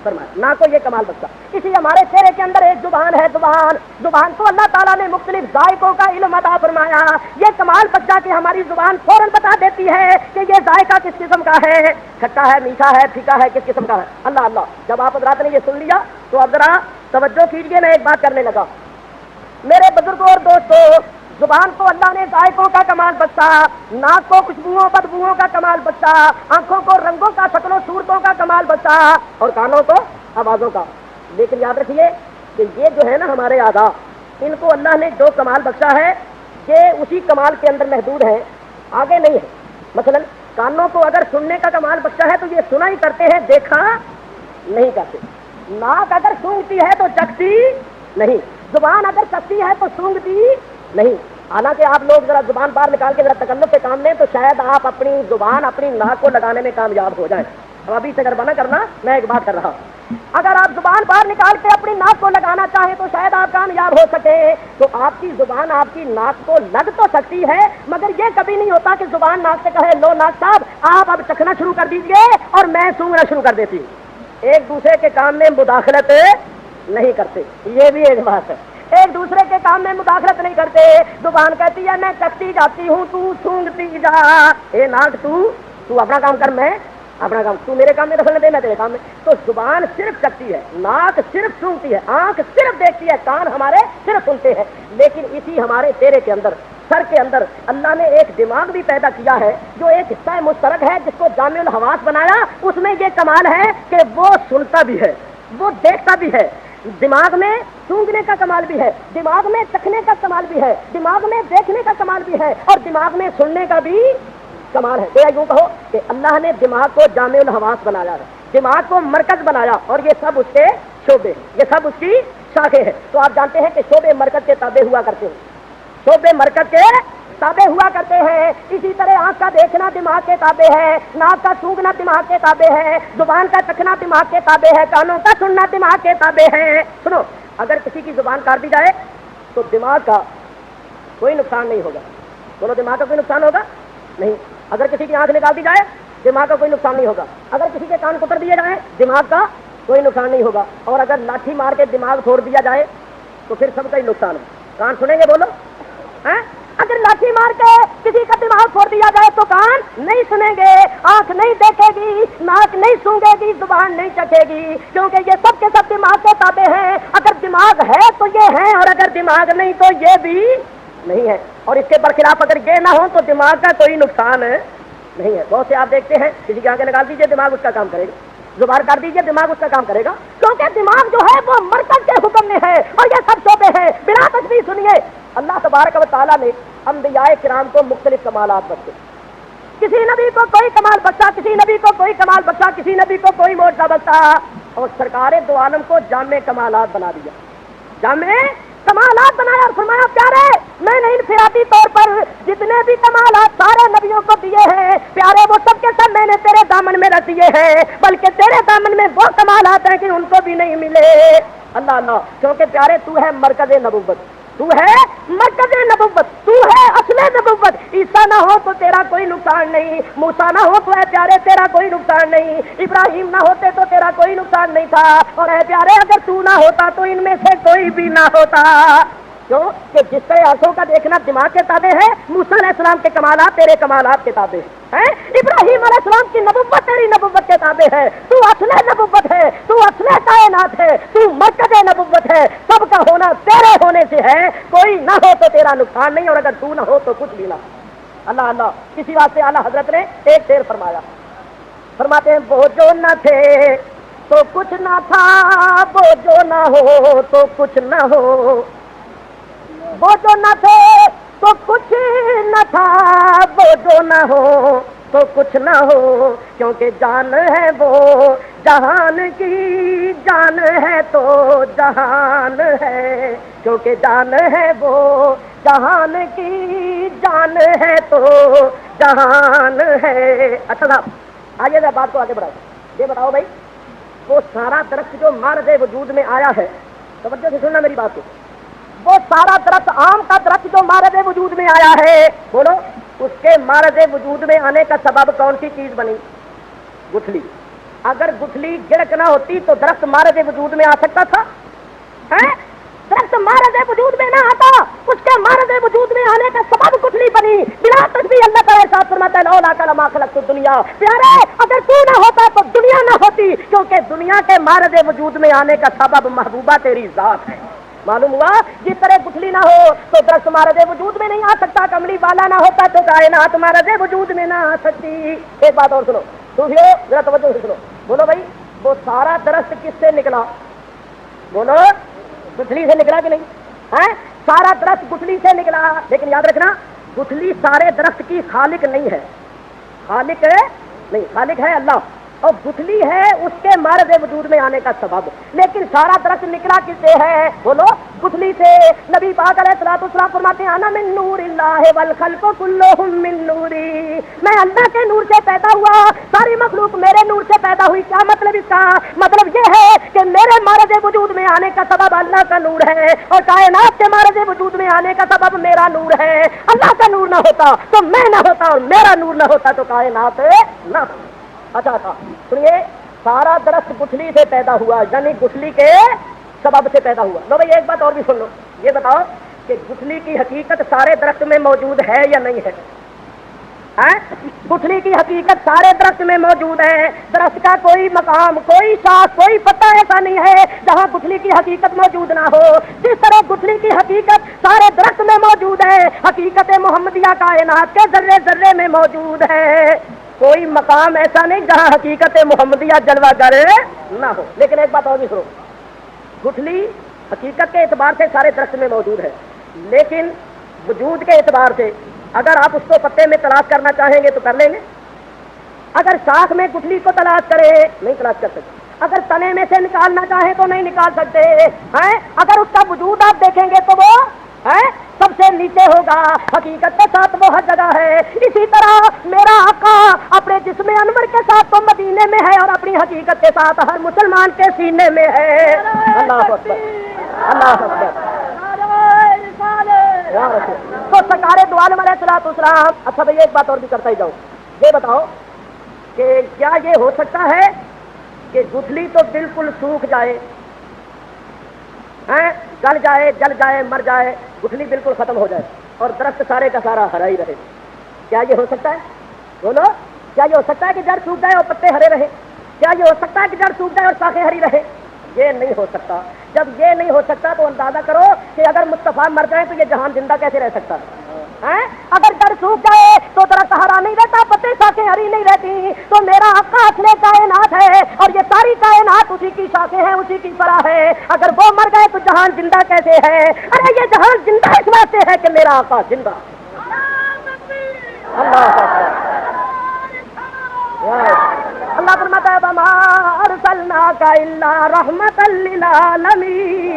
فرمایا، ناک کو یہ کمال بخشا۔ اسی ہمارے چہرے کے اندر ایک زبان ہے، زبان کو اللہ تعالیٰ نے مختلف ذائقوں کا علم عطا فرمایا، یہ کمال بخشا کہ ہماری زبان فوراً بتا دیتی ہے کہ یہ ذائقہ کس قسم کا ہے، کھٹا ہے، میٹھا ہے، پھیکا ہے، کس قسم کا ہے۔ اللہ اللہ، جب آپ حضرات نے یہ سن لیا تو اب ذرا توجہ کیجیے، میں ایک بات کرنے لگا۔ میرے بزرگوں اور دوستوں، زبان کو اللہ نے ذائقوں کا کمال بخشا، ناک کو خوشبوؤں بدبوؤں کا کمال بخشا، آنکھوں کو رنگوں کا، شکل و صورتوں کا کمال بخشا، اور کانوں کو آوازوں کا۔ لیکن یاد رکھیے کہ یہ جو ہے نا ہمارے اعضاء، ان کو اللہ نے جو کمال بخشا ہے یہ اسی کمال کے اندر محدود ہے، آگے نہیں ہے۔ مثلا کانوں کو اگر سننے کا کمال بخشا ہے تو یہ سنا ہی کرتے ہیں، دیکھا نہیں کرتے۔ ناک اگر سونگتی ہے تو چکھتی نہیں، زبان اگر چکھتی ہے تو سونگتی نہیں۔ حالانکہ آپ لوگ ذرا زبان باہر نکال کے ذرا تکلف سے کام لیں تو شاید آپ اپنی زبان اپنی ناک کو لگانے میں کامیاب ہو جائیں۔ اب ابھی سے گربا نہ کرنا، میں ایک بات کر رہا ہوں، اگر آپ زبان باہر نکال کے اپنی ناک کو لگانا چاہیں تو شاید آپ کامیاب ہو سکے۔ تو آپ کی زبان آپ کی ناک کو لگ تو سکتی ہے، مگر یہ کبھی نہیں ہوتا کہ زبان ناک سے کہے لو ناک صاحب آپ اب چکھنا شروع کر دیجئے اور میں سونگنا شروع کر دیتی ہوں۔ ایک دوسرے کے کام میں مداخلت نہیں کرتے، یہ بھی ایک بات ہے، ایک دوسرے کے کام میں مداخلت نہیں کرتے۔ زبان کہتی ہے میں چکھتی جاتی ہوں، تو سونگتی جا، اے ناک تو اپنا کام کر، میں اپنا کام، تو میرے کام میں دخل نہ دے، میں تیرے کام میں۔ تو زبان صرف چکھتی ہے، ناک صرف سونگتی ہے، آنکھ صرف دیکھتی ہے، کان ہمارے صرف سنتے ہیں۔ لیکن اسی ہمارے چہرے کے اندر، سر کے اندر اللہ نے ایک دماغ بھی پیدا کیا ہے جو ایک حصہ مشترک ہے، جس کو جامع الحواس بنایا۔ اس میں یہ کمال ہے کہ وہ سنتا بھی ہے، وہ دیکھتا بھی ہے۔ دماغ میں سونگنے کا کمال بھی ہے، دماغ میں چکھنے کا کمال بھی ہے، دماغ میں دیکھنے کا کمال بھی ہے، اور دماغ میں سننے کا بھی کمال ہے۔ تو یوں کہو کہ اللہ نے دماغ کو جامع الحواس بنایا ہے، دماغ کو مرکز بنایا، اور یہ سب اس کے شعبے ہیں، یہ سب اس کی شاخیں ہیں۔ تو آپ جانتے ہیں کہ شعبے مرکز کے تابع ہوا کرتے ہیں، شعبے مرکز کے تابع ہوا کرتے ہیں۔ اسی طرح آنکھ کا دیکھنا دماغ کے تابع ہے، ناک کا سونگنا دماغ کے تابع ہے، زبان کا چکھنا دماغ کے تابع ہے، کانوں کا سننا دماغ کے تابع ہے۔ سنو، اگر کسی کی زبان کاٹ دی جائے تو دماغ کا کوئی نقصان نہیں ہوگا، بولو دماغ کا کوئی نقصان ہوگا نہیں۔ اگر کسی کی آنکھ نکال دی جائے دماغ کا کوئی نقصان نہیں ہوگا، اگر کسی کے کان کتر دیے جائیں دماغ کا کوئی نقصان نہیں ہوگا، اور اگر لاٹھی مار کے دماغ چھوڑ دیا جائے تو پھر سب کا ہی نقصان ہے۔ کان سنیں گے بولو، اگر لاٹھی مار کے کسی کا دماغ پھوڑ دیا جائے تو کان نہیں سنیں گے، آنکھ نہیں دیکھے گی، ناک نہیں سونگے گی، زبان نہیں چکھے گی، کیونکہ یہ سب کے سب دماغ کے تابع ہیں۔ اگر دماغ ہے تو یہ ہے، اور اگر دماغ نہیں تو یہ بھی نہیں ہے۔ اور اس کے برخلاف اگر یہ نہ ہو تو دماغ کا کوئی نقصان نہیں ہے۔ بہت سے آپ دیکھتے ہیں کسی کی آنکھیں نکال دیجیے دماغ اس کا کام کرے گا، زبان کر دیجیے دماغ اس کا کام کرے گا، کیونکہ دماغ جو ہے وہ مرکز کے حکم میں ہے اور یہ سب شعبے ہیں۔ بلا تشبیہ سنیے، اللہ تبارک و تعالیٰ نے انبیاء کرام کو مختلف کمالات بخشے۔ کسی نبی کو کوئی کمال بخشا، کسی نبی کو کوئی کمال بخشا، کسی نبی کو کوئی معجزہ بخشا، اور سرکار دو عالم کو جامع کمالات بنا دیا، جامع کمالات بنایا اور فرمایا پیارے میں نے انفرادی طور پر جتنے بھی کمالات سارے نبیوں کو دیے ہیں پیارے وہ سب کے سب میں نے تیرے دامن میں رکھ دیے ہیں، بلکہ تیرے دامن میں وہ کمالات ہیں کہ ان کو بھی نہیں ملے۔ اللہ اللہ، کیونکہ پیارے تو ہے مرکز نبوت، تو ہے مرکز نبوت، تو ہے اصل نبوت۔ عیسیٰ نہ ہو تو تیرا کوئی نقصان نہیں، موسیٰ نہ ہو تو اے پیارے تیرا کوئی نقصان نہیں، ابراہیم نہ ہوتے تو تیرا کوئی نقصان نہیں تھا، اور اے پیارے اگر تو نہ ہوتا تو ان میں سے کوئی بھی نہ ہوتا۔ کیوں کہ جس طرح آنکھوں کا دیکھنا دماغ کے تابع ہے، موسیٰ علیہ السلام کے کمالات تیرے کمالات کے تابع ہیں، ابراہیم علیہ السلام کی نبوت تیری نبوت کے تابع ہے، تو اصل نبوت ہے، تو اصل کائنات ہے، تو مرکز نبوت ہے، سب کا ہونا تیرے ہونے سے ہے، کوئی نہ ہو تو تیرا نقصان نہیں، اور اگر تو نہ ہو تو کچھ بھی نہ ہو۔ اللہ اللہ، کسی واسطے اعلیٰ حضرت نے ایک شعر فرمایا، فرماتے ہیں وہ جو نہ تھے تو کچھ نہ تھا، وہ جو نہ ہو تو کچھ نہ ہو، وہ جو نہ تھے تو کچھ نہ تھا، وہ جو نہ ہو تو کچھ نہ ہو، کیونکہ جان ہے وہ جہان کی، جان ہے تو جہان ہے، کیونکہ جان ہے وہ جہان کی، جان ہے تو جہان ہے۔ اچھا صاحب آئیے میں بات کو آگے بڑھاؤ، یہ بتاؤ بھائی وہ سارا درخت جو مارد وجود میں آیا ہے، توجہ سے سننا میری بات کو، وہ سارا درخت آم کا درخت جو مارد وجود میں آیا ہے، بولو اس کے مارد وجود میں آنے کا سبب کون سی چیز بنی؟ گٹھلی۔ اگر گٹھلی گرک نہ ہوتی تو درخت مارد وجود میں آ سکتا تھا؟ درخت مارد وجود میں نہ آتا، اس کے مارد وجود میں آنے کا سبب گٹھلی بنی۔ بلا تشبیہ اللہ تعالیٰ ارشاد فرماتا ہے لولا کلمہ خلقت الدنیا، پیارے اگر تو نہ ہوتا تو دنیا نہ ہوتی، کیونکہ دنیا کے مارد وجود میں آنے کا سبب محبوبہ تیری ذات ہے۔ معلوم ہوا جس طرح گٹھلی نہ ہو تو درخت مارد وجود میں نہیں آ سکتا، کملی والا نہ ہوتا تو کائنات مارد وجود میں نہ آ سکتی۔ ایک بات اور سنو صوفیو، ذرا توجہ سے سنو، بولو بھائی وہ سارا درخت کس سے نکلا؟ بولو گٹھلی سے نکلا کہ نہیں؟ سارا درخت گٹھلی سے نکلا، لیکن یاد رکھنا گٹھلی سارے درخت کی خالق نہیں ہے، خالق نہیں، خالق ہے اللہ، اور گٹھلی ہے اس کے مارد وجود میں آنے کا سبب۔ لیکن سارا درخت نکلا کس سے ہے؟ بولو گٹھلی سے۔ نبی پاک علیہ الصلوۃ والسلام فرماتے ہیں انا من نور اللہ والخلق کلہم من نوری، میں اللہ کے نور سے پیدا ہوا، ساری مخلوق میرے نور سے پیدا ہوئی۔ کیا مطلب اس کا؟ مطلب یہ ہے کہ میرے مارد وجود میں آنے کا سبب اللہ کا نور ہے، اور کائنات کے مارد وجود میں آنے کا سبب میرا نور ہے۔ اللہ کا نور نہ ہوتا تو میں نہ ہوتا، اور میرا نور نہ ہوتا تو کائنات نہ ہوتا۔ اچھا سنیے، سارا درخت گٹھلی سے پیدا ہوا، یعنی گٹھلی کے سبب سے پیدا ہوا۔ لو بھائی ایک بات اور بھی سن لو، یہ بتاؤ کہ گٹھلی کی حقیقت سارے درخت میں موجود ہے یا نہیں ہے؟ گٹھلی کی حقیقت سارے درخت میں موجود ہے، درخت کا کوئی مقام، کوئی شاخ، کوئی پتا ایسا نہیں ہے جہاں گٹھلی کی حقیقت موجود نہ ہو۔ جس طرح گٹھلی کی حقیقت سارے درخت میں موجود ہے، حقیقت محمدیہ کائنات کے ذرے ذرے میں موجود ہے، کوئی مقام ایسا نہیں جہاں حقیقت محمدیہ جلوہ گر نہ ہو۔ لیکن ایک بات اور بھی سنو، گٹھلی حقیقت کے اعتبار سے سارے درخت میں موجود ہے، لیکن وجود کے اعتبار سے اگر آپ اس کو پتے میں تلاش کرنا چاہیں گے تو کر لیں گے؟ اگر شاخ میں گٹھلی کو تلاش کرے نہیں تلاش کر سکتے، اگر تنے میں سے نکالنا چاہیں تو نہیں نکال سکتے ہیں، اگر اس کا وجود آپ دیکھیں گے تو وہ سب سے نیچے ہوگا، حقیقت کے ساتھ وہ ہر جگہ ہے۔ اسی طرح میرا آقا اپنے جسم انور کے ساتھ تو مدینے میں ہے، اور اپنی حقیقت کے ساتھ ہر مسلمان کے سینے میں ہے۔ اللہ اکبر، اللہ اکبر، تو سرکار دو عالم علیہ الصلوۃ والسلام۔ اچھا بھائی ایک بات اور بھی کرتا ہی جاؤں، یہ بتاؤ کہ کیا یہ ہو سکتا ہے کہ گٹھلی تو بالکل سوکھ جائے، گل جائے، جل جائے، مر جائے، گٹھلی بالکل ختم ہو جائے؟ اور درخت سارے کا سارا ہرا ہی رہے. کیا یہ ہو سکتا ہے؟ بولو, کیا یہ ہو سکتا ہے کہ جڑ سوکھ جائے اور پتے ہرے رہے؟ کیا یہ ہو سکتا ہے کہ جڑ سوکھ جائے اور شاخیں ہری رہے؟ یہ نہیں ہو سکتا. جب یہ نہیں ہو سکتا تو اندازہ کرو کہ اگر مصطفیٰ مر جائے تو یہ جہان زندہ کیسے رہ سکتا ہے؟ اگر جڑ سوکھ جائے تو درخت ہرا نہیں رہتا, پتے شاخیں ہری نہیں رہتی. تو میرا آقا اصل کائنات ہے اور یہ ساری کائنات اسی کی شاخیں ہیں, اسی کی فرا ہے. اگر وہ مر گئے تو جہان زندہ کیسے ہے؟ ارے یہ جہان زندہ اس واسطے ہے کہ میرا آقا زندہ. اللہ فرماتا ہے وما ارسلناک الا رحمۃ للعالمین.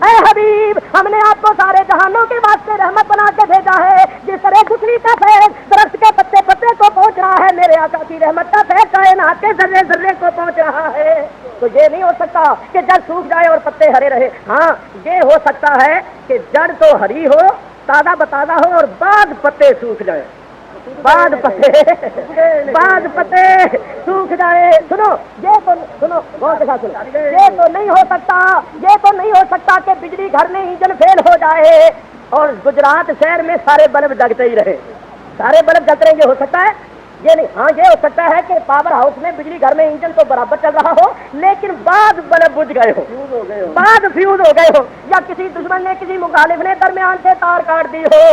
اے حبیب, ہم نے آپ کو سارے جہانوں کے واسطے رحمت بنا کے بھیجا ہے. جس طرح گٹھلی کا فیض درخت کے پتے پتے کو پہنچ رہا ہے, میرے آقا کی رحمت کا فیض کائنات کے ذرے ذرے کو پہنچ رہا ہے. تو یہ نہیں ہو سکتا کہ جڑ سوکھ جائے اور پتے ہرے رہے. ہاں یہ ہو سکتا ہے کہ جڑ تو ہری ہو, تازہ بتازہ ہو, اور بعد پتے سوکھ جائے, بعد پتے سوکھ جائے. سنو یہ تو سنو غور کے ساتھ سنو, یہ تو نہیں ہو سکتا, یہ تو نہیں ہو سکتا کہ بجلی گھر میں انجن فیل ہو جائے اور گجرات شہر میں سارے بلب جگتے ہی رہے, سارے بلب جلتے رہے. یہ ہو سکتا ہے؟ یہ نہیں. ہاں یہ ہو سکتا ہے کہ پاور ہاؤس میں بجلی گھر میں انجن تو برابر چل رہا ہو لیکن بعد بلب بجھ گئے ہو, بعد فیوز ہو گئے ہو, یا کسی دشمن نے کسی مخالف نے درمیان سے تار کاٹ دی ہو,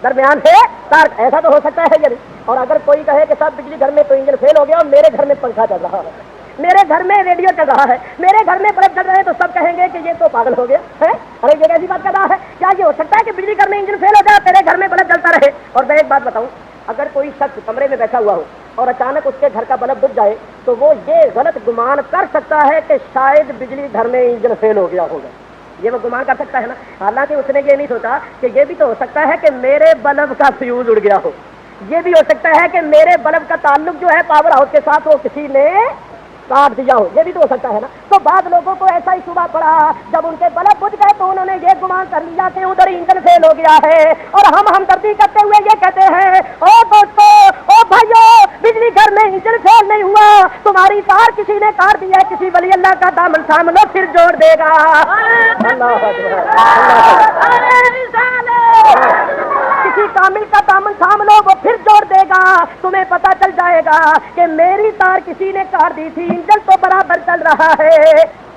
درمیان سے تار. ایسا تو ہو سکتا ہے یہ. اور اگر کوئی کہے کہ صاحب بجلی گھر میں تو انجن فیل ہو گیا اور میرے گھر میں پنکھا چل رہا ہے, میرے گھر میں ریڈیو چل رہا ہے, میرے گھر میں بلب چل رہے ہیں, تو سب کہیں گے کہ یہ تو پاگل ہو گیا ہے. ارے یہ کیسی بات کر رہا ہے؟ کیا یہ ہو سکتا ہے کہ بجلی گھر میں انجن فیل ہو جائے تیرے گھر میں بلب چلتا رہے؟ اور میں ایک بات بتاؤں, اگر کوئی شخص کمرے میں بیٹھا ہوا ہو اور اچانک اس کے گھر کا بلب بجھ جائے تو وہ یہ غلط گمان کر سکتا ہے کہ شاید بجلی گھر میں انجن فیل ہو گیا ہوگا. یہ وہ گمان کر سکتا ہے نا. حالانکہ اس نے یہ نہیں سوچا کہ یہ بھی تو ہو سکتا ہے کہ میرے بلب کا فیوز اڑ گیا ہو, یہ بھی ہو سکتا ہے کہ میرے بلب کا تعلق جو ہے پاور ہاؤس کے ساتھ وہ کسی نے کاٹ دیا ہو, یہ بھی تو ہو سکتا ہے نا. تو بعض لوگوں کو ایسا ہی شبہ پڑا, جب ان کے بلب بجھ گئے تو انہوں نے یہ گمان کر لیا کہ ادھر انجن فیل ہو گیا ہے. اور ہم ہمدردی کرتے ہوئے یہ کہتے ہیں, او دوستو, او بھائیو, بجلی گھر میں انجن فیل نہیں ہوا, تمہاری تار کسی نے کاٹ دی ہے, کسی ولی اللہ کا دامن تھام لو پھر جوڑ دے گا. کسی کامل کا دامن تھام لو وہ پھر جوڑ دے گا. تمہیں پتہ چل جائے گا کہ میری تار کسی نے کاٹ دی تھی, انجن تو برابر چل رہا ہے,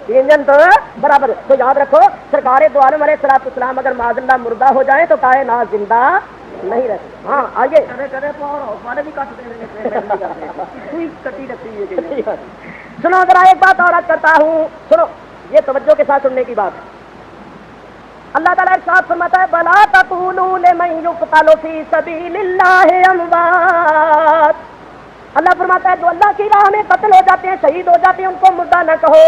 انجن تو برابر. تو یاد رکھو, سرکار دو عالم علیہ الصلوۃ والسلام اگر معاذ اللہ مردہ ہو جائیں تو کائنات زندہ نہیں رہتی. ہاں آگے سنو ذرا ایک بات اور عرض کرتا ہوں, سنو یہ توجہ کے ساتھ سننے کی بات ہے. اللہ تعالیٰ ارشاد فرماتا ہے بلا تقولوا لمن يقتل في سبيل الله اموات. اللہ فرماتا ہے جو اللہ کی راہ میں قتل ہو جاتے ہیں, شہید ہو جاتے ہیں, ان کو مردہ نہ کہو,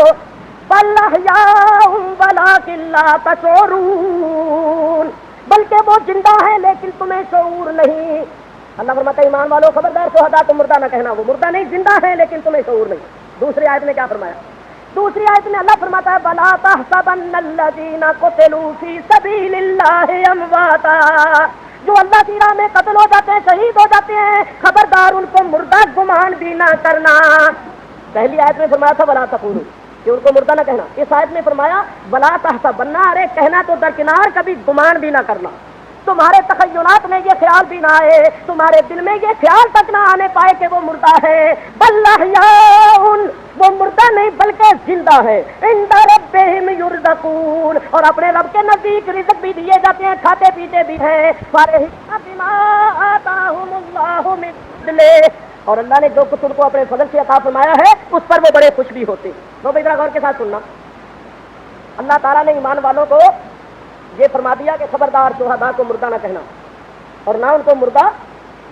بل احیاء ولکن لا تشعرون, بلکہ وہ زندہ ہیں لیکن تمہیں شعور نہیں. اللہ فرماتا ہے ایمان والو خبردار, شہداء کو مردہ نہ کہنا, وہ مردہ نہیں زندہ ہیں لیکن تمہیں شعور نہیں. دوسری آیت میں کیا فرمایا؟ دوسری آیت میں اللہ فرماتا ہے بلا تحسبن الذین قتلوا فی سبیل اللہ امواتا, جو اللہ کی راہ میں قتل ہو جاتے ہیں, شہید ہو جاتے ہیں, خبردار ان کو مردہ گمان بھی نہ کرنا. پہلی آیت میں فرمایا تھا بلا تقولوا کہ ان کو مردہ نہ کہنا, اس آیت میں فرمایا بلا تحسبن, ارے کہنا تو درکنار, کبھی گمان بھی نہ کرنا. تمہارے تخیلات میں یہ خیال بھی نہ آئے, تمہارے دل میں یہ خیال تک نہ آنے پائے کہ وہ مردہ ہے. بل احیاء, وہ مردہ نہیں بلکہ زندہ ہے. عند ربہم یرزقون, اور اپنے رب کے نزدیک رزق بھی دیے جاتے ہیں, کھاتے پیتے بھی ہیں. فرحین بما آتاہم اللہ من فضلہ, اور اللہ نے جو کچھ ان کو اپنے فضل سے عطا فرمایا ہے اس پر وہ بڑے خوش بھی ہوتے. تو بھائی ذرا غور کے ساتھ سننا, اللہ تعالیٰ نے ایمان والوں کو یہ فرما دیا کہ خبردار شہداء کو مردہ نہ کہنا اور نہ ان کو مردہ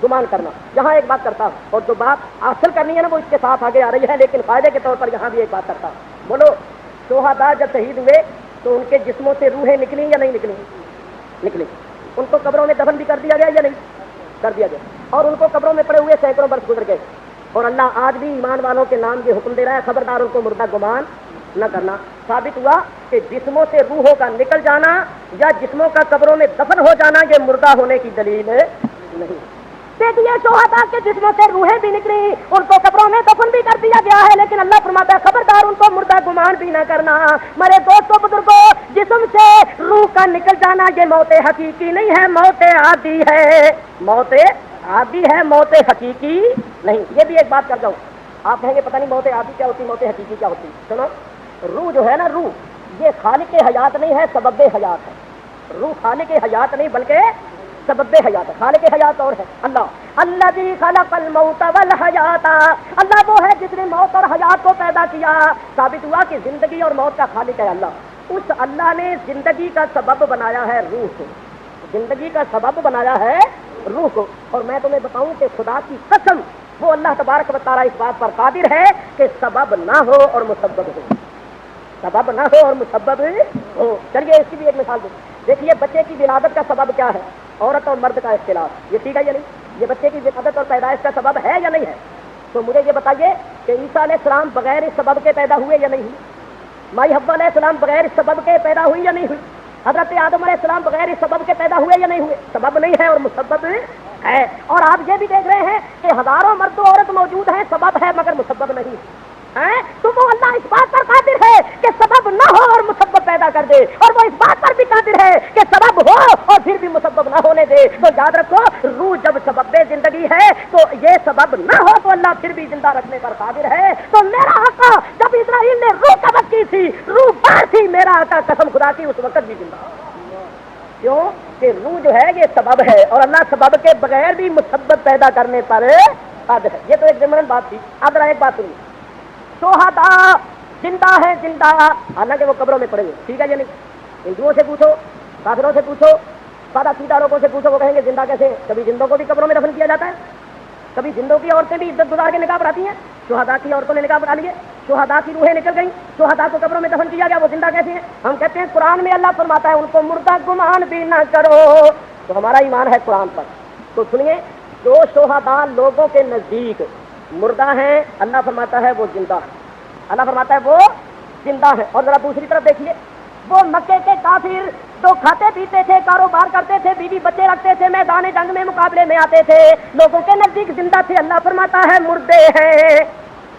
گمان کرنا. یہاں ایک بات کرتا ہوں, اور جو بات حاصل کرنی ہے نا وہ اس کے ساتھ آگے آ رہی ہے, لیکن فائدے کے طور پر یہاں بھی ایک بات کرتا ہوں. بولو, شہداء جب شہید ہوئے تو ان کے جسموں سے روحیں نکلیں یا نہیں نکلیں؟ نکلیں. ان کو قبروں میں دفن بھی کر دیا گیا یا نہیں کر دیا گیا, اور ان کو قبروں میں پڑے ہوئے سینکڑوں برس گزر گئے. اور اللہ آج بھی ایمان والوں کے نام یہ حکم دے رہا ہے, خبردار ان کو مردہ گمان نہ کرنا. ثابت ہوا کہ جسموں سے روحوں کا نکل جانا یا جسموں کا قبروں میں دفن ہو جانا یہ مردہ ہونے کی دلیل نہیں. دیکھیے شہداء کے جسموں سے روحیں بھی نکلی, ان کو قبروں میں دفن بھی کر دیا گیا ہے, لیکن اللہ فرماتا ہے خبردار ان کو مردہ گمان بھی نہ کرنا. میرے دوستوں بزرگوں, جسم سے روح کا کا نکل جانا یہ موت حقیقی نہیں ہے، موت عادی ہے، موت عادی ہے، موت حقیقی نہیں۔ یہ بھی ایک بات کر جاؤں، آپ کہیں گے پتہ نہیں موت عادی کیا ہوتی، موت حقیقی کیا ہوتی۔ سنو، روح جو ہے نا، روح یہ خالق حیات نہیں ہے، سبب حیات ہے۔ روح خالق حیات نہیں بلکہ سبب حیات ہے۔ خالق حیات اور ہے اللہ، الذی خلق الموت والحیات، اللہ وہ ہے جس نے موت اور حیات کو پیدا کیا۔ ثابت ہوا کہ زندگی اور موت کا خالق ہے اللہ۔ اس اللہ نے زندگی کا سبب بنایا ہے روح کو، زندگی کا سبب بنایا ہے روح کو۔ اور میں تمہیں بتاؤں کہ خدا کی قسم وہ اللہ تبارک و تعالیٰ اس بات پر قادر ہے کہ سبب نہ ہو اور مسبب ہو، سبب نہ ہو اور مسبب ہو۔ چلیے اس کی بھی ایک مثال دوں۔ دیکھیے بچے کی ولادت کا سبب کیا ہے؟ عورت اور مرد کا اختلاف، یہ ٹھیک ہے یا نہیں؟ یہ بچے کی ولادت اور پیدائش کا سبب ہے یا نہیں ہے؟ تو مجھے یہ بتائیے کہ عیسیٰ علیہ السلام بغیر اس سبب کے پیدا ہوئے یا نہیں ہوئے؟ مائی حوا علیہ السلام بغیر اس سبب کے پیدا ہوئی یا نہیں ہوئی؟ حضرت آدم علیہ السلام بغیر اس سبب کے پیدا ہوئے یا نہیں ہوئے؟ سبب نہیں ہے اور مسبب ہے۔ اور آپ یہ بھی دیکھ رہے ہیں کہ ہزاروں مرد و عورت موجود ہیں، سبب ہے مگر مسبب نہیں ہے۔ تو وہ اللہ اس بات پر قادر ہے کہ سبب نہ ہو اور مسبب پیدا کر دے، اور وہ اس بات پر بھی قادر ہے کہ سبب ہو اور پھر بھی مسبب نہ ہونے دے۔ تو یاد رکھو، روح جب سبب زندگی ہے تو یہ سبب نہ ہو تو اللہ پھر بھی زندہ رکھنے پر قادر ہے۔ تو میرا آقا جب اسرائیل نے روح قبض کی تھی، روح باہر تھی، میرا آقا قسم خدا کی اس وقت بھی زندہ۔ کیوں کہ روح جو ہے یہ سبب ہے، اور اللہ سبب کے بغیر بھی مسبب پیدا کرنے پر قادر ہے۔ یہ تو ایک ضمن بات تھی۔ اب ذرا ایک بات سنیے، شہداء زندہ ہے، زندہ، حالانکہ وہ قبروں میں پڑے ہوئے، ٹھیک ہے یا نہیں؟ ہندوؤں سے پوچھو، کافروں سے پوچھو، سادہ سیدھا لوگوں سے پوچھو، وہ کہیں گے زندہ کیسے؟ کبھی زندوں کو بھی قبروں میں دفن کیا جاتا ہے، کبھی زندوں کی عورتیں بھی عزت گزار کے نکاح پڑھاتی ہیں، شہداء کی عورتوں نے نکاح پڑھا لیے، شہداء کی روحیں نکل گئیں، شہداء کو قبروں میں دفن کیا گیا، وہ زندہ کیسے ہیں؟ ہم کہتے ہیں قرآن میں اللہ فرماتا ہے ان کو مردہ گمان بھی نہ کرو، تو ہمارا ایمان ہے قرآن پر۔ تو سنیے، جو شہداء لوگوں کے نزدیک مردہ ہیں، اللہ فرماتا ہے وہ زندہ ہے، اللہ فرماتا ہے وہ زندہ ہے۔ اور ذرا دوسری طرف دیکھیے، وہ مکے کے کافر جو کھاتے پیتے تھے، کاروبار کرتے تھے، بیوی بچے رکھتے تھے، میدان جنگ میں مقابلے میں آتے تھے، لوگوں کے نزدیک زندہ تھے، اللہ فرماتا ہے مردے ہیں،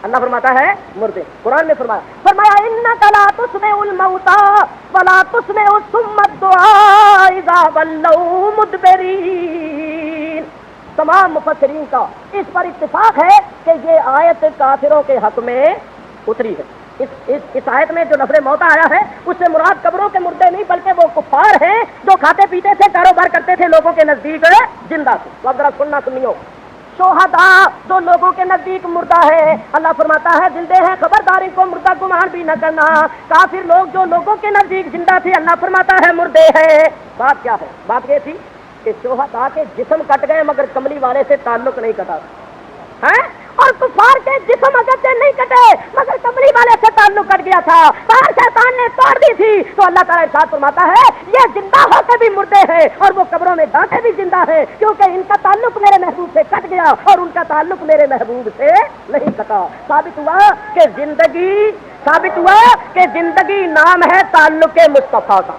اللہ فرماتا ہے مردے۔ قرآن میں فرمایا انک لا تسمع الموتى ولا تسمع الصم الدعاء اذا ولوا مدبرین۔ تمام مفسرین کا اس پر اتفاق ہے کہ یہ آیت کافروں کے حق میں اتری ہے۔ اس آیت میں جو لفظ موت آیا ہے اس سے مراد قبروں کے مردے نہیں بلکہ وہ کفار ہیں جو کھاتے پیتے تھے، کاروبار کرتے تھے، لوگوں کے نزدیک زندہ تھے۔ تو اب ذرا سننا سنیو، شہداء جو لوگوں کے نزدیک مردہ ہے، اللہ فرماتا ہے زندے ہیں، خبردار ان کو مردہ گمان بھی نہ کرنا۔ کافر لوگ جو لوگوں کے نزدیک زندہ تھے، اللہ فرماتا ہے مردے ہیں۔ بات کیا ہے؟ بات یہ تھی کہ شہداء کے جسم کٹ گئے مگر کملی والے سے تعلق نہیں کٹا ہے، اور کفار کے جسم اگرچہ نہیں کٹے مگر کملی والے سے تعلق کٹ گیا تھا، تار شیطان نے توڑ دی تھی۔ تو اللہ تعالیٰ ارشاد فرماتا ہے یہ زندہ ہو کے بھی مردے ہیں اور وہ قبروں میں جا کے بھی زندہ ہیں، کیونکہ ان کا تعلق میرے محبوب سے کٹ گیا اور ان کا تعلق میرے محبوب سے نہیں کٹا۔ ثابت ہوا کہ زندگی نام ہے تعلق مصطفیٰ کا،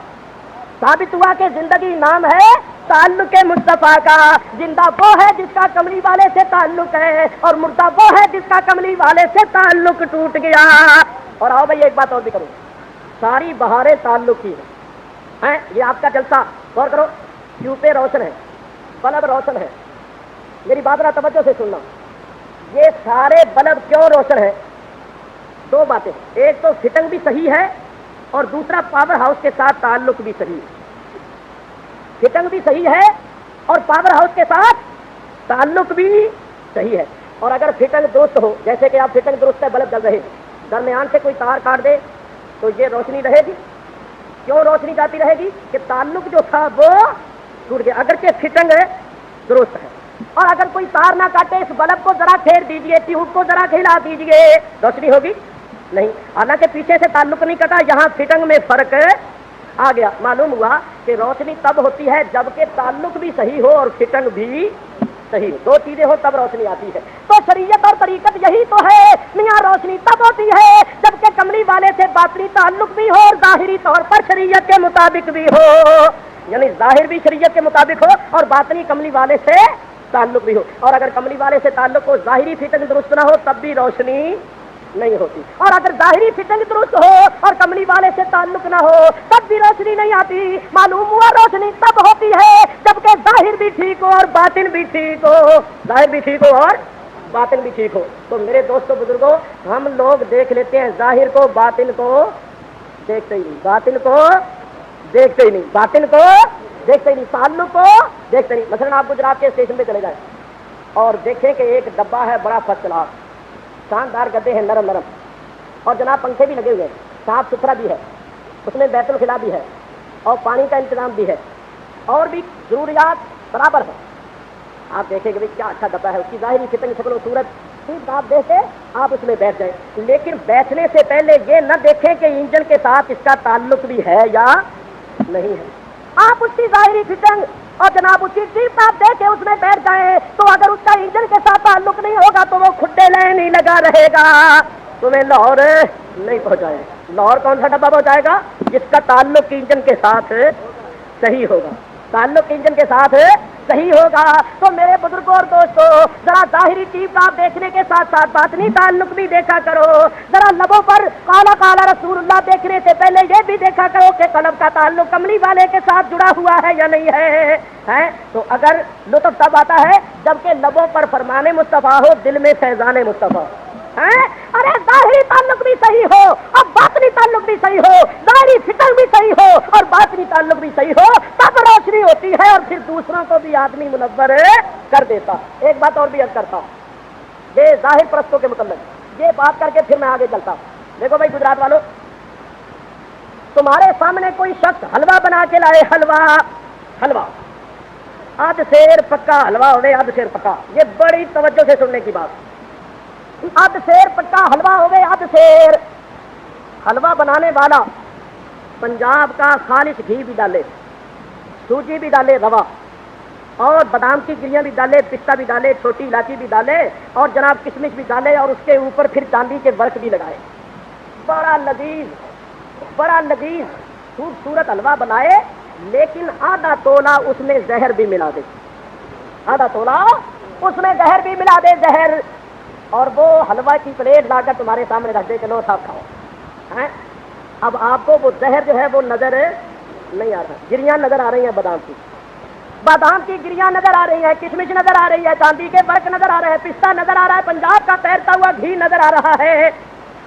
ثابت ہوا کہ زندگی نام ہے تعلق مصطفیٰ کا۔ زندہ وہ ہے جس کا کملی والے سے تعلق ہے، اور مردہ وہ ہے جس کا کملی والے سے تعلق ٹوٹ گیا۔ اور آؤ بھائی ایک بات اور بھی کروں، ساری بہاریں تعلق ہی ہیں۔ یہ آپ کا جلسہ غور کرو، ٹیوبیں روشن ہے، بلب روشن ہے، میری بات ذرا توجہ سے سننا، یہ سارے بلب کیوں روشن ہے؟ دو باتیں، ایک تو فٹنگ بھی صحیح ہے اور دوسرا پاور ہاؤس کے ساتھ تعلق بھی صحیح ہے۔ فٹنگ بھی صحیح ہے اور پاور ہاؤس کے ساتھ تعلق بھی صحیح ہے۔ اور اگر فٹنگ درست ہو، جیسے کہ آپ فٹنگ درست ہے، بلب جل رہے، درمیان سے کوئی تار کاٹ دے تو یہ روشنی رہے گی؟ کیوں روشنی جاتی رہے گی؟ کہ تعلق جو تھا وہ ٹوٹ گیا، اگرچہ فٹنگ درست ہے۔ اور اگر کوئی تار نہ کاٹے، اس بلب کو ذرا پھیر دیجئے، ٹیوب کو ذرا کھلا دیجئے، روشنی ہوگی نہیں؟ حالانکہ پیچھے سے تعلق نہیں کٹا، یہاں فٹنگ میں فرق آ گیا۔ معلوم ہوا کہ روشنی تب ہوتی ہے جبکہ تعلق بھی صحیح ہو اور فٹنگ بھی صحیح ہو، دو چیزیں ہو تب روشنی آتی ہے۔ تو شریعت اور طریقت یہی تو ہے، میاں روشنی تب ہوتی ہے جبکہ کملی والے سے باطنی تعلق بھی ہو اور ظاہری طور پر شریعت کے مطابق بھی ہو، یعنی ظاہر بھی شریعت کے مطابق ہو اور باطنی کملی والے سے تعلق بھی ہو۔ اور اگر کملی والے سے تعلق ہو، ظاہری فٹنگ درست نہ ہو، تب بھی روشنی نہیں ہوتی. اور اگر ظاہری فٹنگ درست ہو اور کملی والے سے تعلق نہ ہو تب بھی روشنی نہیں آتی. معلوم ہوا روشنی تب ہوتی ہے جبکہ ظاہر بھی ٹھیک ہو اور باطن بھی ٹھیک ہو. ظاہر بھی ٹھیک ہو اور باطن بھی ٹھیک ہو. تو میرے دوستوں بزرگوں ہم لوگ دیکھ لیتے ہیں ظاہر کو, باطن کو دیکھتے ہی نہیں, باطن کو دیکھتے ہی نہیں, باطن کو دیکھتے ہی نہیں, تعلق کو دیکھتے نہیں. مثلا آپ گجرات کے اسٹیشن پہ چلے جائیں اور دیکھیں کہ ایک ڈبہ ہے بڑا فرسٹ کلاس, شاندار گدے ہیں نرم نرم, اور جناب پنکھے بھی لگے ہوئے ہیں, صاف ستھرا بھی ہے, اس میں بیت الخلا بھی ہے اور پانی کا انتظام بھی ہے اور بھی ضروریات برابر ہے. آپ دیکھیں کہ کیا اچھا ڈبہ ہے, اس کی ظاہری فٹنگ شکل و صورت ٹھیک آپ دیکھیں آپ اس میں بیٹھ جائیں, لیکن بیٹھنے سے پہلے یہ نہ دیکھیں کہ انجن کے ساتھ اس کا تعلق بھی ہے یا نہیں ہے. آپ اس کی ظاہری فٹنگ اور جناب اس کی ٹیپ آپ دیکھ کے اس میں بیٹھ جائیں تو اگر اس کا انجن کے ساتھ تعلق نہیں ہوگا تو وہ کھڈے لائن ہی لگا رہے گا, تمہیں لاہور نہیں پہنچائے. لاہور کون سا ڈبہ پہنچائے گا؟ جس کا تعلق انجن کے ساتھ صحیح ہوگا, تعلق انجن کے ساتھ صحیح ہوگا. تو میرے بزرگوں اور دوستوں ذرا ظاہری چیز کا دیکھنے کے ساتھ ساتھ باطنی تعلق بھی دیکھا کرو. ذرا لبوں پر کالا کالا رسول اللہ دیکھنے سے پہلے یہ بھی دیکھا کرو کہ قلب کا تعلق کملی والے کے ساتھ جڑا ہوا ہے یا نہیں ہے. تو اگر لطف تب آتا ہے جبکہ لبوں پر فرمان مصطفیٰ ہو, دل میں فیضان مصطفیٰ. ارے ظاہری تعلق بھی صحیح ہو اور باطنی تعلق بھی صحیح ہو, ظاہری فکر بھی صحیح ہو اور باطنی تعلق بھی صحیح ہو, تب روشنی ہوتی ہے اور پھر دوسروں کو بھی آدمی منور کر دیتا. ایک بات اور بھی عرض کرتا ہوں, یہ ظاہر پرستوں کے متعلق یہ بات کر کے پھر میں آگے چلتا ہوں. دیکھو بھائی گجرات والوں, تمہارے سامنے کوئی شخص حلوہ بنا کے لائے, حلوہ آدھ سیر پکا حلوہ ہوئے, آدھ سیر پکا, یہ بڑی توجہ سے سننے کی بات. آدھ سیر پکا حلوہ ہوئے, آدھ سیر. حلوہ بنانے والا پنجاب کا خالص گھی بھی ڈالے, سوجی بھی ڈالے, روا اور بادام کی گریاں بھی ڈالے, پستہ بھی ڈالے, چھوٹی الائچی بھی ڈالے اور جناب کشمش بھی ڈالے اور اس کے اوپر پھر چاندی کے ورق بھی لگائے. بڑا لذیذ خوبصورت حلوہ بنائے, لیکن آدھا تولا اس میں زہر بھی ملا دے, آدھا تولا اس میں زہر بھی ملا دے, زہر. اور وہ حلوہ کی پلیٹ لا کر تمہارے سامنے رکھ دے کہ لو صاحب کھاؤ. اب آپ کو وہ زہر جو ہے وہ نظر نہیں آ رہا, گریاں نظر آ رہی ہیں بادام کی گریاں نظر آ رہی ہے, کشمش نظر آ رہی ہے, چاندی کے برق نظر آ رہے ہیں, پستہ نظر آ رہا ہے, پنجاب کا تیرتا ہوا گھی نظر آ رہا ہے,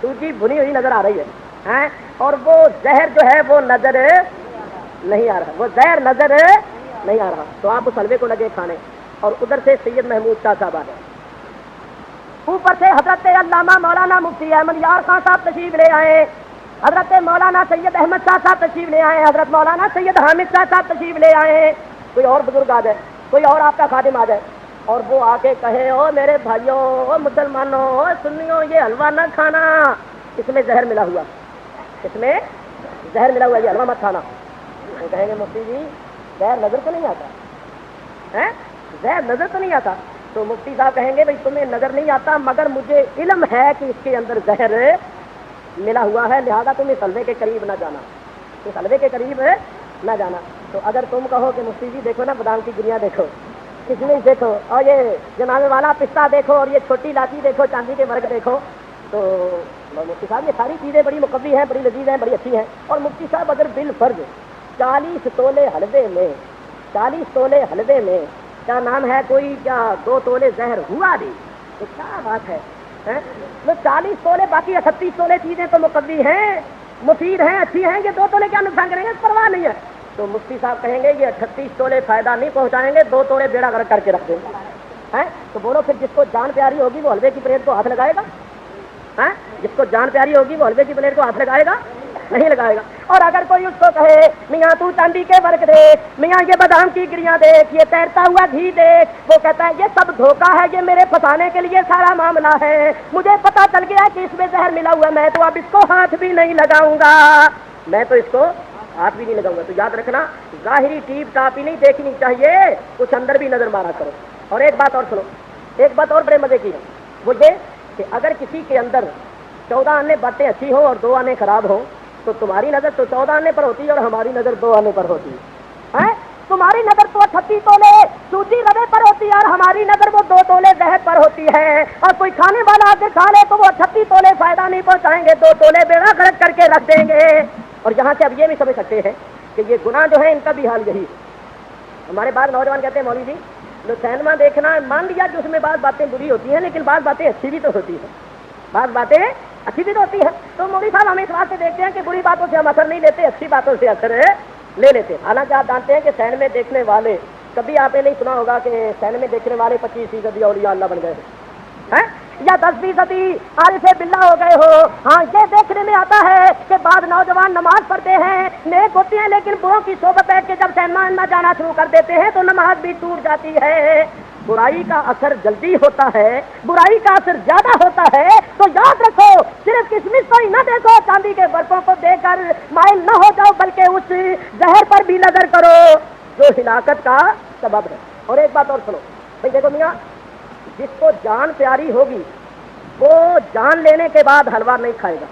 سوجی بھنی ہوئی نظر آ رہی ہے, اور وہ زہر جو ہے وہ نظر نہیں آ رہا, وہ زہر نظر نہیں آ رہا. تو آپ اس حلوے کو لگے کھانے اور ادھر سے سید محمود شاہ صاحب آ گئے, اوپر سے حضرت علامہ مولانا مفتی احمد یار خان صاحب تشریف لے آئے, حضرت مولانا سید احمد شاہ صاحب تشریف لے آئے, حضرت مولانا سید حامد شاہ صاحب تشریف لے آئے, کوئی اور بزرگ آ جائے, کوئی اور آپ کا خادم آ جائے اور وہ آ کے کہے او میرے بھائیوں, او مسلمانوں, او سنیوں, یہ حلوہ نہ کھانا, اس میں زہر ملا ہوا, اس میں زہر ملا ہوا, یہ حلوہ مت کھانا. وہ کہیں گے مفتی جی زہر نظر تو نہیں آتا, زہر نظر تو نہیں آتا. تو مفتی صاحب کہیں گے بھائی تمہیں نظر نہیں آتا مگر مجھے علم ہے کہ اس کے اندر زہر ملا ہوا ہے, لہذا تم اس حلوے کے قریب نہ جانا, اس حلوے کے قریب نہ جانا. تو اگر تم کہو کہ مفتی جی دیکھو نا بادام کی گریاں دیکھو, کشمش دیکھو, اور یہ جناب والا پستہ دیکھو, اور یہ چھوٹی الائچی دیکھو, چاندی کے ورق دیکھو, تو مفتی صاحب یہ ساری چیزیں بڑی مقوی ہیں, بڑی لذیذ ہیں, بڑی اچھی ہیں. اور مفتی صاحب اگر بالفرض 40 تولے حلوے میں, 40 تولے حلوے میں کیا نام ہے کوئی کیا 2 تولے زہر ہوا نہیں, تو کیا بات ہے. 40 تولے باقی 38 تولے چیزیں تو مقوی ہیں, مفید ہیں, اچھی ہیں, یہ 2 تولے کیا نقصان کریں گے, پرواہ نہیں ہے. تو مفتی صاحب کہیں گے یہ 38 تولے فائدہ نہیں پہنچائیں گے, 2 تولے بیڑا غرق کر کے رکھ دیں گے. تو بولو پھر جس کو جان پیاری ہوگی وہ حلوے کی پلیٹ کو ہاتھ لگائے گا, جس کو جان پیاری ہوگی وہ حلوے کی پلیٹ کو ہاتھ لگائے گا, نہیں لگائے گا. اور اگر کوئی اس کو کہے میاں تو چاندی کے ورق دیکھ, میاں یہ بادام کی گریاں دیکھ, یہ تیرتا ہوا گھی دیکھ, وہ کہتا ہے یہ سب دھوکہ ہے, یہ میرے پھنسانے کے لیے سارا معاملہ ہے, مجھے پتا چل گیا کہ اس میں زہر ملا ہوا, میں تو اب اس کو ہاتھ بھی نہیں لگاؤں گا, میں تو اس کو ہاتھ بھی نہیں لگاؤں گا. تو یاد رکھنا ظاہری ٹیپ ٹاپ ہی نہیں دیکھنی چاہیے, کچھ اندر بھی نظر مارا کرو. اور ایک بات اور سنو, ایک بات اور بڑے مزے کی ہے, وہ یہ کہ اگر کسی کے اندر 14 آنے باتیں اچھی ہوں اور 2 آنے خراب ہوں تو تمہاری نظر تو 14 آنے پر ہوتی ہے اور ہماری نظر 2 آنے پر ہوتی ہے. تمہاری نظر تو 38 تولے سوجی روے پر ہوتی ہے اور ہماری نظر وہ 2 تولے زہر پر ہوتی ہے، اور کوئی کھانے والا آ کے کھا لے تو وہ 38 تولے فائدہ نہیں پہنچائیں گے، 2 تولے بیڑا غرق کر کے رکھ دیں گے۔ اور یہاں سے اب یہ بھی سمجھ سکتے ہیں کہ یہ گناہ جو ہے ان کا بھی حال یہی ہے۔ ہمارے بعض نوجوان کہتے ہیں مولوی جی سینما دیکھنا، مان لیا کہ اس میں بعض باتیں بری ہوتی ہیں لیکن بعض باتیں اچھی بھی تو ہوتی ہیں، بعض باتیں اچھی بھی تو ہوتی ہیں، تو مولوی صاحب ہم اس بات سے دیکھتے ہیں کہ بری باتوں سے ہم اثر نہیں لیتے، اچھی باتوں سے اثر لے لیتے۔ حالانکہ آپ جانتے ہیں کہ سینما دیکھنے والے، کبھی آپ نے نہیں سنا ہوگا کہ سینما دیکھنے والے 25% اولیاء اللہ بن گئے ہیں یا 10% عارف باللہ ہو گئے ہو۔ ہاں یہ دیکھنے میں آتا ہے کہ بعض نوجوان نماز پڑھتے ہیں، نیک ہوتے ہیں، لیکن بروں کی صحبت بیٹھ کے جب سینما جانا شروع کر دیتے ہیں تو نماز بھی ٹوٹ جاتی ہے۔ برائی کا اثر جلدی ہوتا ہے، برائی کا اثر زیادہ ہوتا ہے، تو یاد رکھو صرف کشمش کو ہی نہ دیکھو، چاندی کے برتنوں کو دے کر مائل نہ ہو جاؤ، بلکہ اس زہر پر بھی نظر کرو جو ہلاکت کا سبب ہے۔ اور ایک بات اور سنو بھائی، دیکھو میاں، جس کو جان پیاری ہوگی وہ جان لینے کے بعد حلوہ نہیں کھائے گا،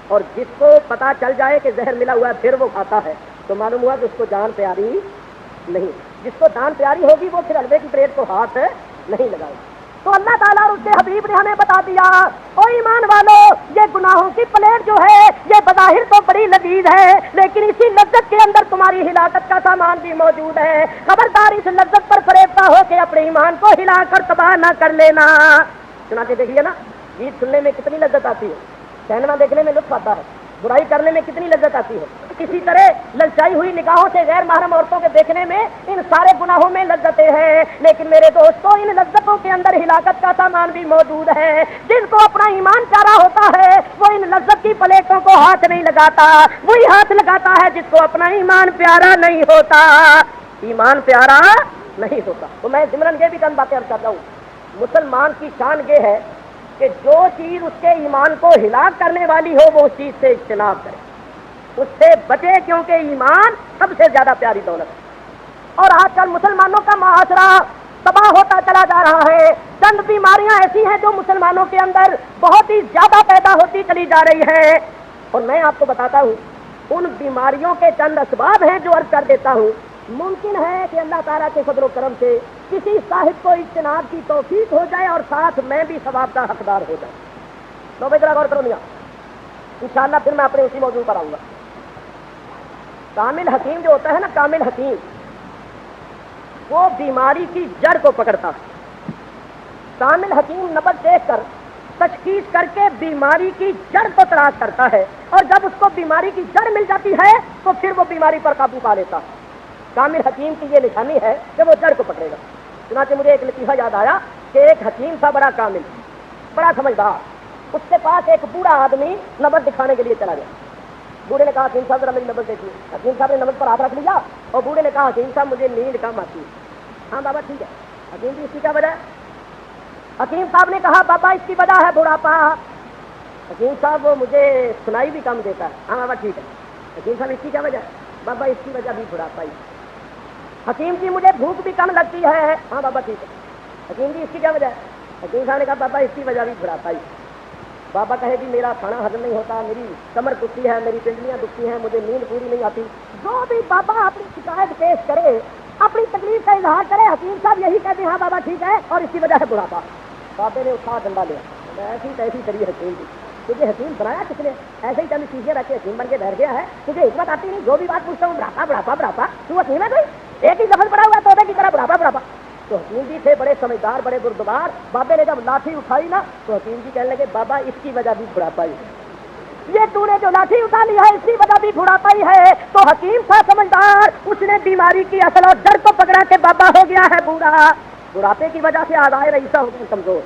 اور جس کو پتا چل جائے کہ زہر ملا ہوا ہے پھر وہ کھاتا ہے تو معلوم ہوا کہ اس کو جان پیاری نہیں۔ جس کو جان پیاری ہوگی وہ پھر حلوے کی پلیٹ کو ہاتھ نہیں لگائے گا۔ تو اللہ تعالیٰ اور اس کے حبیب نے ہمیں بتا دیا، او ایمان والو، یہ گناہوں کی پلیٹ جو ہے یہ بظاہر تو بڑی لذیذ ہے، لیکن اسی لذت کے اندر تمہاری ہلاکت کا سامان بھی موجود ہے۔ خبردار اس لذت پر فریبتا ہو کہ اپنے ایمان کو ہلا کر تباہ نہ کر لینا۔ چنانچہ دیکھیے نا، گیت سننے میں کتنی لذت آتی ہے، سینما دیکھنے میں لطف آتا ہے، برائی کرنے میں کتنی لذت آتی ہے، اسی طرح للچائی ہوئی نگاہوں سے غیر محرم عورتوں کے دیکھنے میں ان سارے گناہوں میں لذتیں ہیں، لیکن میرے دوستوں ان لذتوں کے اندر ہلاکت کا سامان بھی موجود ہے۔ جن کو اپنا ایمان پیارا ہوتا ہے وہ ان لذت کی پلیٹوں کو ہاتھ نہیں لگاتا، وہی ہاتھ لگاتا ہے جس کو اپنا ایمان پیارا نہیں ہوتا، ایمان پیارا نہیں ہوتا۔ تو میں ضمن یہ بھی چند باتیں عرض کرتا ہوں، مسلمان کی شان یہ ہے کہ جو چیز اس کے ایمان کو ہلاک کرنے والی ہو وہ اس چیز سے اجتناب کرے، اس سے بچے، کیونکہ ایمان سب سے زیادہ پیاری دولت ہے۔ اور آج کل مسلمانوں کا معاشرہ تباہ ہوتا چلا جا رہا ہے، چند بیماریاں ایسی ہیں جو مسلمانوں کے اندر بہت ہی زیادہ پیدا ہوتی چلی جا رہی ہیں، اور میں آپ کو بتاتا ہوں ان بیماریوں کے چند اسباب ہیں جو عرض کر دیتا ہوں۔ ممکن ہے کہ اللہ تعالیٰ کے فضل و کرم سے کسی صاحب کو اجتناب کی توفیق ہو جائے اور ساتھ میں بھی ثواب کا حقدار ہو جائے۔ تو بھائی ذرا غور کرو میاں، انشاءاللہ پھر میں اپنے اسی موضوع پر آؤں گا۔ کامل حکیم جو ہوتا ہے نا، کامل حکیم، وہ بیماری کی جڑ کو پکڑتا ہے۔ کامل حکیم نبض دیکھ کر تشخیص کر کے بیماری کی جڑ کو تلاش کرتا ہے، اور جب اس کو بیماری کی جڑ مل جاتی ہے تو پھر وہ بیماری پر قابو پا لیتا ہے۔ کامل حکیم کی یہ نشانی ہے کہ وہ جڑ کو پکڑے گا۔ چنانچہ مجھے ایک لطیفہ یاد آیا کہ ایک حکیم تھا بڑا کامل، بڑا سمجھدار، اس کے پاس ایک بوڑھا آدمی نبض دکھانے کے لیے چلا گیا۔ بوڑھے نے کہا حکیم صاحب ذرا میری نبض دیکھیے۔ حکیم صاحب نے نبض پر ہاتھ رکھ لیا اور بوڑھے نے کہا حکیم صاحب مجھے نیند کم آتی ہے۔ ہاں بابا ٹھیک ہے۔ حکیم جی اس کی کیا وجہ ہے؟ حکیم صاحب نے کہا بابا اس کی وجہ ہے بڑھاپا۔ حکیم صاحب وہ مجھے سنائی بھی کم دیتا ہے۔ ہاں بابا ٹھیک ہے۔ حکیم صاحب اس کی کیا وجہ ہے؟ بابا اس کی وجہ بھی بڑھاپا ہی۔ حکیم جی مجھے بھوک بھی کم لگتی ہے۔ ہاں بابا ٹھیک ہے۔ حکیم جی اس کی کیا وجہ ہے؟ حکیم صاحب نے کہا بابا اس کی وجہ بھی بڑھاپا ہی۔ بابا کہے کہ میرا کھانا ہضم نہیں ہوتا، میری کمر دکھتی ہے، میری پنڈلیاں دکھتی ہیں، مجھے نیند پوری نہیں آتی۔ جو بھی بابا اپنی شکایت پیش کرے، اپنی تکلیف کا اظہار کرے، حکیم صاحب یہی کہتے ہیں ہاں بابا ٹھیک ہے اور اس کی وجہ ہے بڑھاپا۔ بابے نے اٹھا ڈنڈا لیا، ایسی تیسی کری حکیم جی، تجھے حکیم بنایا کس نے؟ ایسے ہی چند چیزیں رکھ کے حکیم بن کے بیٹھ گیا ہے، تجھے حکمت آتی نہیں، جو بھی بات پوچھتا ہوں بڑھاپا بڑھاپا بڑھاپا، تو حکیم ہے کوئی؟ ایک ہی لفظ پڑا ہوا توبے کی طرح بڑھاپا بڑھاپا۔ تو حکیم جی تھے بڑے سمجھدار، بڑے بردبار۔ بابے نے جب لاٹھی اٹھائی نا تو حکیم جی کہنے لگے بابا اس کی وجہ بھی بڑھاپا ہی ہے، یہ تو نے جو لاٹھی اٹھا لی ہے اس کی وجہ بھی بڑھاپا ہی ہے۔ تو حکیم تھا سمجھدار، اس نے بیماری کی اصل اور جڑ کو پکڑا کے بابا ہو گیا ہے بوڑھا۔ بڑھاپے کی وجہ سے اعضائے رئیسہ ہو گئے کمزور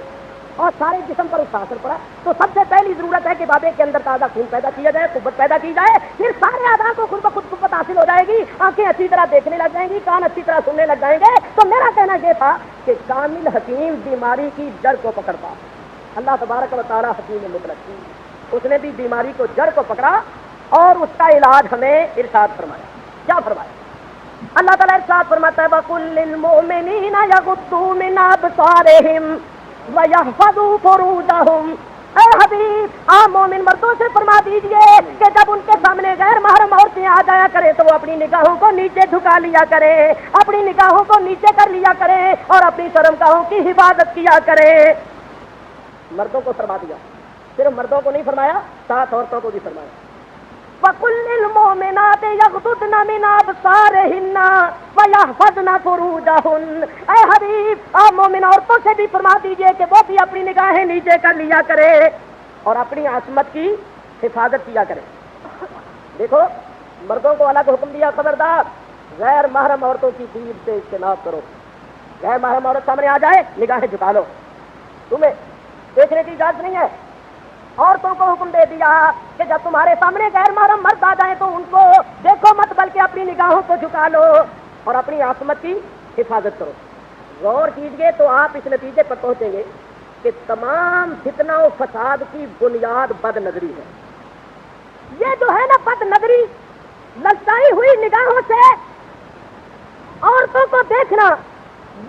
اور سارے جسم پر اس کا اثر پڑا۔ تو سب سے پہلی ضرورت ہے کہ بابے کے اندر تازہ خون پیدا کیا جائے، قوت پیدا کی جائے، پھر سارے اعضاء کو خود بخود قوت حاصل ہو جائے گی، آنکھیں اچھی طرح دیکھنے لگ جائیں گی، کان اچھی طرح سننے لگ جائیں گے۔ تو میرا کہنا یہ تھا کہ کامل حکیم بیماری کی جڑ کو پکڑتا۔ اللہ تبارک و تعالی حکیم مطلق، اس نے بھی بیماری کو جڑ کو پکڑا اور اس کا علاج ہمیں ارشاد فرمایا۔ کیا فرمایا؟ اللہ تعالیٰ ارشاد فرماتا ہے وَقُلْ لِلْمُؤْمِنِينَ يَغُضُّوا مِنْ أَبْصَارِهِمْ وَيَحْفَظُوا فُرُوجَهُمْ۔ اے حبیب، عام مومن مومن مردوں سے فرما دیجئے کہ جب ان کے سامنے غیر محرم عورتیں آ جایا کرے تو وہ اپنی نگاہوں کو نیچے جھکا لیا کرے، اپنی نگاہوں کو نیچے کر لیا کرے اور اپنی شرمگاہوں کی حفاظت کیا کرے۔ مردوں کو فرما دیا، صرف مردوں کو نہیں فرمایا، ساتھ عورتوں کو بھی فرمایا۔ وَقُلْ لِلْمُؤْمِنَاتِ يَغْضُضْنَ مِنْ أَبْصَارِهِنَّ وَيَحْفَظْنَ فُرُوجَهُنَّ، اے حبیب آپ مومن عورتوں سے بھی فرما دیجئے کہ وہ بھی اپنی نگاہیں نیچے کر لیا کرے اور اپنی عصمت کی حفاظت کیا کرے۔ دیکھو مردوں کو الگ حکم دیا، خبردار غیر محرم عورتوں کی دید سے اجتناب کرو۔ غیر محرم عورت سامنے آ جائے نگاہیں جھکا لو، تمہیں دیکھنے کی اجازت نہیں ہے۔ عورتوں کو حکم دے دیا کہ جب تمہارے سامنے غیر محرم مرد آ جائیں تو ان کو دیکھو مت بلکہ اپنی نگاہوں کو جھکا لو اور اپنی عصمت کی حفاظت کرو۔ غور کیجئے تو آپ اس نتیجے پر پہنچیں گے کہ تمام فتنہ و فساد کی بنیاد بد نظری ہے۔ یہ جو ہے نا بد نظری، للچائی ہوئی نگاہوں سے عورتوں کو دیکھنا،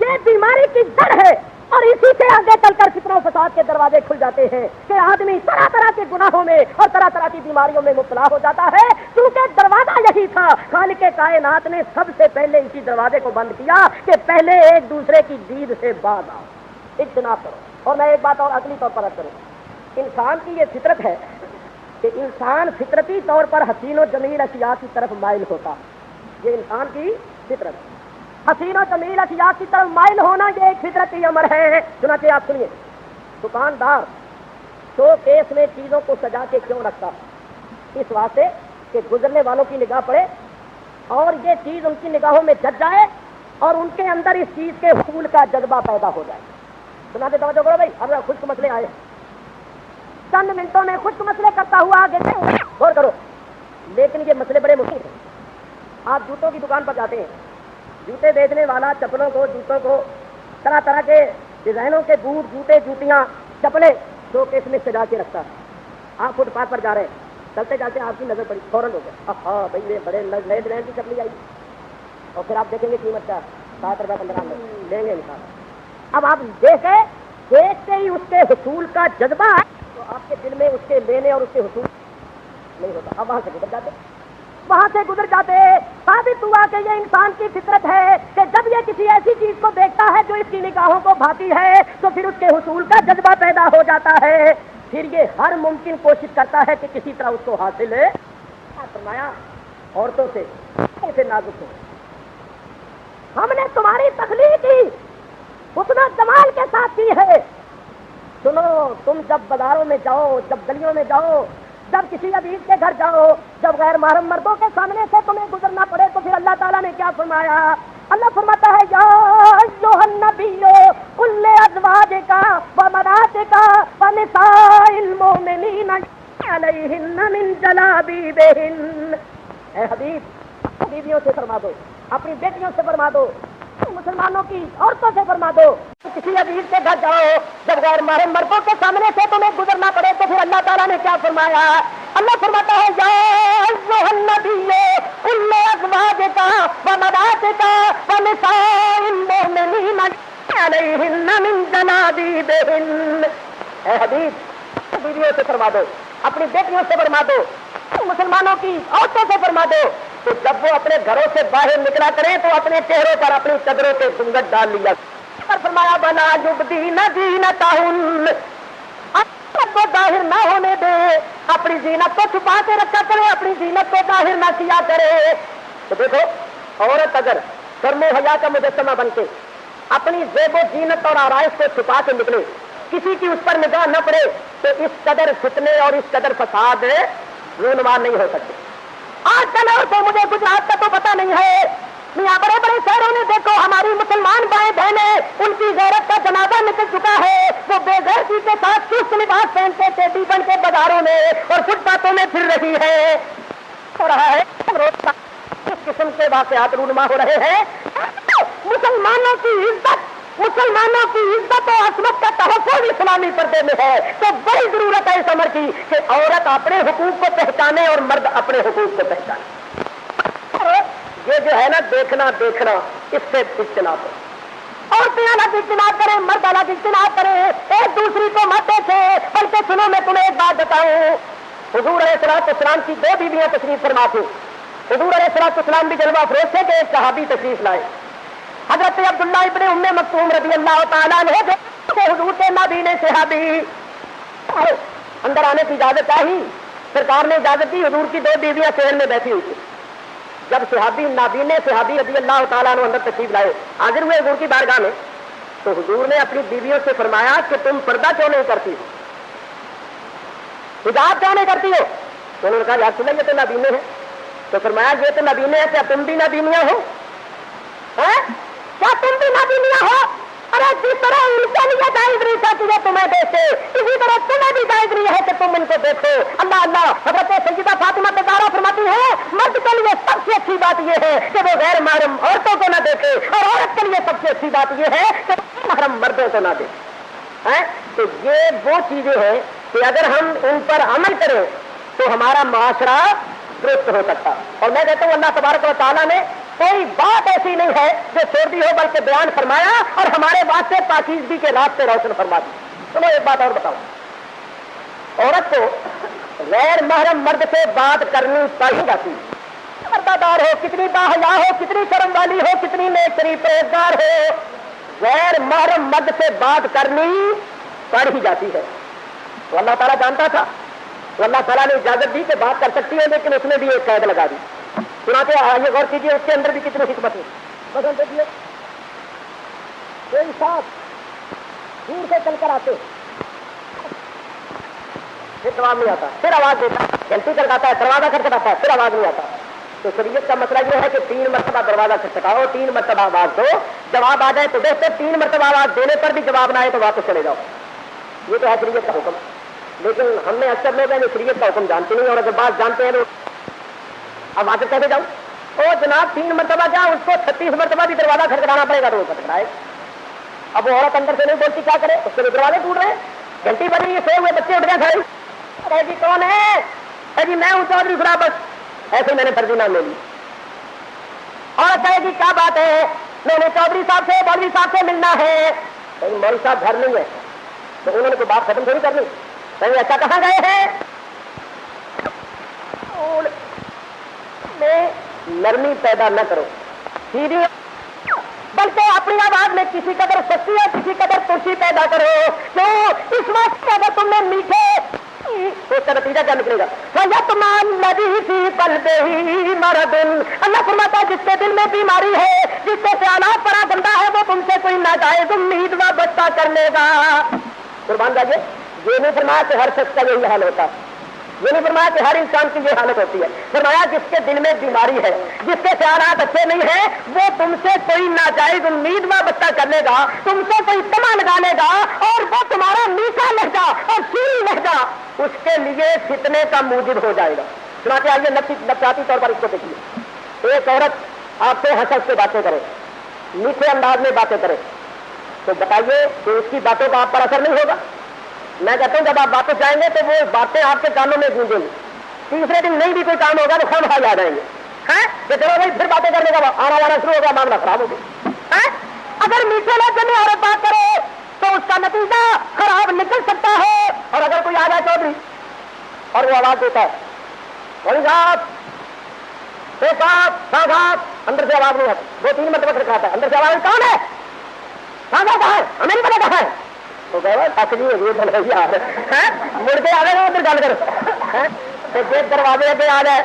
یہ بیماری کی جڑ ہے اور اسی سے آگے چل کر فتنہ و فساد کے دروازے کھل جاتے ہیں کہ آدمی طرح طرح کے گناہوں میں اور طرح طرح کی بیماریوں میں مبتلا ہو جاتا ہے، کیونکہ دروازہ یہی تھا۔ خالق کائنات نے سب سے پہلے اسی دروازے کو بند کیا کہ پہلے ایک دوسرے کی دید سے باز آؤ، اجتناب کرو۔ اور میں ایک بات اور عقلی طور پر عرض کروں، انسان کی یہ فطرت ہے کہ انسان فطرتی طور پر حسین و جمیل اشیاء کی طرف مائل ہوتا، یہ انسان کی فطرت ہے۔ حسین و جمیل اشیاء کی طرف مائل ہونا یہ ایک فطرتی امر ہے۔ چنانچہ آپ سنیے، دکاندار شو کیس میں چیزوں کو سجا کے کیوں رکھتا؟ اس واسطے کہ گزرنے والوں کی نگاہ پڑے اور یہ چیز ان کی نگاہوں میں جج جائے اور ان کے اندر اس چیز کے حصول کا جذبہ پیدا ہو جائے۔ سنا دے توجہ کرو بھائی، اب خشک مسئلے آئے، چند منٹوں میں خشک مسئلے کرتا ہوا آگے غور کرو۔ لیکن یہ مسئلے بڑے مشکل ہیں۔ آپ جوتوں کی دکان پر جاتے ہیں، جوتے بیچنے والا چپلوں کو، جوتوں کو طرح طرح کے ڈیزائنوں کے بوٹ، جوتے، جوتیاں، چپلیں شو کیس میں سجا کے رکھتا ہے۔ آپ فٹ پاتھ پر جا رہے ہیں، چلتے چلتے آپ کی نظر پڑی، فوراً ہو گیا، ہاں بھائی یہ بڑے نئے ڈیزائن کی چپلی آئی، اور پھر آپ دیکھیں گے قیمت کیا، 7 روپے 15 میں لیں گے انسان۔ اب آپ دیکھتے ہی اس کے حصول کا جذبہ ہے تو آپ کے دل میں اس کے لینے اور اس کے حصول نہیں ہوتا، اب وہاں سے گزر جاتے۔ ثابت ہوا کہ یہ انسان کی فطرت ہے کہ جب یہ کسی ایسی چیز کو دیکھتا ہے جو اس کی نگاہوں کو بھاتی ہے تو پھر اس کے حصول کا جذبہ پیدا ہو جاتا ہے، پھر یہ ہر ممکن کوشش کرتا ہے کہ کسی طرح اس کو حاصل ہے۔ فرمایا عورتوں سے نازک ہو، ہم نے تمہاری تخلیق کی حسن و جمال کے ساتھ کی ہے۔ سنو، تم جب بازاروں میں جاؤ، جب گلیوں میں جاؤ، جب کسی عزیز کے گھر جاؤ، جب غیر محرم مردوں کے سامنے سے تمہیں گزرنا پڑے تو پھر اللہ تعالیٰ نے کیا فرمایا؟ اللہ فرماتا ہے یا ایھا النبی قل لازواجک وبناتک ونساء المؤمنین علیہن من جلابیبہن، اے حبیب بیویوں سے فرما دو، اپنی بیٹیوں سے فرما دو، مسلمانوں کی عورتوں سے فرما دو، کسی عزیز کے گھر جاؤ، جب غیر محرم مردوں کے سامنے سے تمہیں گزرنا پڑے تو پھر اللہ تعالیٰ نے کیا فرمایا؟ اللہ فرماتا ہے یا ایھا النبی قل لازواجک وبناتک ونساء المؤمنین علیہن من جلابیبہن، اے حبیب بیویوں سے فرما دو، اپنی بیٹیوں سے فرما دو، مسلمانوں کی عورتوں سے فرما دو تو جب وہ اپنے گھروں سے باہر نکلا کریں تو اپنے چہروں پر اپنی چادروں سے گھونگھٹ ڈال لیا۔ فرمایا بنا یبدین زینتہن، کو ظاہر نہ ہونے دے، اپنی زینت کو چھپا کے رکھا کرے، اپنی زینت کو ظاہر نہ کیا کرے۔ تو دیکھو عورت اگر شرم و حیا کا مجسمہ بن کے اپنی زیب و زینت اور آرائش کو چھپا کے نکلے، کسی کی اس پر نگاہ نہ پڑے تو اس قدر فتنے اور اس قدر فساد رونما نہیں ہو سکتے۔ آج کل اور تو مجھے گجرات کا تو پتہ نہیں ہے، یہاں بڑے بڑے شہروں میں دیکھو ہماری مسلمان بائیں بہنیں، ان کی غیرت کا جنازہ نکل چکا ہے، وہ بے غیرتی کے ساتھ چست لباس پہن کے ٹیڈی بن کے بازاروں میں اور فٹ پاتھوں میں پھر رہی ہے، ہو رہا ہے اس قسم کے واقعات رونما ہو رہے ہیں۔ مسلمانوں کی عزت و عصمت کا تحفظ اسلامی پردے میں ہے تو بڑی ضرورت ہے اس امر کی کہ عورت اپنے حقوق کو پہچانے اور مرد اپنے حقوق کو پہچانے۔ یہ جو ہے نا دیکھنا اس سے اجتناب ہو، عورتیں الگ اجتناب کریں، مرد الگ اجتناب کریں، ایک دوسری کو مت دیکھیں، بلکہ سنو میں تمہیں ایک بات بتاؤں، حضور علیہ السلام کی 2 بیویاں تشریف فرما تھیں. حضور علیہ السلام بھی جلوہ افروز تھے کہ ایک صحابی تشریف لائے. حضرت عبداللہ ابن ام مکتوم رضی اللہ تعالیٰ عنہ تھے حضور کے نابینے صحابی. اندر آنے کی اجازت چاہی, سرکار نے اجازت دی. حضور کی 2 بیویاں سہن میں بیٹھی ہوئی تھی. جب صحابی نابینے صحابی رضی اللہ تعالیٰ عنہ اندر تشریف لائے, حاضر ہوئے حضور کی بارگاہ میں, تو حضور نے اپنی بیویوں سے فرمایا کہ تم پردہ کیوں نہیں کرتی ہو, حجاب کیوں نہیں کرتی ہو؟ تو انہوں نے کہا یا رسول اللہ یہ تو نابینے ہیں. تو فرمایا یہ تو نابینے ہیں, کیا تم بھی نابینیاں ہو؟ کیا تم بھی نابینیاں ہو؟ ارے جس طرح ان کے لیے جائز نہیں تھا کہ وہ تمہیں دیکھتے, اسی طرح تمہیں بھی جائز نہیں ہے کہ تم ان کو دیکھو. اللہ اللہ. حضرت سیدہ فاطمہ زہرا فرماتی ہے مرد کے لیے سب سے اچھی بات یہ ہے کہ وہ غیر محرم عورتوں کو نہ دیکھے, اور عورت کے لیے سب سے اچھی بات یہ ہے کہ محرم مردوں کو نہ دیکھے. تو یہ وہ چیزیں ہیں کہ اگر ہم ان پر عمل کریں تو ہمارا معاشرہ درست ہو سکتا. اور میں کہتا ہوں اللہ تبارک و تعالیٰ نے کوئی بات ایسی نہیں ہے جو چھوڑ دی ہو, بلکہ بیان فرمایا اور ہمارے واسطے پاکیزگی کے راستے روشن فرما دی. چلو ایک بات اور بتاؤں, عورت کو غیر محرم مرد سے بات کرنی پڑ جاتی. پردہ دار ہو, کتنی باحیا ہو, کتنی شرم والی ہو, کتنی نیک طریق پرہیزگار ہو, غیر محرم مرد سے بات کرنی پڑ ہی جاتی ہے. تو اللہ تعالیٰ جانتا تھا, تو اللہ تعالیٰ نے اجازت دی کہ بات کر سکتی ہے, لیکن اس نے بھی ایک قید لگا دی. سناتے آئیے غور کیجیے, اس کے اندر بھی کتنی حکمت ہے. بدل دیکھیے, کوئی صاحب دور سے چل کر آتے, پھر جواب نہیں آتا, پھر آواز دیتا, گھنٹی کھڑکاتا ہے, دروازہ کھٹکھٹاتا ہے, پھر آواز نہیں آتا. تو شریعت کا مسئلہ یہ ہے کہ 3 مرتبہ دروازہ کھٹکھٹاؤ, 3 مرتبہ آواز دو, جواب آ جائے تو دیکھتے, 3 مرتبہ آواز دینے پر بھی جواب نہ آئے تو واپس چلے جاؤ. یہ تو ہے شریعت کا حکم. لیکن ہم نے اکثر لوگ ہیں شریعت کا حکم جانتے نہیں, اور اگر بات جانتے ہیں تو اب واپس کہتے جاؤ. او جناب 3 مرتبہ جا, اس کو 36 مرتبہ بھی دروازہ کھٹکھٹانا پڑے گا تو وہ کھٹکھٹائے. اب وہ عورت اندر سے نہیں بولتی, کیا کرے, اس کے لیے دروازے ٹوٹ رہے ہیں, گھنٹی بج رہی ہے, سوئے ہوئے بچے اٹھ گئے کھڑے. ارے جی کون ہے؟ جی میں ہوں چودھری خدا. بس ایسے میں نے فرضی نام لے لی. عورت کہے گی کیا بات ہے؟ میں نے چودھری صاحب سے, مولوی صاحب سے ملنا ہے. مولوی صاحب گھر نہیں ہے, تو انہوں نے کوئی بات ختم تھوڑی کرنی. ایسا کہاں گئے ہیں؟ نرمی پیدا نہ کرو, سیدھی, بلکہ اپنی آواز میں کسی قدر سستی اور کسی قدر ترسی پیدا کرو. کیوں؟ اس وقت اگر تم نے میٹھے, تو اس کا نتیجہ کیا نکلے گا؟ اللہ فرماتا ہے جس کے دل میں بیماری ہے, جس کے خیالات پڑا گندا ہے, وہ تم سے کوئی ناجائز امید وابستہ کر لے گا. قربان جائیے, یہ نہیں فرمایا کہ ہر شخص کا یہی حال ہوتا, یہ نہیں فرمایا کہ ہر انسان کی یہ حالت ہوتی ہے. فرمایا جس کے دل میں بیماری ہے, جس کے خیالات اچھے نہیں ہیں, وہ تم سے کوئی ناجائز امید وابستہ کر لے گا, تم سے کوئی تما لگا لے گا, اور وہ تمہارا میٹھا لہجہ اور شیریں لہجہ اس کے لیے فتنے کا موجب ہو جائے گا. سناتے آئیے نفسیاتی طور پر اس کو دیکھیے. ایک عورت آپ سے ہنس کے باتیں کرے, میٹھے انداز میں باتیں کرے, تو بتائیے کہ اس کی باتوں کا آپ پر اثر نہیں ہوگا؟ میں کہتا ہوں جب آپ واپس جائیں گے تو وہ باتیں آپ کے کانوں میں گونجیں گی. تیسرے دن نہیں بھی کوئی کام ہوگا تو خواہ یاد آئیں گے کہ چلو بھائی پھر باتیں کرنے کا آنا جانا شروع ہوگا, معاملہ خراب ہوگا. اگر میٹھے لہجے میں عورت بات کرے تو اس کا نتیجہ خراب نکل سکتا ہے. اور اگر کوئی آ جائے چودھری اور وہ آواز دیتا ہے, بھائی صاحب, صاحب, اندر سے آواز نہیں آتی, 2-3 مرتبہ کھڑکاتا ہے, اندر سے آواز کون ہے, کہاں ہے, ہمیں نہیں پتا کہاں ہے. تو کہ تک جی مڑ کے آ گئے ادھر گل کرو, دروازے پہ آ جائے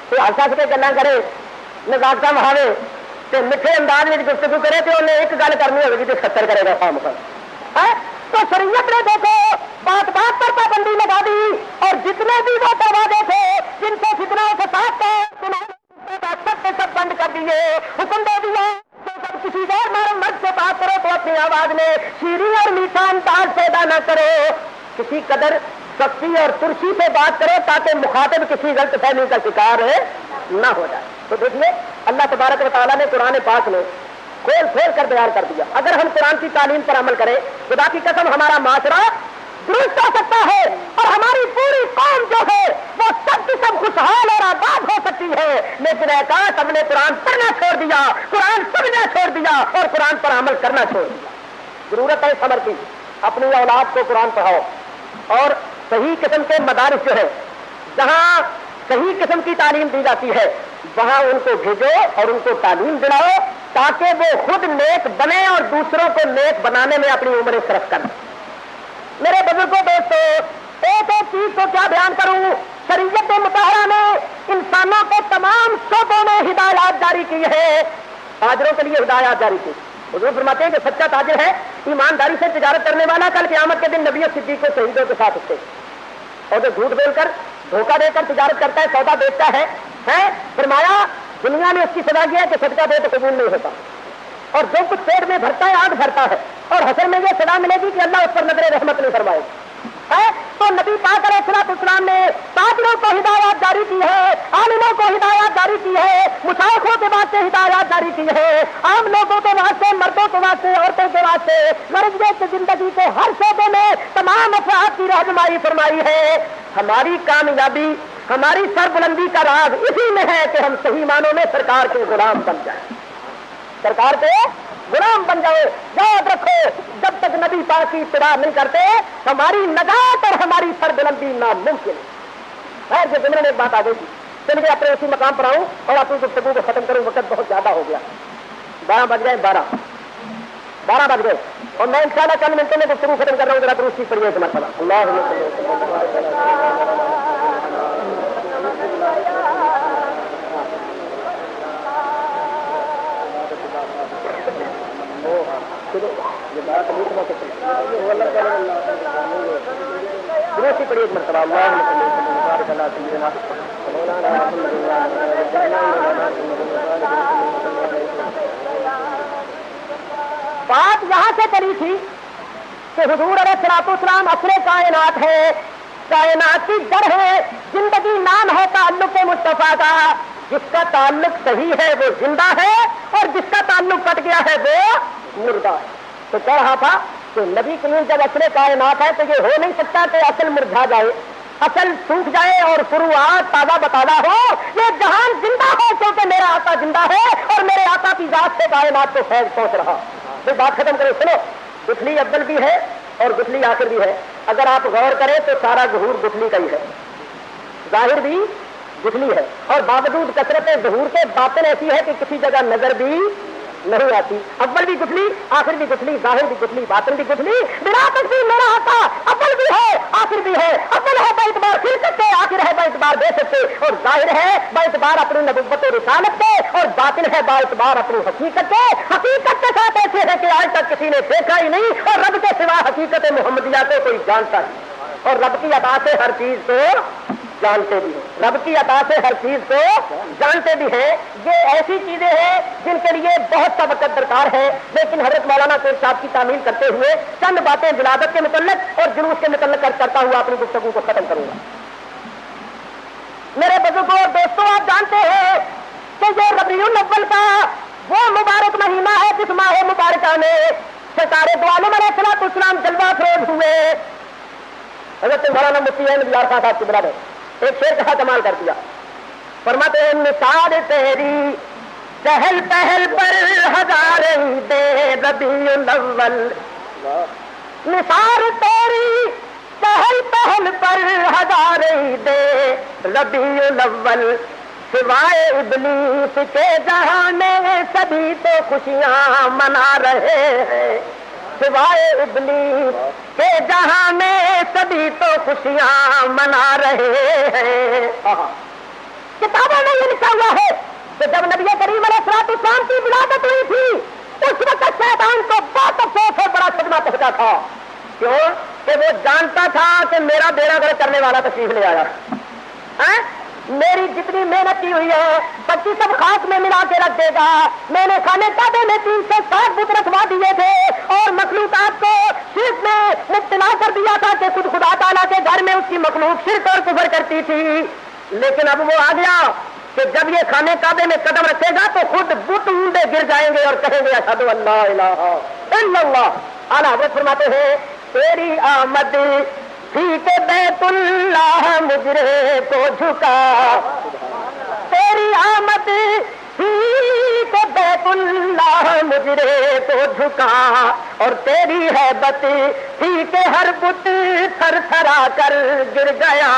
تو ہس ہس کے گلا کرے, نزاکت بہاوے, تو میٹھے انداز میں گفتگو کرے تو انہیں ایک گل کرنی ہوگی تو 70 کرے گا خام خاص. تو شریعت نے دیکھو بات بات پر پابندی لگا دی, اور جتنے بھی وہ دروازے تھے جن سے فتنہ فساد تھے سب بند کر دیے. حکم دے دیا کسی غیر محرم مرد سے بات کرو تو اپنی آواز میں شیریں اور میٹھا انداز پیدا نہ کرو, کسی قدر سختی اور ترسی سے بات کرو تاکہ مخاطب کسی غلط فہمی کا شکار نہ ہو جائے. تو دیکھیے اللہ تبارک و تعالیٰ نے قرآن پاک میں کھول کھول کر بیان کر دیا. اگر ہم قرآن کی تعلیم پر عمل کریں, خدا کی قسم ہمارا معاشرہ درست ہو سکتا ہے, اور ہماری پوری قوم جو ہے وہ سب کی سب خوشحال اور آباد ہو سکتی ہے. لیکن احساس ہم نے قرآن پڑھنا چھوڑ دیا, قرآن سمجھنا چھوڑ دیا, اور قرآن پر عمل کرنا چھوڑ دیا. ضرورت ہے صبر کی, اپنی اولاد کو قرآن پڑھاؤ, اور صحیح قسم کے مدارس جو ہے جہاں صحیح قسم کی تعلیم دی جاتی ہے وہاں ان کو بھیجو اور ان کو تعلیم دلاؤ تاکہ وہ خود نیک بنے اور دوسروں کو نیک بنانے میں اپنی عمریں صرف کریں۔ میرے بزرگوں دوستو، ایک چیز کو کیا بیان کروں، شریعت مطہرہ نے انسانوں کو تمام شعبوں میں ہدایات جاری کی ہے، تاجروں کے لیے ہدایات جاری کی۔ حضور فرماتے ہیں کہ سچا تاجر ہے ایمانداری سے تجارت کرنے والا، کل قیامت کے دن نبی اور صدیق کو شہیدوں کے ساتھ اٹھتے، اور جو جھوٹ بول کر دھوکہ دے کر تجارت کرتا ہے، سودا بیچتا ہے فرمایا دنیا میں اس کی سزا یہ ہے کہ صدقہ دے تو قبول نہیں ہوتا، اور جو کچھ پیٹ میں بھرتا ہے آگ بھرتا ہے، اور حشر میں یہ سزا ملے گی کہ اللہ اس پر نظر رحمت نہیں فرمائے ہے۔ تو نبی پاک علیہ السلام نے تاجروں کو ہدایات جاری کی ہے، عالموں کو ہدایات جاری کی ہے، مشائخوں کے واسطے ہدایات جاری کی ہے، عام لوگوں کے واسطے، مردوں کے واسطے، عورتوں کے واسطے، مرضیت زندگی کے ہر شعبے میں تمام افراد کی رہنمائی فرمائی ہے۔ ہماری کامیابی، ہماری سربلندی کا راز اسی میں ہے کہ ہم صحیح معنوں میں سرکار کے غلام بن جائیں، سرکار کے غلام بن جاؤ۔ یاد رکھو جب تک نبی پاک کی اتباع نہیں کرتے ہماری نجات اور ہماری سربلندی ناممکن ہے۔ خیر جو جملے میں ایک بات آ گئی تھی، چلیے اپنے اسی مقام پر آؤں اور اپنی گفتگو کو ختم کروں، وقت بہت زیادہ ہو گیا، 12 بج گئے، 12 بج گئے، اور میں انشاءاللہ چند منٹوں میں گفتگو ختم کر رہا ہوں۔ ذرا درود شریف پڑھیے ایک مرتبہ، اللہم درود پڑھیے ایک مرتبہ، بات یہاں سے چلی تھی کہ حضور علیہ الصلوۃ والسلام اصل کائنات ہے، کائنات کی جڑ ہے، زندگی نام ہے تعلق مصطفیٰ کا، جس کا تعلق صحیح ہے وہ زندہ ہے اور جس کا تعلق کٹ گیا ہے وہ مردہ ہے۔ تو کہہ رہا تھا کہ نبی کریم جب اصل کائنات ہے تو یہ ہو نہیں سکتا کہ اصل مرجھا جائے، اصل سوکھ جائے اور فروعات تازہ بتازہ ہو۔ یہ جہان زندہ ہے کیونکہ میرا آقا زندہ ہے اور میرے آقا کی ذات سے کائنات کو فیض پہنچ رہا۔ پھر بات ختم کریں، سنو، گٹھلی اول بھی ہے اور گٹھلی آخر بھی ہے۔ اگر آپ غور کریں تو سارا ظہور گٹھلی کا ہی ہے، ظاہر بھی گٹھلی ہے، اور باوجود کثرت ظہور کے باطن ایسی ہے کہ کسی جگہ نظر بھی نہیں آتی۔ اول بھی گٹھلی، آخر بھی گٹھلی، ظاہر بھی گٹھلی، باطن بھی گٹھلی۔ وراثت بھی میرا آقا اول بھی ہے آخر بھی ہے، اول ہے باعتبار خلقت کے، آخر ہے باعتبار بیشت کے، اور ظاہر ہے باعتبار اپنی نبوت و رسالت کے، اور باطن ہے باعتبار اپنی حقیقت کے۔ حقیقت کے ساتھ ایسے ہے کہ آج تک کسی نے دیکھا ہی نہیں، اور رب کے سوا حقیقت محمدیہ کو کوئی جانتا نہیں، اور رب کی عطا سے ہر چیز کو جانتے بھی ہیں، رب کی عطا سے ہر چیز کو جانتے بھی ہیں۔ یہ ایسی چیزیں ہیں جن کے لیے بہت سا وقت درکار ہے، لیکن حضرت مولانا کو ارشاد کی تعمیل کرتے ہوئے چند باتیں ولادت کے متعلق اور جلوس کے متعلق کرتا ہوا اپنی گفتگو کو ختم کروں گا۔ میرے بزرگوں اور دوستوں، آپ جانتے ہیں کہ یہ ربیع الاول کا وہ مبارک مہینہ ہے جس ماہ مبارکہ میں ستارے دو عالم علیہ السلام جلوہ افروز ہوئے۔ حضرت مولانا مفتی احمد یار خان صاحب کی برادر ایک شعر کہا کمال کر دیا، فرماتے ہیں نثار تیری چہل پہل پر ہزار دے ربیع الاول، نثار تیری چہل پہل پر ہزار دے ربیع الاول، سوائے ابلیس کے جہاں میں سبھی تو خوشیاں منا رہے ہیں، سوائے ابلیس کے جہاں میں سبھی تو خوشیاں منا رہے ہیں۔ کتابوں میں یہ لکھا ہوا ہے کہ جب نبی کریم علیہ السلام کی ولادت ہوئی تھی اس وقت شیطان کو بہت افسوس اور بڑا صدمہ پہنچا تھا، کیوں کہ وہ جانتا تھا کہ میرا بیڑا گرک کرنے والا تشریف لے آیا، میری جتنی محنت کی ہوئی ہے بچی سب خاک میں ملا کے رکھ دے گا۔ میں نے خانے کعبے میں 360 بت رکھوا دیے تھے اور مخلوقات کو شرک میں مبتلا کر دیا تھا کہ خود خدا تعالیٰ کے گھر میں اس کی مخلوق شرک اور کفر کرتی تھی، لیکن اب وہ آ گیا کہ جب یہ خانے کعبے میں قدم رکھے گا تو خود بت اونڈے گر جائیں گے اور کہیں گے اشہد ان لا الہ الا اللہ۔ اعلیٰ حضرت فرماتے ہیں تیری آمد تھی کہ بیت اللہ مجرے کو جھکا، تیری آمد تھی کہ بیت اللہ مجرے کو جھکا، اور تیری ہیبت تھی کہ ہر بت تھر تھرا کر گر گیا۔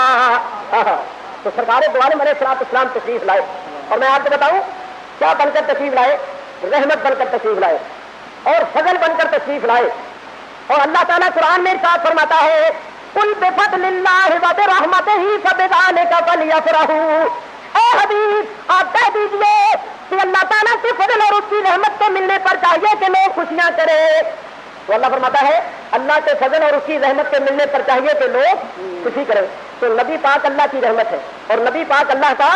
تو سرکار دو عالم علیہ السلام تشریف لائے، اور میں آپ کو بتاؤں کیا بن کر تشریف لائے؟ رحمت بن کر تشریف لائے اور فضل بن کر تشریف لائے. اور اللہ تعالیٰ قرآن میں ارشاد فرماتا ہے قل بفضل اللہ وبرحمتہ فبذلک فلیفرحوا. اے حبیب آپ کہہ دیجیے کہ اللہ تعالیٰ کے فضل اور اس کی رحمت کو ملنے پر چاہیے کہ لوگ خوشیاں کرے. تو اللہ فرماتا ہے اللہ کے فضل اور اس کی رحمت کے ملنے پر چاہیے کہ لوگ خوشی کریں. تو نبی پاک اللہ کی رحمت ہے اور نبی پاک اللہ کا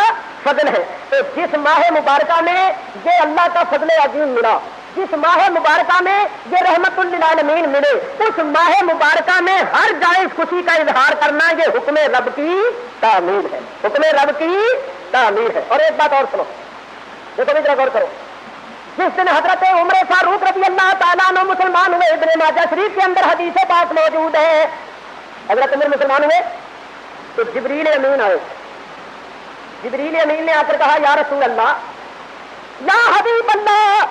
فضل ہے. تو جس ماہ مبارکہ میں یہ اللہ کا فضل عظیم ملا، جس ماہ مبارکہ میں یہ رحمت للعالمین ملے، اس ماہ مبارکہ میں ہر جائز خوشی کا اظہار کرنا یہ حکم رب کی تعمیر ہے، حکم رب کی تعمیر ہے. اور ایک بات اور سنو، دیکھو بھی ذرا غور کرو. جس دن حضرت عمر فاروق رضی اللہ تعالیٰ عنہ مسلمان ہوئے، ابن ماجہ شریف کے اندر حدیث پاک موجود ہے، حضرت عمر مسلمان ہوئے تو جبریل امین آئے. جبریل امین نے آ کر کہا یا رسول اللہ، یا حبیب اللہ،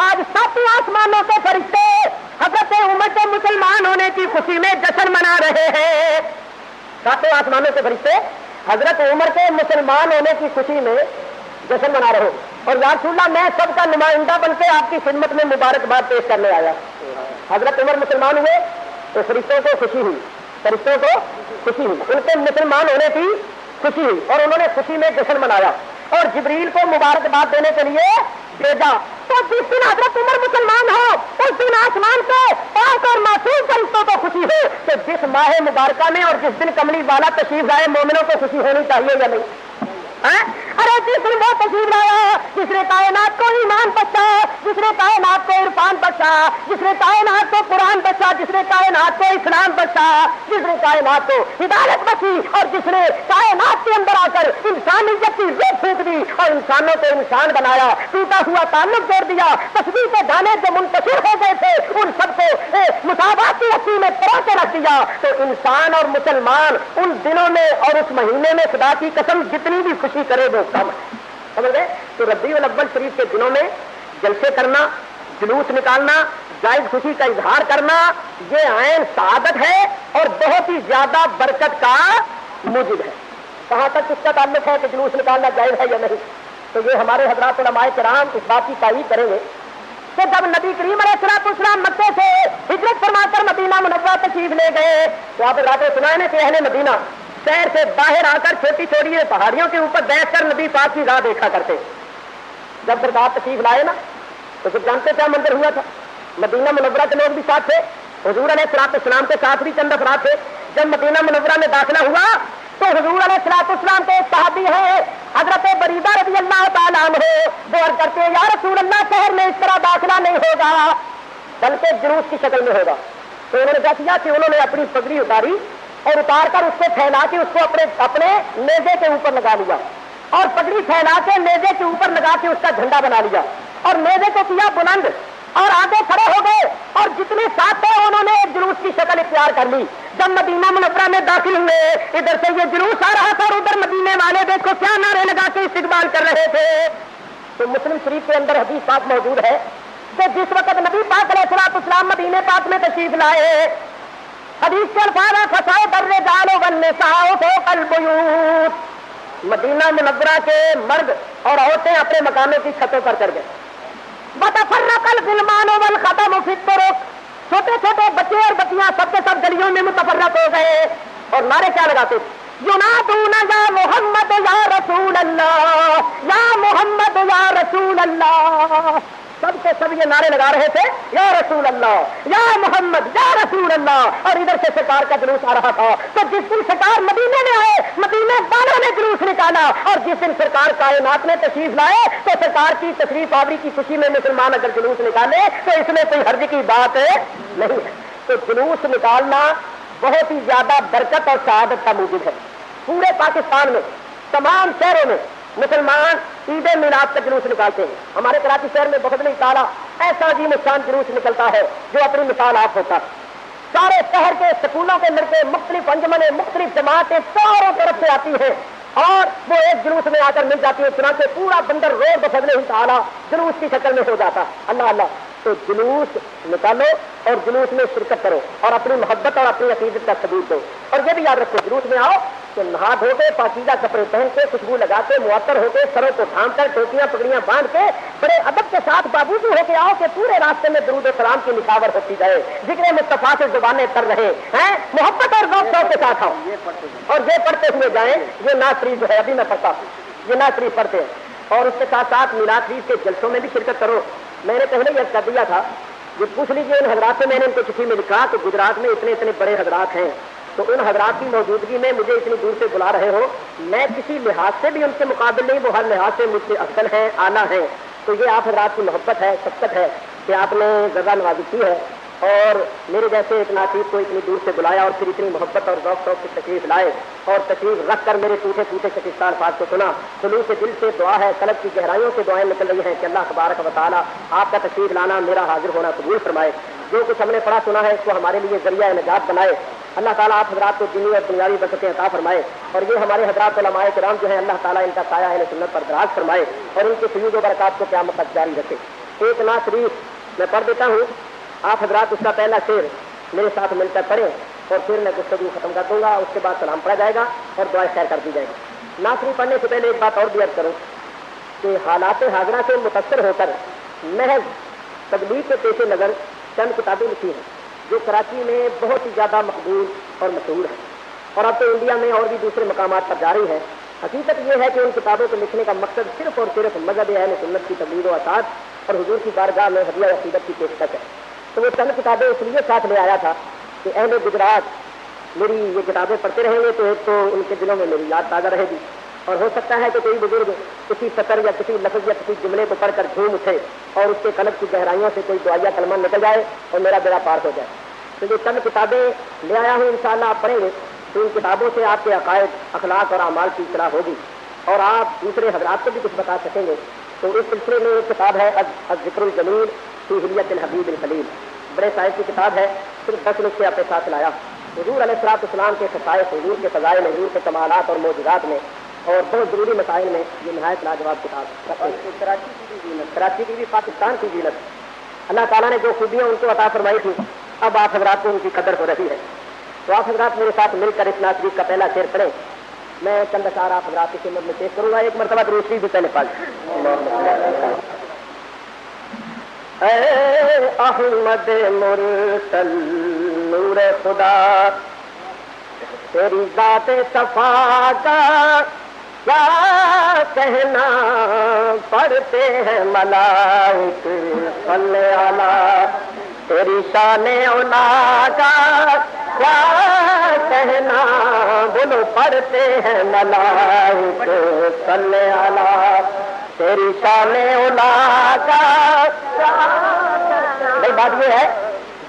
آج 7 آسمانوں کے فرشتے حضرت عمر کے مسلمان ہونے کی خوشی میں جشن منا رہے ہیں. 7 آسمانوں کے فرشتے حضرت عمر کے مسلمان ہونے کی خوشی میں جشن منا رہے ہیں. اور یا رسول اللہ میں سب کا نمائندہ بن کے آپ کی خدمت میں مبارکباد پیش کرنے آیا. حضرت عمر مسلمان ہوئے تو فرشتوں کو خوشی ہوئی، فرشتوں کو خوشی ہوئی، ان کے مسلمان ہونے کی خوشی ہوئی اور انہوں نے خوشی میں جشن منایا اور جبریل کو مبارکباد دینے کے لیے بھیجا. تو جس دن حضرت عمر مسلمان ہو اس دن آسمان کو پاک اور معصوم فرشتوں کو خوشی ہو. تو جس ماہ مبارکہ میں اور جس دن کملی والا تشریف لائے مومنوں کو خوشی ہونی چاہیے یا نہیں؟ ارے جس نے وہ تشریف لایا جس نے کائنات کو ایمان بخشا، جس نے کائنات کو عرفان بخشا، جس نے کائنات کو قرآن بخشا، جس نے کائنات کو اسلام بخشا، جس نے کائنات کو ہدایت بخشی اور جس نے کائنات کے اندر آ کر انسانیت کی روح پھونک دی اور انسانوں کو انسان بنایا، ٹوٹا ہوا تعلق جوڑ دیا، تصویر کے دانے جو منتشر ہو گئے تھے ان سب کو مساوات کی رسی میں پرو کے رکھ دیا. تو انسان اور مسلمان ان دنوں میں اور اس مہینے میں خدا کی قسم جتنی بھی خوشی کرے وہ کم ہے. سمجھ گئے؟ تو ربیع الاول شریف کے دنوں میں جلسے کرنا، جلوس نکالنا، جائز خوشی کا اظہار کرنا یہ عین سعادت ہے اور بہت ہی زیادہ برکت کا موجب ہے. کہاں تک اس کا تعلق ہے کہ جلوس نکالنا جائز ہے یا نہیں؟ تو یہ ہمارے حضرات علماء کرام اس بات کی تائید کریں گے کہ جب نبی کریم علیہ السلام مکے سے ہجرت فرما کر مدینہ منورہ تشریف لے گئے تو آپ رات سنا ہے کہ اہل مدینہ شہر سے باہر آ کر چھوٹی چھوٹی پہاڑیوں کے اوپر بیٹھ کر نبی پاک کی راہ دیکھا کرتے. جب سرکار تشریف لائے نا تو پھر جانتے کیا منظر ہوا تھا؟ مدینہ منورہ کے لوگ بھی ساتھ تھے، حضور علیہ السلام کے ساتھ بھی چند افراد تھے. جب مدینہ منورہ میں داخلہ ہوا تو حضور علیہ السلام کے صحابی ہیں حضرت بریدہ رضی اللہ تعالیٰ عنہ، وہ عرض کرتے ہیں یا رسول اللہ شہر میں اس طرح داخلہ نہیں ہوگا بلکہ جلوس کی شکل میں ہوگا. تو انہوں نے کیا کیا کہ انہوں نے اپنی پگڑی اتاری اور اتار کر اس کو پھیلا کے اس کو اپنے نیزے کے اوپر لگا لیا اور پگڑی پھیلا کے نیزے کے اوپر لگا کے اس کا جھنڈا بنا لیا اور نیزے کو کیا بلند اور آگے کھڑے ہو گئے اور جتنے ساتھ تھے انہوں نے ایک جلوس کی شکل اختیار کر لی. جب مدینہ منورہ میں داخل ہوئے ادھر سے یہ جلوس آ رہا تھا اور ادھر مدینے والے دیکھو کیا نعرے لگا کے استقبال کر رہے تھے. تو مسلم شریف کے اندر حدیث پاک موجود ہے کہ جس وقت نبی پاک علیہ السلام مدینے پاک میں تشریف لائے حدیث کے الفاظ فساؤ در رجال والنساء فوق البیوت، مدینہ منورہ کے مرد اور عورتیں اپنے مکانوں کی چھتوں پر چڑھ گئے. وتفرق الغلمان والخدم فی الطرق، چھوٹے چھوٹے بچے اور بچیاں سب کے سب گلیوں میں متفرق ہو گئے اور نعرے کیا لگاتے ینادون یا محمد یا رسول اللہ، یا محمد یا رسول اللہ. سب کے سب یہ نعرے لگا رہے تھے یا رسول اللہ، یا محمد، یا رسول اللہ. اور ادھر سے سرکار کا جلوس آ رہا تھا. تو جس دن سرکار مدینے میں آئے مدینے والوں نے جلوس نکالا اور جس دن سرکار کائنات میں تشریف لائے تو سرکار کی تشریف آوری کی خوشی میں مسلمان اگر جلوس نکالے تو اس میں کوئی حرج کی بات نہیں ہے. تو جلوس نکالنا بہت ہی زیادہ برکت اور سعادت کا موجب ہے. پورے پاکستان میں تمام شہروں میں مسلمان عید میلاد کا جلوس نکالتے ہیں. ہمارے کراچی شہر میں بہت نہیں تعالیٰ ایسا عظیم الشان جلوس نکلتا ہے جو اپنی مثال آپ ہوتا ہے. سارے شہر کے سکولوں کے لڑکے مختلف انجمنیں مختلف جماعتیں چاروں طرف سے آتی ہیں اور وہ ایک جلوس میں آ کر مل جاتی ہے. چنانچہ پورا بندر روڈ بفضلہ تعالیٰ جلوس کی شکل میں ہو جاتا. اللہ اللہ. تو جلوس نکالو اور جلوس میں شرکت کرو اور اپنی محبت اور اپنی عقیدت کا ثبوت دو. اور یہ بھی یاد رکھو جلوس میں آؤ کہ نہا دھو کے پاکیزہ کپڑے پہن کے خوشبو لگا کے معطر ہو کے سروں کو تھام کر ٹوپیاں پگڑیاں باندھ کے بڑے ادب کے ساتھ بابوجی ہو کے آؤ کہ پورے راستے میں درود و سلام کی نشاور ہوتی جائے، ذکر مصطفیٰ سے زبانیں تر رہے ہیں، محبت اور ذوق شوق کے ساتھ آؤ اور یہ پڑھتے ہوئے جائیں۔ یہ نعت شریف جو ہے ابھی میں پڑھتا ہوں، یہ نعت شریف پڑھتے ہیں اور اس کے ساتھ ساتھ میلاد شریف کے جلسوں میں بھی شرکت کرو۔ میں نے پہلے یہ کر دیا تھا، یہ پوچھ لیجیے ان حضرات سے، میں نے ان کو چٹھی میں لکھا کہ گجرات میں اتنے اتنے بڑے حضرات ہیں، تو ان حضرات کی موجودگی میں مجھے اتنی دور سے بلا رہے ہو، میں کسی لحاظ سے بھی ان کے مقابل نہیں، وہ ہر لحاظ سے مجھ سے افضل ہیں، اعلیٰ ہیں، تو یہ آپ حضرات کی محبت ہے، شفقت ہے کہ آپ نے جزا نوازی کی ہے اور میرے جیسے ایک ناطق کو اتنی دور سے بلایا اور پھر اتنی محبت اور ذوق شوق کی تشریف لائے اور تشریف رکھ کر میرے ٹوٹے ٹوٹے شکستہ الفاظ کو سنا۔ خلوص دل سے دعا ہے، قلب کی گہرائیوں سے دعائیں نکل رہی ہیں کہ اللہ تبارک و تعالیٰ آپ کا تشریف لانا، میرا حاضر ہونا قبول فرمائے۔ جو کچھ ہم نے پڑھا سنا ہے اس کو ہمارے لیے ذریعہ نجات بنائے۔ اللہ تعالیٰ آپ حضرات کو دینی اور دنیاوی برکتیں عطا فرمائے اور یہ ہمارے حضرات علماء کرام جو ہیں اللہ تعالیٰ ان کا سایہ اہل سنت پر دراز فرمائے اور ان کے فیوز و برکات کو قیامت تک جاری رکھے۔ ایک نعت شریف میں پڑھ دیتا ہوں، آپ حضرات اس کا پہلا شعر میرے ساتھ مل کر پڑھیں اور پھر میں گفتگو ختم کر دوں گا، اس کے بعد سلام پڑھا جائے گا اور دعائیں خیر کر دی جائے گی۔ نعت شریف پڑھنے سے پہلے ایک بات اور بھی عرض کروں کہ حالات حاضرہ سے متاثر ہو کر محض تبلیغ کے پیش نظر چند کتابیں لکھی ہیں جو کراچی میں بہت ہی زیادہ مقبول اور مشہور ہے اور اب تو انڈیا میں اور بھی دوسرے مقامات پر جاری ہے۔ حقیقت یہ ہے کہ ان کتابوں کو لکھنے کا مقصد صرف اور صرف مذہب اہل سنت کی تبلیغ و اطاعت اور حضور کی بارگاہ میں ہدیہ عقیدت کی پیشکش ہے۔ تو وہ چند کتابیں اس لیے ساتھ لے آیا تھا کہ اہل گجرات میری یہ کتابیں پڑھتے رہیں گے تو ایک تو ان کے دلوں میں میری یاد تازہ رہے گی اور ہو سکتا ہے کہ کوئی بزرگ کسی سطر یا کسی لفظ یا کسی جملے کو پڑھ کر جھوم اٹھے اور اس کے قلب کی گہرائیوں سے کوئی دعائیہ کلمہ نکل جائے اور میرا بیڑا پار ہو جائے۔ تو یہ چند کتابیں لے آیا ہوں، انشاءاللہ آپ پڑھیں گے تو ان کتابوں سے آپ کے عقائد، اخلاق اور اعمال کی اصلاح ہوگی اور آپ دوسرے حضرات کو بھی کچھ بتا سکیں گے۔ تو اس سلسلے میں ایک کتاب ہے الذکر الجمیل فی حلیۃ الحبیب الخلیل، بڑے صاحب کی کتاب ہے، صرف 10 نسخے اپنے ساتھ لایا۔ حضور علیہ الصلوۃ والسلام کے خصائص، حضور کے فضائل، حضور کے کمالات اور معجزات میں اور بہت ضروری مسائل میں یہ نہایت لاجواب کتاب ہے۔ کراچی کی بھی، پاکستان کی زینت، اللہ تعالیٰ نے جو خوبیاں ان کو عطا فرمائی تھی اب آپ حضرات کو ان کی قدر ہو رہی ہے۔ تو آپ حضرات میرے ساتھ مل کر اس نعت شریف کا پہلا شعر پڑھیں۔ میں چند اشعار آپ حضرات کی خدمت میں پیش کروں گا، ایک مرتبہ درود شریف بھی پہلے پڑھ لیں۔ اے احمد مرسل نور خدا، تیری ذات صفا کا کیا کہنا، پڑھتے ہیں ملائک صلی علی، تیری شان اولا کا کیا کہنا، بولو پڑھتے ہیں ملائک صلی علی، تیری شان اولا کا۔ بھائی بات یہ ہے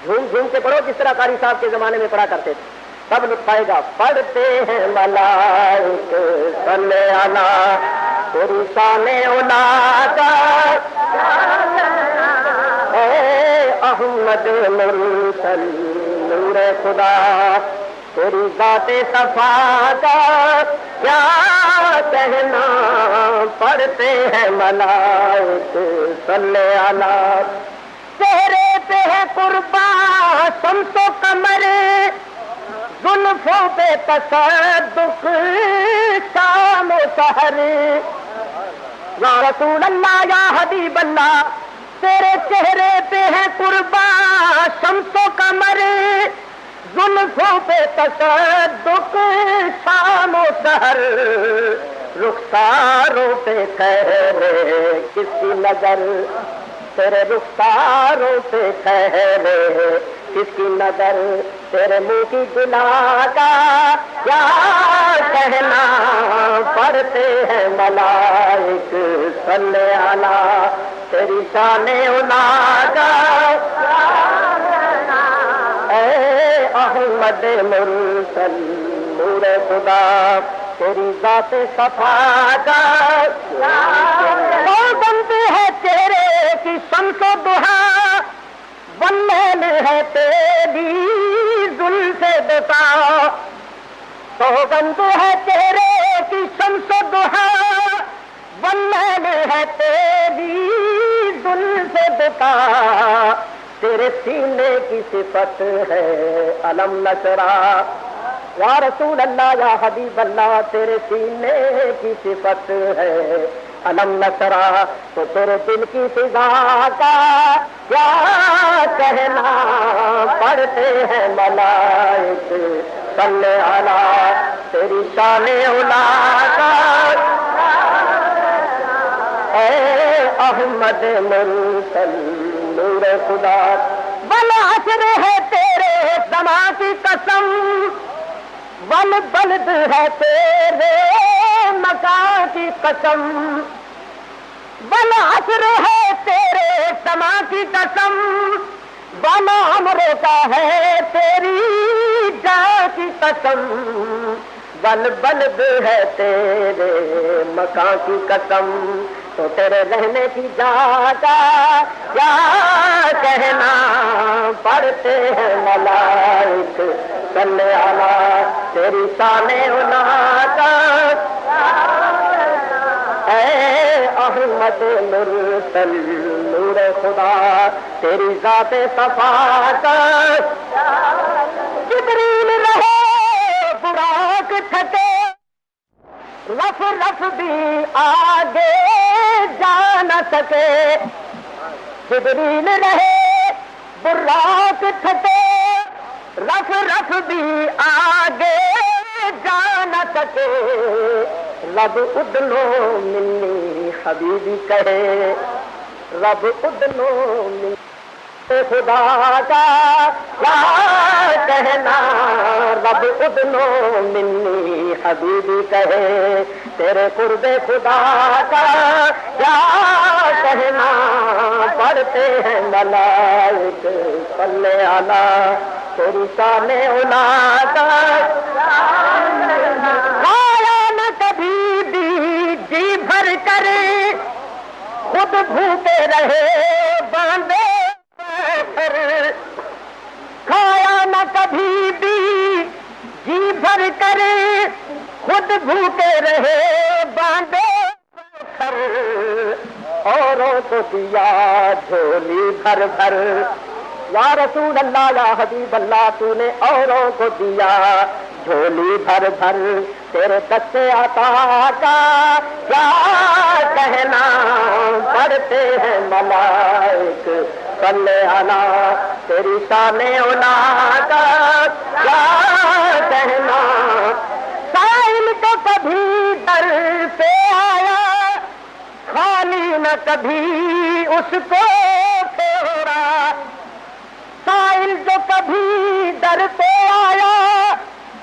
جھوم جھوم کے پڑھو جس طرح قاری صاحب کے زمانے میں پڑھا کرتے تھے، تب لطف آئے گا۔ پڑھتے ہیں ملائک صلی علی، تیری شان اولا کا، اے احمد مرسل نور خدا، تیری ذات صفا کا کیا کہنا، پڑھتے ہیں ملائک صلی علی، چہرے پہ ہے قربان شمس و قمر، زلفوں پہ تصدق شام و سحر، یا رسول اللہ یا حبیب اللہ، تیرے چہرے پہ ہے قربان شمس و قمر، زلفوں پہ تصدق شام و سحر، رخساروں پہ ٹھہرے کس کی نظر، تیرے رخساروں پہ ٹھہرے کس کی نظر، تیرے منہ کی گناہ کا کیا کہنا، پڑھتے ہیں ملائک صلی علی، تیری شان اولا کا اے احمد مرسل نور خدا، تیری ذات صفا کا بند ہے تیرے کی شمس و ضحیٰ، واللیل ہے تیری زلف بتا، سوگند ہے تیرے کی شمس و ضحیٰ، واللیل ہے تیری زلف بتا، تیرے سینے کی صفت ہے علم نشرا، یا رسول اللہ یا حبیب اللہ تیرے سینے کی صفت ہے علم نشرح، تو تیرے دل کی فضا کا کیا کہنا، پڑھتے ہیں ملائک صلی علی تیری شان علا کا، اے احمد مرسل نور خدا، بالعصر ہے تیرے زمان کی قسم، والبلد ہے تیرے مکان کی قسم، والعصر ہے تیرے زمان کی قسم، والعمر کا ہے تیری جان کی قسم، والبلد ہے تیرے مکان کی قسم، تو تیرے رہنے کی جگہ کیا کہنا، پڑھتے ہیں ملائک صلی علی تیری شان علا کا، اے احمد مرسل نور خدا تیری ذات صفا کا، جبریل رہے براق تھکے، رف رف بھی آگے جا نہ سکے، جبریل رہے براق تھکے، رف رف بھی آگے جا نہ سکے، رب ادنو منی حبیبی کہے، رب ادنو منی خدا کا کیا کہنا، رب ادنو منی حبیبی کہے، تیرے قرب خدا کا کیا کہنا، پڑھتے ہیں ملائک صلی علی تیری شان علا کا، کھایا نہ کبھی بھی جی بھر کر، خود بھوکے رہے باندھے پتھر، کھایا نہ کبھی بھی جی بھر کر، خود بھوکے رہے باندھے پتھر، اوروں کو دیا جھولی بھر بھر، یا رسول اللہ یا حبیب اللہ تو نے اوروں کو دیا جھولی بھر بھر، تیرے دستے عطا کا کیا کہنا، پڑھتے ہیں ملائک صلی علی تیری شان علا کا کیا کہنا، سائل تو کبھی در پہ آیا، خالی نہ کبھی اس کو پھیرا، سائل جو کبھی در پہ آیا،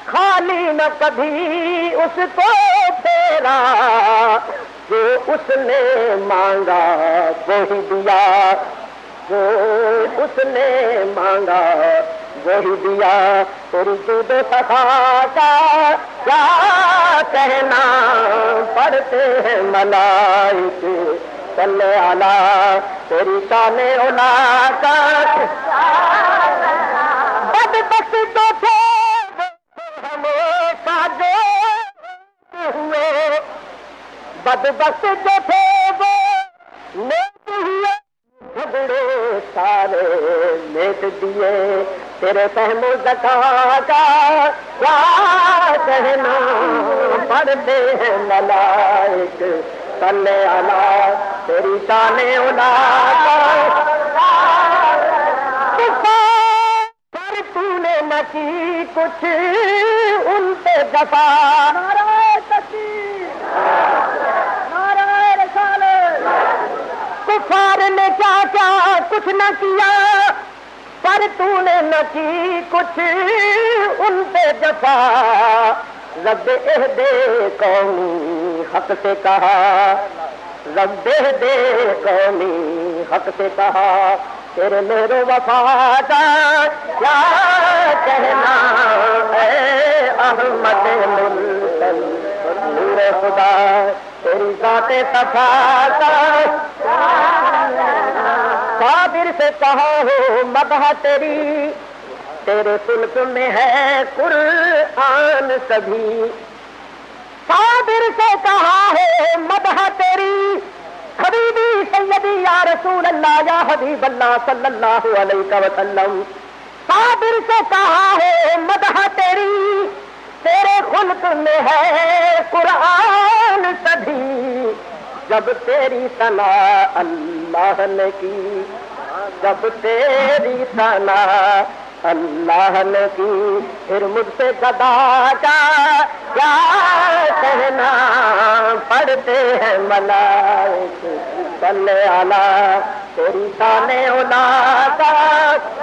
خالی نہ کبھی اس کو پھیرا، جو اس نے مانگا وہی دیا، جو اس نے مانگا وہی دیا، تیری جود و سخا کا کیا کہنا، پڑھتے ہیں ملائک صلی علی تیری شان علا کا، بدبخت تو تھے ہمیشہ جو ہوئے، بدبخت جو تھے وہ نیک ہوئے، جھگڑے سارے میٹ دیے، تیرے فہم و ذکا کا کیا کہنا، پڑھتے ہیں ملائک صلی علی تیری شان علا کا، پر تو نے نہ کی کچھ ان پہ جفا، نعرہ تکبیر نعرہ رسالت، کفار نے کیا کیا کچھ نہ کیا، پر تو نے نہ کی کچھ ان پہ جفا، رب عہدے قومی حق سے کہا، رب عہدے قومی حق سے کہا، تیرے مہر و وفا کا کیا کہنا، اے احمد مرسل نور خدا تیری ذات صفا کا، صابر سے کہا ہو مدح تیری، تیرے سلک میں ہے قرآن سبھی، صابر سے کہا ہے مدح تیری، حبیبی سیدی یا رسول اللہ یا حبیب اللہ صلی اللہ علیہ وسلم، صابر سے کہا ہے مدح تیری، تیرے خلق میں ہے قرآن تبھی جب تیری ثنا اللہ نے کی، جب تیری ثنا اللہ نے کی، پھر مجھ سے گدا کا کیا کہنا، پڑھتے ہیں ملائک صلی علی تیری شان اولا کا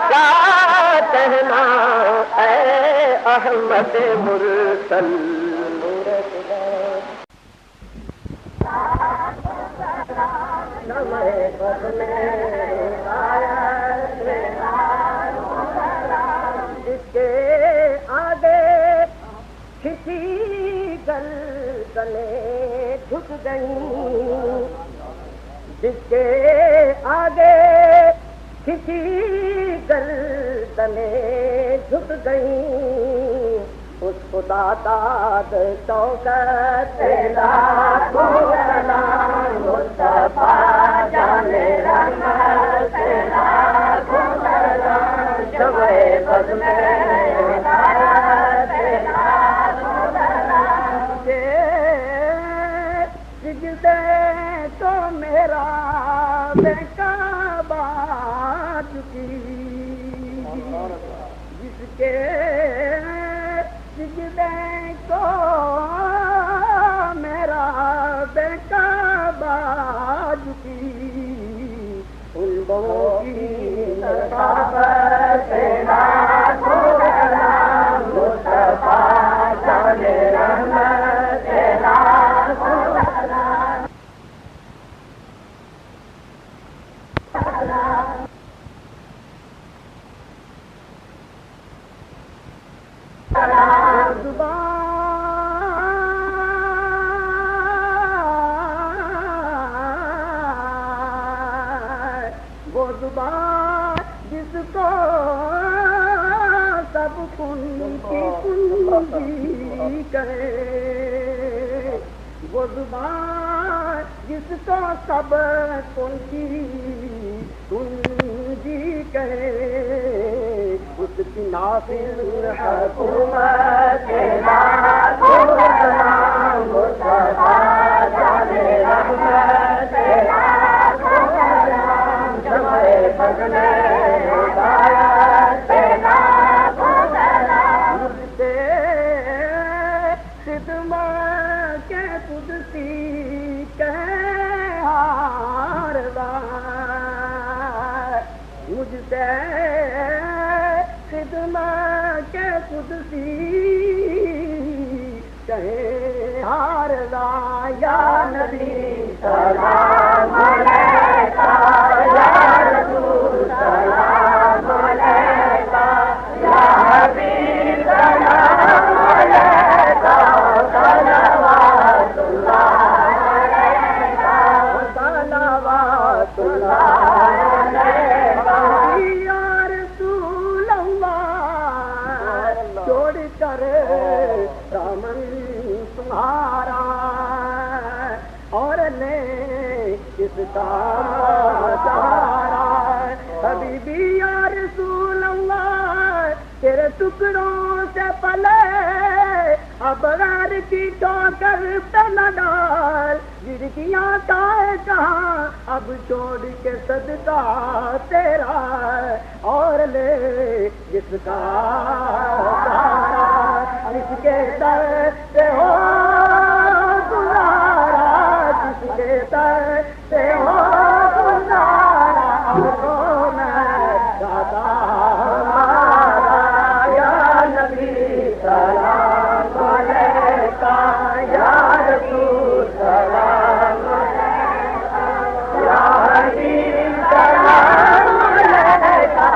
کیا کہنا، اے احمد مرسل جس کے آگے کسی گردنیں جھک گئیں، جس کے آگے کسی گردنیں جھک گئیں، اس خدا داد شوکت لاکھوں سلام مصطفیٰ جان رحمت لاکھوں سلام شمع بز میں ہدایت لاکھوں سلام، سجدے تو میرا بے کعبہ چکی، جس کے سجدے کو میرا بے کعبہ جھکی، ان لوگوں کی ثقافت لاکھوں سلام مصطفیٰ جان رحمت لاکھوں سلام، وہ زبان جس کو سب کن کی کنجی کہے، وہ زبان جس کو سب کن کی کنجی کہے، اس کی نافذ حکومت لاکھوں سلام مصطفیٰ جان رحمت لاکھوں سلام شمع بز میں ہدایت لاکھوں سلام، مجھ سے خدمت کے قدسی کے ہاردار، مجھ سے خدمت کے قدسی کہے ہاردا، یا نبی سلام علیکہ، یا رسول سلام علیکہ، یا حبیب سلام علیکہ، صلوات اللہ علیکہ، صلوات اللہ علیکہ، یا رسول اللہ چھوڑ کر دامن تمہارا اور لے اس کا سہارا، حبیبی یا رسول اللہ تیرے ٹکڑوں سے پلے، اب غیر کی ٹھوکر پہ نہ ڈال، گرگیاں کائے کہاں اب چھوڑ کے صدقہ تیرا، اور لے جس کا سہارا، جس کے در سے ہو گزارا، جس کے در سے ہو گزارا، تو میں دادا ہمارا، یا نبی سلام علیکہ، یا رسول سلام علیکہ، یا حبیب سلام علیکہ،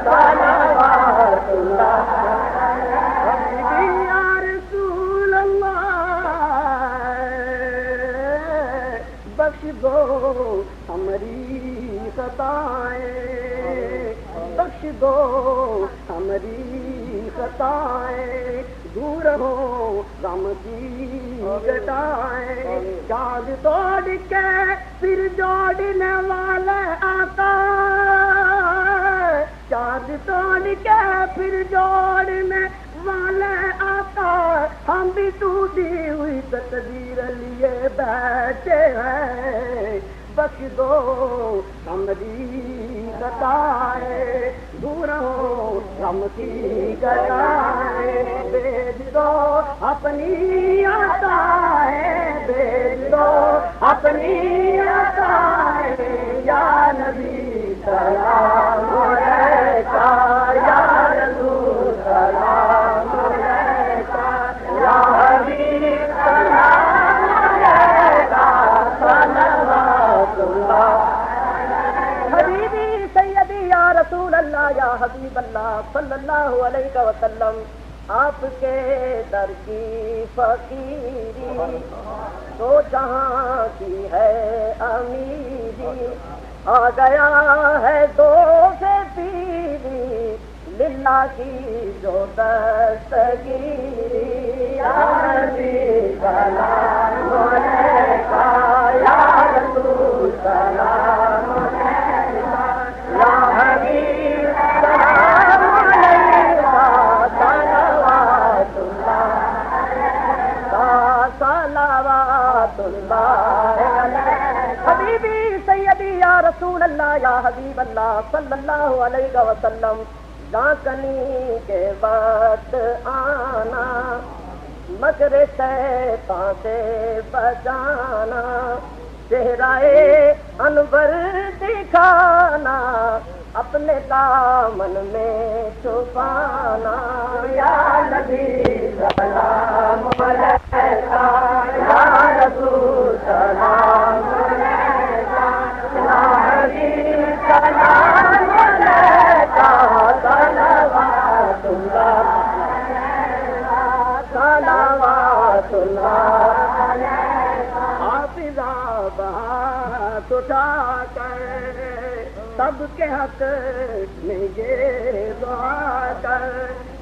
صلوات اللہ علیکہ، یا رسول اللہ بخش دو ہماری خطائیں، بخش دو ہماری خطائیں، دور ہو غم کی گٹائیں، چاند توڑ کے پھر جوڑنے والے آقا، چاند توڑ کے پھر جوڑنے والے آقا، کا ہم بھی ٹوٹی ہوئی تقدیر لیے بیٹھے ہیں، بخش دو ہم دی گتائے دور ہو ہم کی گتائے، بھیج دو اپنی عطائیں، بھیج دو اپنی عطائیں، یا نبی سلام علیکہ، یا رسول سلام علیکہ، یا حبیب سلام علیکہ، صلوات اللہ حبیبی سیدی یا رسول اللہ یا حبیب اللہ صلی اللہ علیہ وسلم، آپ کے در کی فقیری تو جہاں کی ہے امیری، آ گیا ہے دو سے پیری للہ کی جو دستگیری، یا نبی سلام علیکہ، یا رسول سلام علیکہ، یا حبیب سلام علیکہ، صلوات اللہ علیہ حبیبی سیدی یا رسول اللہ یا حبیب اللہ صلی اللہ علیہ وسلم، جانکنی کے وقت آنا، مکر شیطان سے بچانا، چہرہ انور دکھانا، اپنے دامن میں چھپانا، یا نبی سلام علیکہ، یا رسول سلام علیکہ، یا حبیب سلام علیکہ، صلوات اللہ صلوات اللہ حافظہ بہات اٹھا کر سب کے حق میں یہ دعا کر،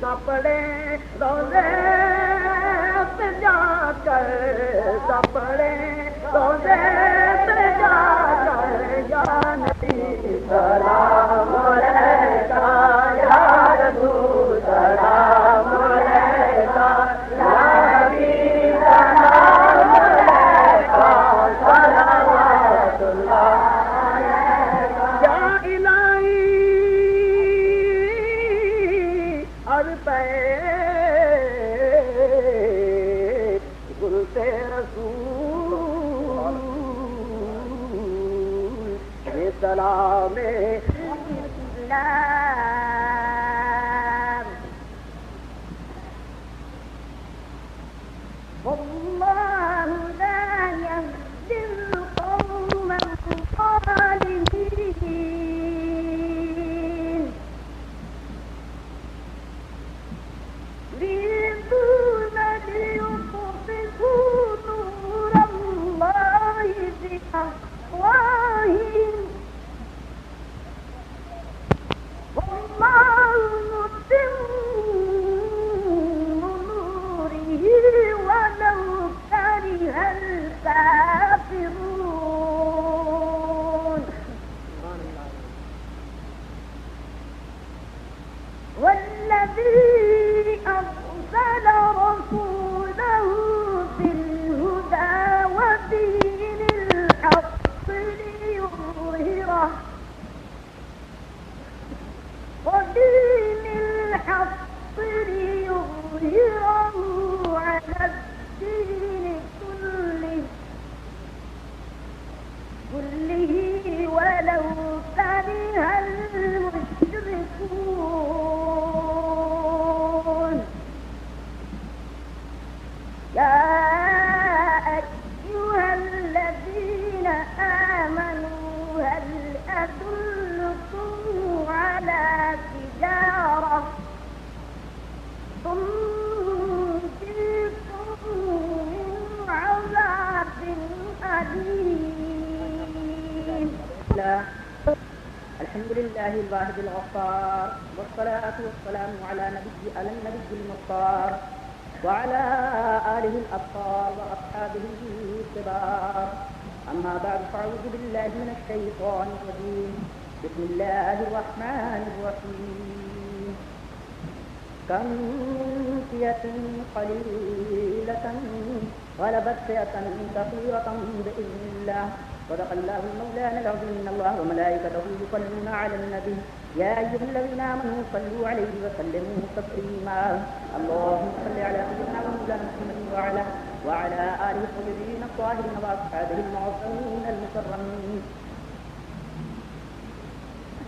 کپڑے روزے پہ جا کر، کپڑے روزے پہ جا کر، یا نبی سلام علیکہ، یا رسول سلام علیکہ، یا حبیب سلام علیکہ، صلوات اللہ گلتے رسول یہ سلام واللہ لا يهدي القوم الظالمين، يريدون ليطفئوا نور الله بأفواههم والله متم نوره ولو كره الكافرون، والذي أرسل رسوله بالهدى ودين الحق ليظهره على الدين كله ولو كره المشركون، يا أيها الذين آمنوا هل أدلكم على تجارة تنجيكم من عذاب أليم. الحمد لله الواحد الغفار، والصلاة والسلام على النبي المختار وعلى آله الأطهار وأصحابه الكبار، أما بعد فأعوذ بالله من الشيطان الرجيم، بسم الله الرحمن الرحيم. كم من فئة قليلة غلبت فئة كثيرة بإذن الله صدق الله المولانا العظيم إن الله وملائكته يصلون على النبي يا أيها الذين آمنوا صلوا عليه وسلموا تسليما اللهم صل على سيدنا ومولانا محمد وعلى آله الطيبين الطاهرين وأصحابه المعصومين المكرمين.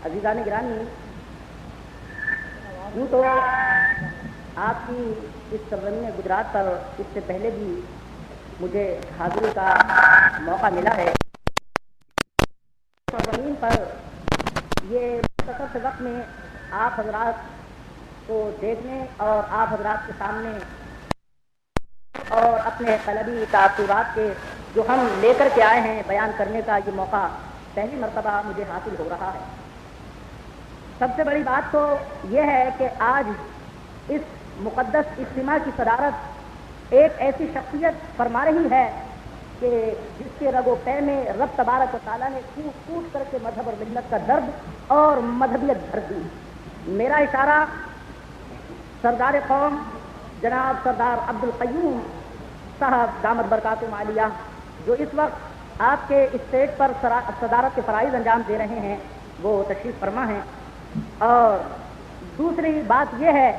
عزیزان گرامی، یوں تو آپ کی اس سرزمین گجرات پر اس سے پہلے بھی مجھے حاضری کا موقع ملا ہے. سرزمین پر یہ مختصر سے وقت میں آپ حضرات کو دیکھنے اور آپ حضرات کے سامنے اور اپنے طلبی تعصبات کے جو ہم لے کر کے آئے ہیں بیان کرنے کا یہ موقع پہلی مرتبہ مجھے حاصل ہو رہا ہے. سب سے بڑی بات تو یہ ہے کہ آج اس مقدس اجتماع کی صدارت ایک ایسی شخصیت فرما رہی ہے کہ جس کے رگ و پے میں رب تبارک و تعالیٰ نے کوٹ کوٹ کر کے مذہب اور ملت کا درد اور مذہبیت بھر دی. میرا اشارہ سردار قوم جناب سردار عبدالقیوم صاحب دامت برکاتہم عالیہ جو اس وقت آپ کے اسٹیج پر صدارت کے فرائض انجام دے رہے ہیں وہ تشریف فرما ہیں. اور دوسری بات یہ ہے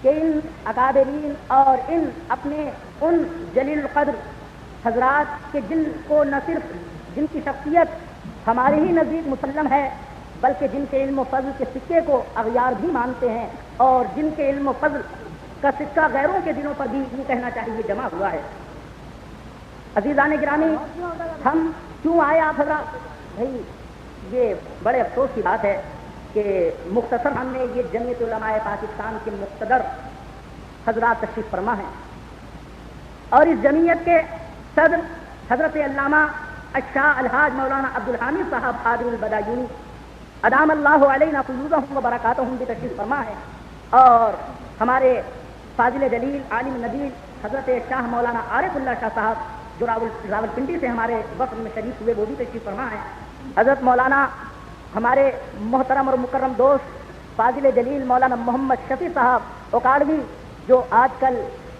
کہ ان اکابرین اور ان جلیل القدر حضرات کے جن کو نہ صرف جن کی شخصیت ہمارے ہی نزدیک مسلم ہے بلکہ جن کے علم و فضل کے سکے کو اغیار بھی مانتے ہیں اور جن کے علم و فضل کا سکہ غیروں کے دلوں پر بھی یوں کہنا چاہیے جمع ہوا ہے. عزیزان گرامی، ہم کیوں آئے آپ حضرات؟ بھائی یہ بڑے افسوس کی بات ہے کہ مختصر ہم نے یہ جمعیت علماء پاکستان کے مقتدر حضرات تشریف فرما ہیں اور اس جمعیت کے صدر حضرت علامہ الشاہ الحاج مولانا عبدالحامد صاحب قادر البدایونی ادام اللہ علینا فیوضہم و برکاتہم بھی تشریف فرما ہے اور ہمارے فاضل جلیل عالم نبیل حضرت شاہ مولانا عارف اللہ شاہ صاحب جو راولپنڈی سے ہمارے وفد میں شریک ہوئے وہ بھی تشریف فرما ہے. حضرت مولانا ہمارے محترم اور مکرم دوست فاضل جلیل مولانا محمد شفیع صاحب اوکاڑوی جو آج کل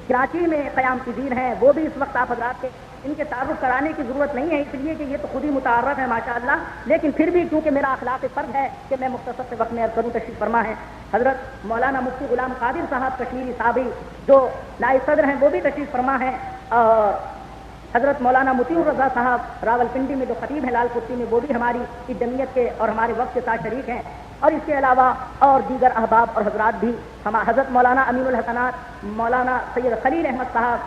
کراچی میں قیام پذیر ہیں وہ بھی اس وقت آپ حضرات کے ان کے تعارف کرانے کی ضرورت نہیں ہے اس لیے کہ یہ تو خود ہی متعارف ہے ماشاءاللہ، لیکن پھر بھی کیونکہ میرا اخلاق فرض ہے کہ میں مختصر سے وقت میں عرض کروں تشریف فرما ہے. حضرت مولانا مفتی غلام قادر صاحب کشمیری صاحبی جو نائب صدر ہیں وہ بھی تشریف فرما ہیں اور حضرت مولانا مطیع الرضا صاحب راولپنڈی میں جو خطیب ہیں لال کرسی میں وہ بھی ہماری اس جمعیت کے اور ہمارے وقت کے ساتھ شریک ہیں. اور اس کے علاوہ اور دیگر احباب اور حضرات بھی حضرت مولانا امین الحسنات مولانا سید خلیل احمد صاحب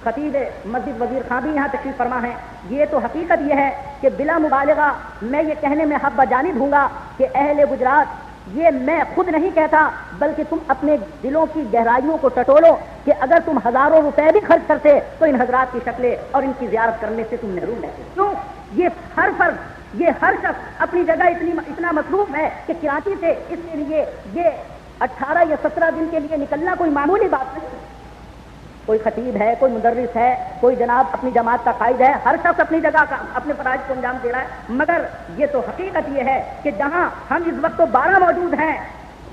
خطیب مسجد وزیر خان بھی یہاں تشریف فرما ہیں. یہ تو حقیقت یہ ہے کہ بلا مبالغہ میں یہ کہنے میں حق بجانب ہوں گا کہ اہل گجرات یہ میں خود نہیں کہتا بلکہ تم اپنے دلوں کی گہرائیوں کو ٹٹولو کہ اگر تم ہزاروں روپے بھی خرچ کرتے تو ان حضرات کی شکلیں اور ان کی زیارت کرنے سے تم محروم رہتے. کیوں؟ یہ ہر فرد یہ ہر شخص اپنی جگہ اتنا مصروف ہے کہ کراچی سے اس کے لیے یہ 18 یا 17 دن کے لیے نکلنا کوئی معمولی بات نہیں. کوئی خطیب ہے، کوئی مدرس ہے، کوئی جناب اپنی جماعت کا قائد ہے، ہر شخص اپنی جگہ کا اپنے فرائض کو انجام دے رہا ہے. مگر یہ تو حقیقت یہ ہے کہ جہاں ہم اس وقت تو 12 موجود ہیں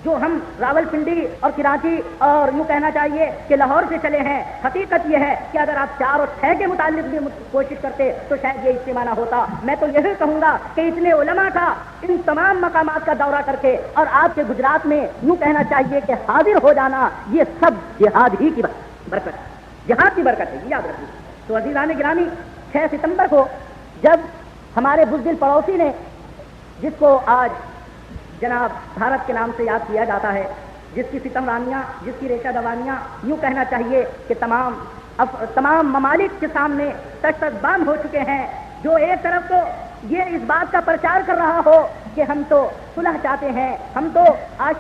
جو ہم راولپنڈی اور کراچی اور یوں کہنا چاہیے کہ لاہور سے چلے ہیں، حقیقت یہ ہے کہ اگر آپ 4 اور 6 کے متعلق بھی کوشش کرتے تو شاید یہ اجتماع نہ ہوتا. میں تو یہی کہوں گا کہ اتنے علماء کا ان تمام مقامات کا دورہ کر کے اور آپ کے گجرات میں یوں کہنا چاہیے کہ حاضر ہو جانا یہ سب جہاد ہی کی برکت ہے، جہاد کی برکت ہے، یاد رکھیے. تو عزیزان گرامی، 6 ستمبر کو جب ہمارے بزدل پڑوسی نے جس کو آج جناب بھارت کے نام سے یاد کیا جاتا ہے، جس کی ستمرانیاں، جس کی ریشہ دوانیاں یوں کہنا چاہیے کہ تمام ممالک کے سامنے تشت بند ہو چکے ہیں، جو ایک طرف تو یہ اس بات کا پرچار کر رہا ہو کہ ہم تو صلح چاہتے ہیں، ہم تو آج